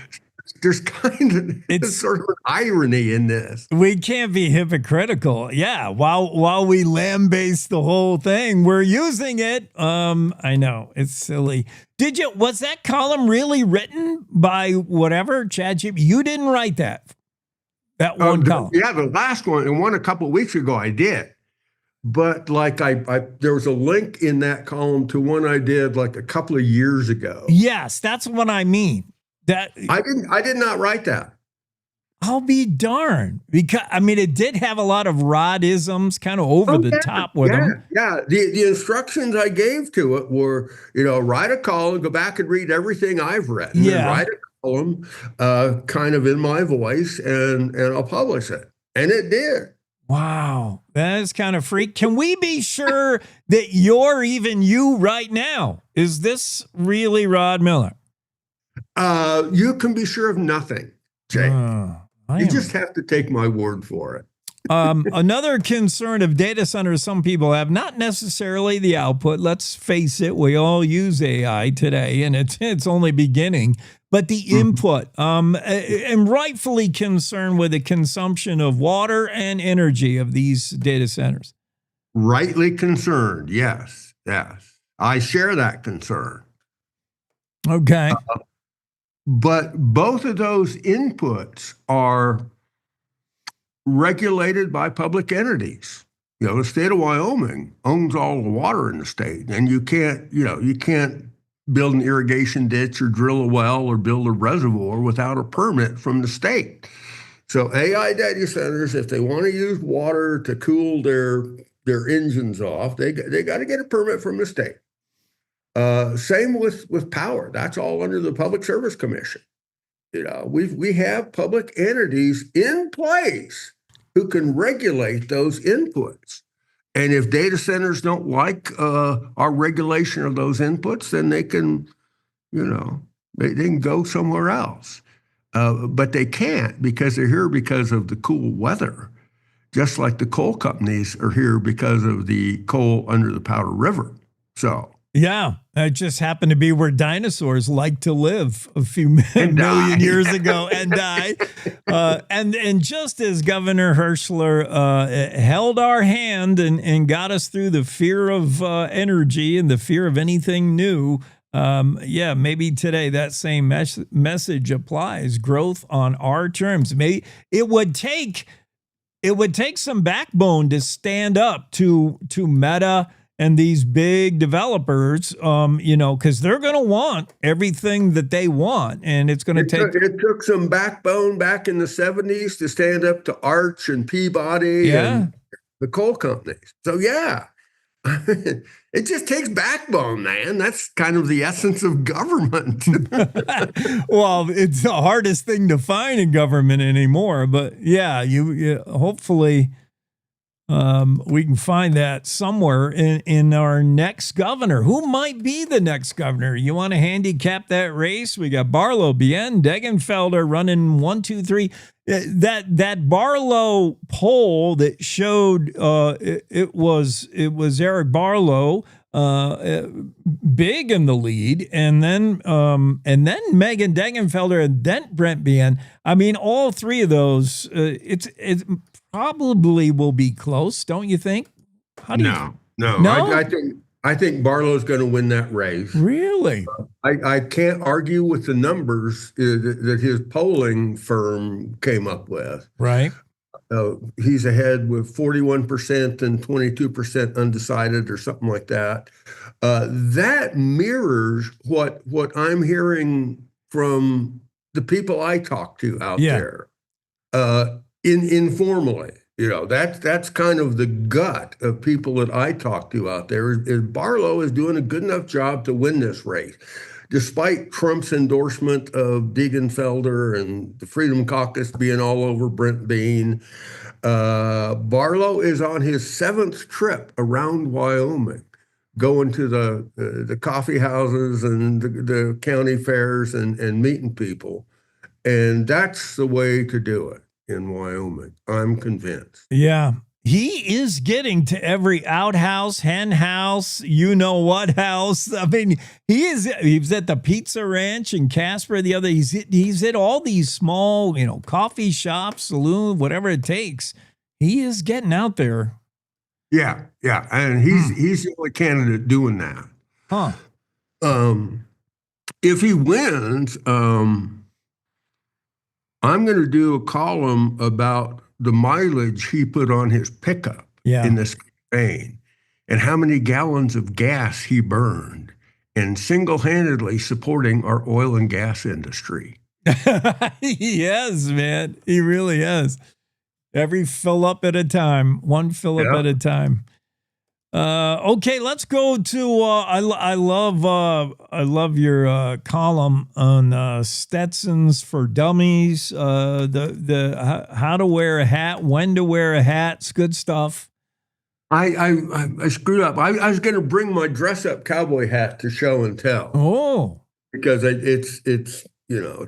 There's kind of sort of an irony in this. We can't be hypocritical. Yeah, while we lambaste the whole thing, we're using it. I know it's silly. Was that column really written by whatever ChatGPT? You didn't write that. That one column. Yeah, the last one, and one a couple of weeks ago I did. But like there was a link in that column to one I did like a couple of years ago. Yes, that's what I mean. That I did not write that. I'll be darned, because it did have a lot of Rod-isms, kind of over the top with them. Yeah, the instructions I gave to it were, write a column, go back and read everything I've written, and write a column, kind of in my voice, and I'll publish it, and it did. Wow, that is kind of freak. Can we be sure that you're even you right now? Is this really Rod Miller? You can be sure of nothing, Jay. You just have to take my word for it. Another concern of data centers some people have, not necessarily the output. Let's face it, we all use AI today, and it's only beginning. But the input, and rightfully concerned with the consumption of water and energy of these data centers. Rightly concerned, yes. I share that concern. Okay. But both of those inputs are regulated by public entities. The state of Wyoming owns all the water in the state, and you can't build an irrigation ditch or drill a well or build a reservoir without a permit from the state. So AI data centers, if they want to use water to cool their engines off, they got to get a permit from the state. Same with power. That's all under the Public Service Commission. We have public entities in place who can regulate those inputs. And if data centers don't like our regulation of those inputs, then they can, they can go somewhere else. But they can't, because they're here because of the cool weather, just like the coal companies are here because of the coal under the Powder River. So. Yeah, it just happened to be where dinosaurs like to live a few million years ago and die. And just as Governor Hirschler held our hand and got us through the fear of energy and the fear of anything new, maybe today that same message applies. Growth on our terms. Maybe it would take some backbone to stand up to Meta and these big developers, because they're going to want everything that they want, and it's going to take. It took some backbone back in the 70s to stand up to Arch and Peabody and the coal companies. So it just takes backbone, man. That's kind of the essence of government. Well, it's the hardest thing to find in government anymore, but you hopefully. We can find that somewhere in our next governor. Who might be the next governor? You want to handicap that race? We got Barlow, Bien, Degenfelder running 1, 2, 3. That Barlow poll that showed it was Eric Barlow big in the lead, and then Megan Degenfelder and then Brent Bien. All three of those. It's probably will be close, don't you think? No. I think Barlow's going to win that race. Really? I can't argue with the numbers that his polling firm came up with. Right. He's ahead with 41% and 22% undecided or something like that. That mirrors what I'm hearing from the people I talk to out there. Informally, that's kind of the gut of people that I talk to out there. Is Barlow is doing a good enough job to win this race, despite Trump's endorsement of Degenfelder and the Freedom Caucus being all over Brent Bien. Barlow is on his 7th trip around Wyoming. going to the coffee houses and the county fairs and meeting people. And that's the way to do it in Wyoming. I'm convinced. Yeah. He is getting to every outhouse, hen house, you know what house. I mean, he was at the Pizza Ranch in Casper the other. He's at all these small, coffee shops, saloon, whatever it takes. He is getting out there. Yeah, and he's the only candidate doing that. Huh. If he wins, I'm going to do a column about the mileage he put on his pickup in this campaign and how many gallons of gas he burned and single-handedly supporting our oil and gas industry. He is, man. He really is. Every fill up at a time, one fill up at a time. Okay, let's go to. I love your column on Stetsons for Dummies. The how to wear a hat, when to wear a hat. It's good stuff. I screwed up. I was going to bring my dress up cowboy hat to show and tell. Oh, because it's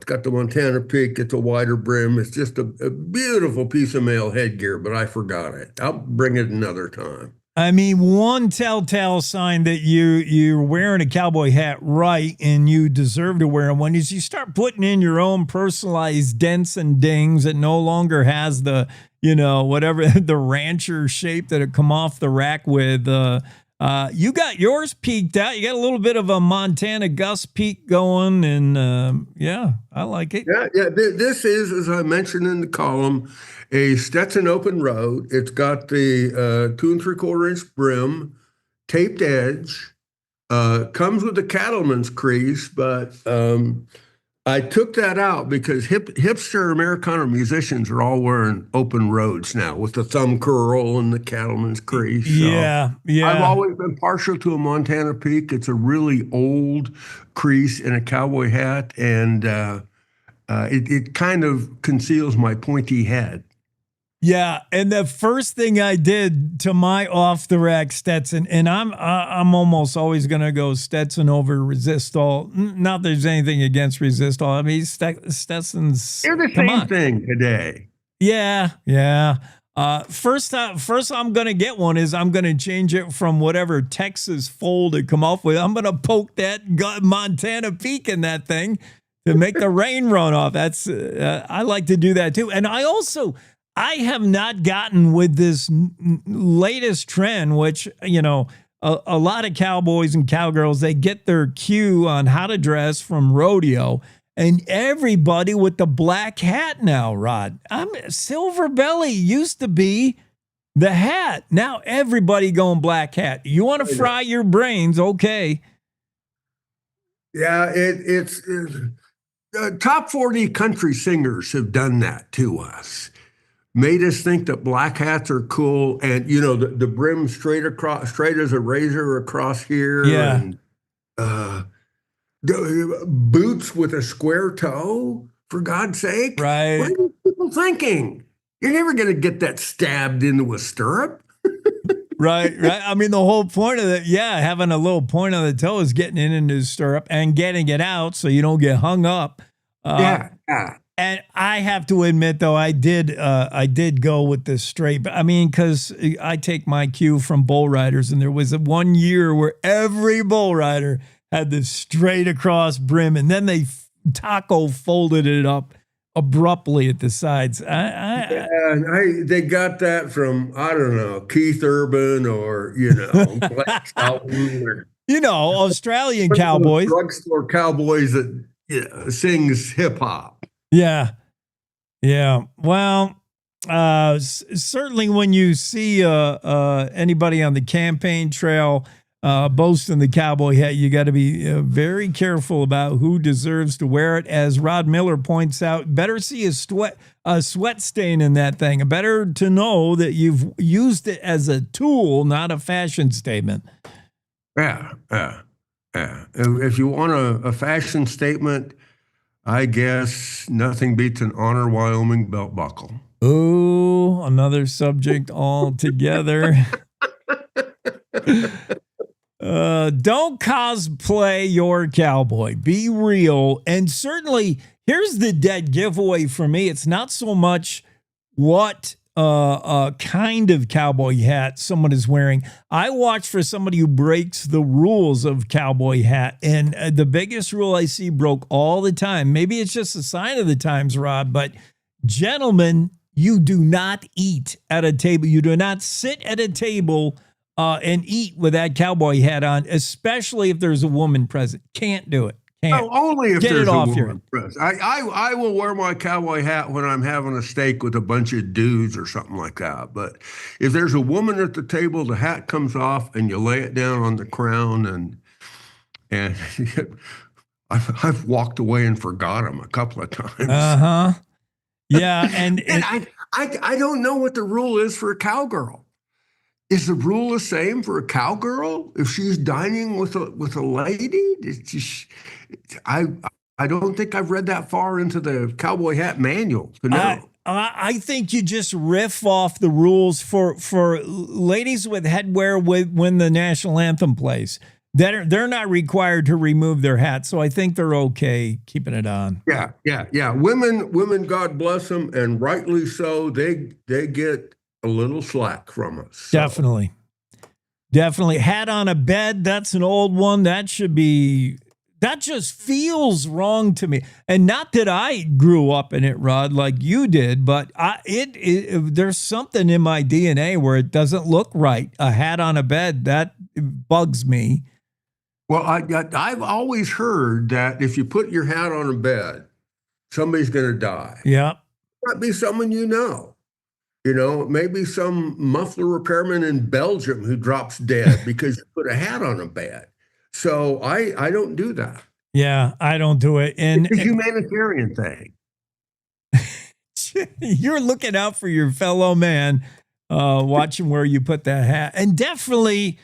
got the Montana peak. It's a wider brim. It's just a beautiful piece of male headgear. But I forgot it. I'll bring it another time. I mean, one telltale sign that you're wearing a cowboy hat right and you deserve to wear one is you start putting in your own personalized dents and dings. It no longer has the, whatever, the rancher shape that it come off the rack with. You got yours peaked out. You got a little bit of a Montana Gus peak going, and I like it. Yeah. This is, as I mentioned in the column, a Stetson open road. It's got the 2 3/4 inch brim, taped edge, comes with the cattleman's crease, but I took that out because hipster Americana musicians are all wearing open roads now with the thumb curl and the cattleman's crease. Yeah. I've always been partial to a Montana peak. It's a really old crease in a cowboy hat, and it kind of conceals my pointy head. Yeah, and the first thing I did to my off-the-rack Stetson, and I'm almost always going to go Stetson over Resistol. Not that there's anything against Resistol. I mean, Stetson's... They're the same thing today. Yeah. First I'm going to get one is I'm going to change it from whatever Texas fold it come off with. I'm going to poke that Montana peak in that thing to make the rain run off. That's I like to do that too. And I have not gotten with this latest trend, which, a lot of cowboys and cowgirls, they get their cue on how to dress from rodeo, and everybody with the black hat now, Rod. Silver belly used to be the hat. Now everybody going black hat. You want to fry your brains, okay. Yeah, it's top 40 country singers have done that to us. Made us think that black hats are cool, and the brim straight as a razor across here. Yeah. And boots with a square toe, for God's sake. Right. What are people thinking? You're never going to get that stabbed into a stirrup. Right. I mean, the whole point of it, having a little point on the toe is getting it into the stirrup and getting it out so you don't get hung up. Yeah. And I have to admit, though, I did go with this straight. I mean, because I take my cue from bull riders, and there was one year where every bull rider had this straight across brim, and then they taco folded it up abruptly at the sides. They got that from, I don't know, Keith Urban or Blake Shelton or Australian cowboys, drugstore cowboys that sings hip hop. Yeah. Well, certainly when you see anybody on the campaign trail boasting the cowboy hat, you got to be very careful about who deserves to wear it. As Rod Miller points out, better see a sweat stain in that thing. Better to know that you've used it as a tool, not a fashion statement. Yeah. If you want a fashion statement, I guess nothing beats an Honor Wyoming belt buckle. Oh, another subject altogether. Don't cosplay your cowboy. Be real. And certainly, here's the dead giveaway for me. It's not so much what kind of cowboy hat someone is wearing. I watch for somebody who breaks the rules of cowboy hat. And the biggest rule I see broke all the time. Maybe it's just a sign of the times, Rod, but gentlemen, you do not eat at a table. You do not sit at a table and eat with that cowboy hat on, especially if there's a woman present. Can't do it. Can't. Oh, only if Get there's it a off woman present. I will wear my cowboy hat when I'm having a steak with a bunch of dudes or something like that. But if there's a woman at the table, the hat comes off and you lay it down on the crown, and I've walked away and forgot them a couple of times. Yeah, and I don't know what the rule is for a cowgirl. Is the rule the same for a cowgirl if she's dining with a lady? It's just, I don't think I've read that far into the cowboy hat manual to know. I think you just riff off the rules for ladies with headwear when the national anthem plays. They're not required to remove their hat, so I think they're okay keeping it on. Yeah. Women, God bless them, and rightly so. They get a little slack from us. So. Definitely. Hat on a bed, that's an old one. That just feels wrong to me. And not that I grew up in it, Rod, like you did, but there's something in my DNA where it doesn't look right. A hat on a bed, that bugs me. Well, I've always heard that if you put your hat on a bed, somebody's going to die. Yeah. It might be someone you know. Maybe some muffler repairman in Belgium who drops dead because you put a hat on a bed. So I don't do that. Yeah, I don't do it. And it's a humanitarian thing. You're looking out for your fellow man, watching where you put that hat. And definitely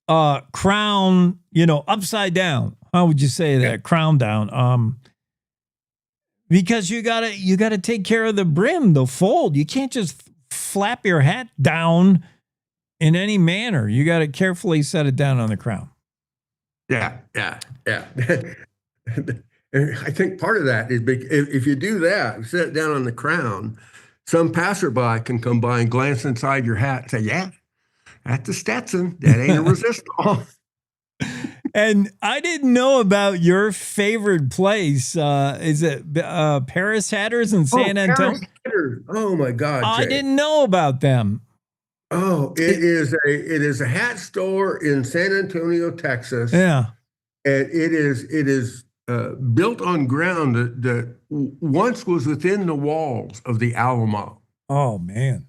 crown, upside down. How would you say that? Yeah. Crown down. Because you gotta take care of the brim, the fold. You can't just flap your hat down in any manner. You got to carefully set it down on the crown. Yeah. I think part of that is if you do that, set it down on the crown, some passerby can come by and glance inside your hat and say, "Yeah, that's a Stetson. That ain't a resistol." And I didn't know about your favorite place. Is it Paris Hatters in San Antonio? Oh my God! Jay. I didn't know about them. Oh, it is a hat store in San Antonio, Texas. Yeah, and it is built on ground that once was within the walls of the Alamo. Oh man!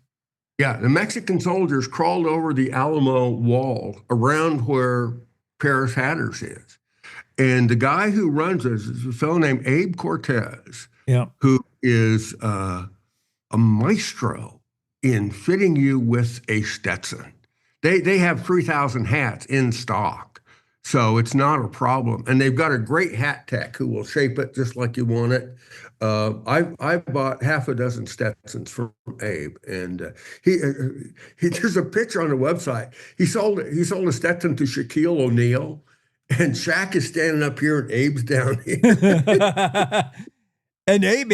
Yeah, the Mexican soldiers crawled over the Alamo wall around where Paris Hatters is. And the guy who runs this is a fellow named Abe Cortez, who is a maestro in fitting you with a Stetson. They have 3,000 hats in stock, so it's not a problem. And they've got a great hat tech who will shape it just like you want it. I bought half a dozen Stetsons from Abe, and he there's a picture on the website. He sold a Stetson to Shaquille O'Neal, and Shaq is standing up here and Abe's down here. And Abe,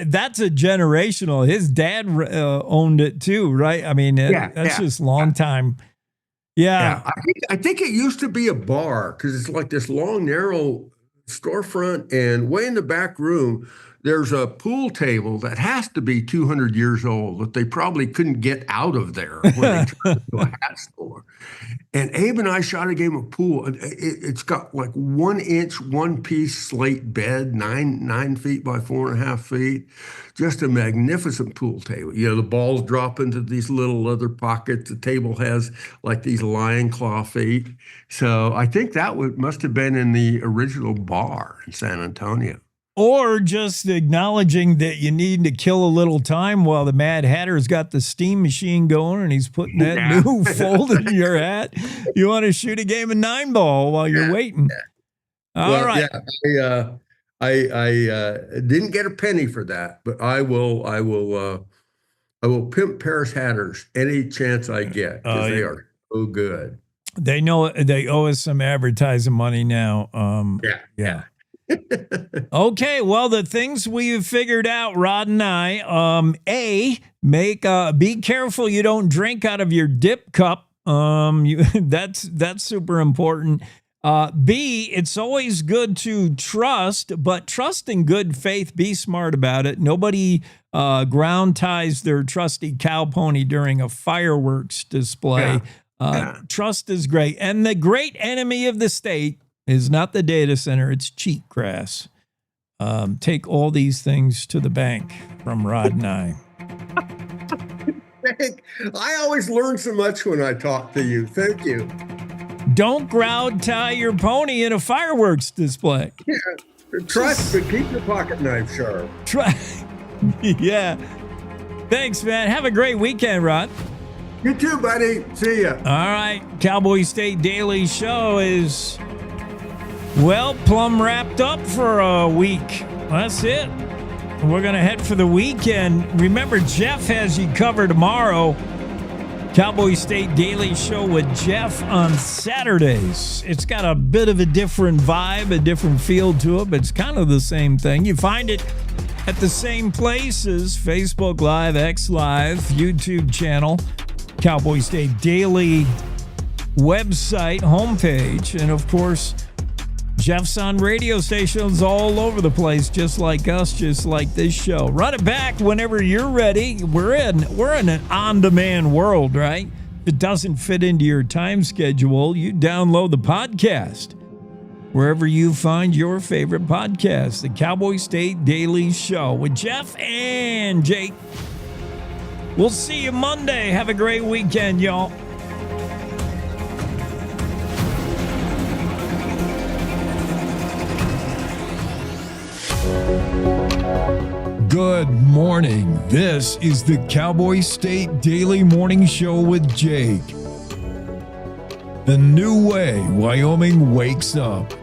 that's a generational. His dad owned it too, right? I mean, that's just long time. Yeah. I think it used to be a bar because it's like this long, narrow storefront, and way in the back room, there's a pool table that has to be 200 years old that they probably couldn't get out of there when they turned it into a hat store. And Abe and I shot a game of pool. It's got like 1 inch, one piece slate bed, 9 feet by 4.5 feet. Just a magnificent pool table. The balls drop into these little leather pockets. The table has like these lion claw feet. So I think that must have been in the original bar in San Antonio. Or just acknowledging that you need to kill a little time while the Mad Hatter's got the steam machine going and he's putting that new fold in your hat. You want to shoot a game of 9-ball while you're waiting. All right. Yeah, I didn't get a penny for that, but I will pimp Paris Hatters any chance I get because they are so good. They know they owe us some advertising money now. Yeah. Okay, well, the things we've figured out, Rod and I, be careful you don't drink out of your dip cup. That's super important. B, it's always good to trust, but trust in good faith. Be smart about it. Nobody ground ties their trusty cow pony during a fireworks display. Trust is great. And the great enemy of the state is not the data center, it's cheatgrass. Take all these things to the bank from Rod and I. I always learn so much when I talk to you. Thank you. Don't ground tie your pony in a fireworks display. Yeah, trust, but keep your pocket knife sharp. Yeah. Thanks, man. Have a great weekend, Rod. You too, buddy. See ya. All right. Cowboy State Daily Show is, well, plumb wrapped up for a week. That's it. We're going to head for the weekend. Remember, Jeff has you covered tomorrow. Cowboy State Daily Show with Jeff on Saturdays. It's got a bit of a different vibe, a different feel to it, but it's kind of the same thing. You find it at the same places: Facebook Live, X Live, YouTube channel, Cowboy State Daily website, homepage, and of course, Jeff's on radio stations all over the place, just like us, just like this show. Run it back whenever you're ready. We're in an on-demand world, right? If it doesn't fit into your time schedule, you download the podcast wherever you find your favorite podcast, the Cowboy State Daily Show with Jeff and Jake. We'll see you Monday. Have a great weekend, y'all. Good morning. This is the Cowboy State Daily Morning Show with Jake. The new way Wyoming wakes up.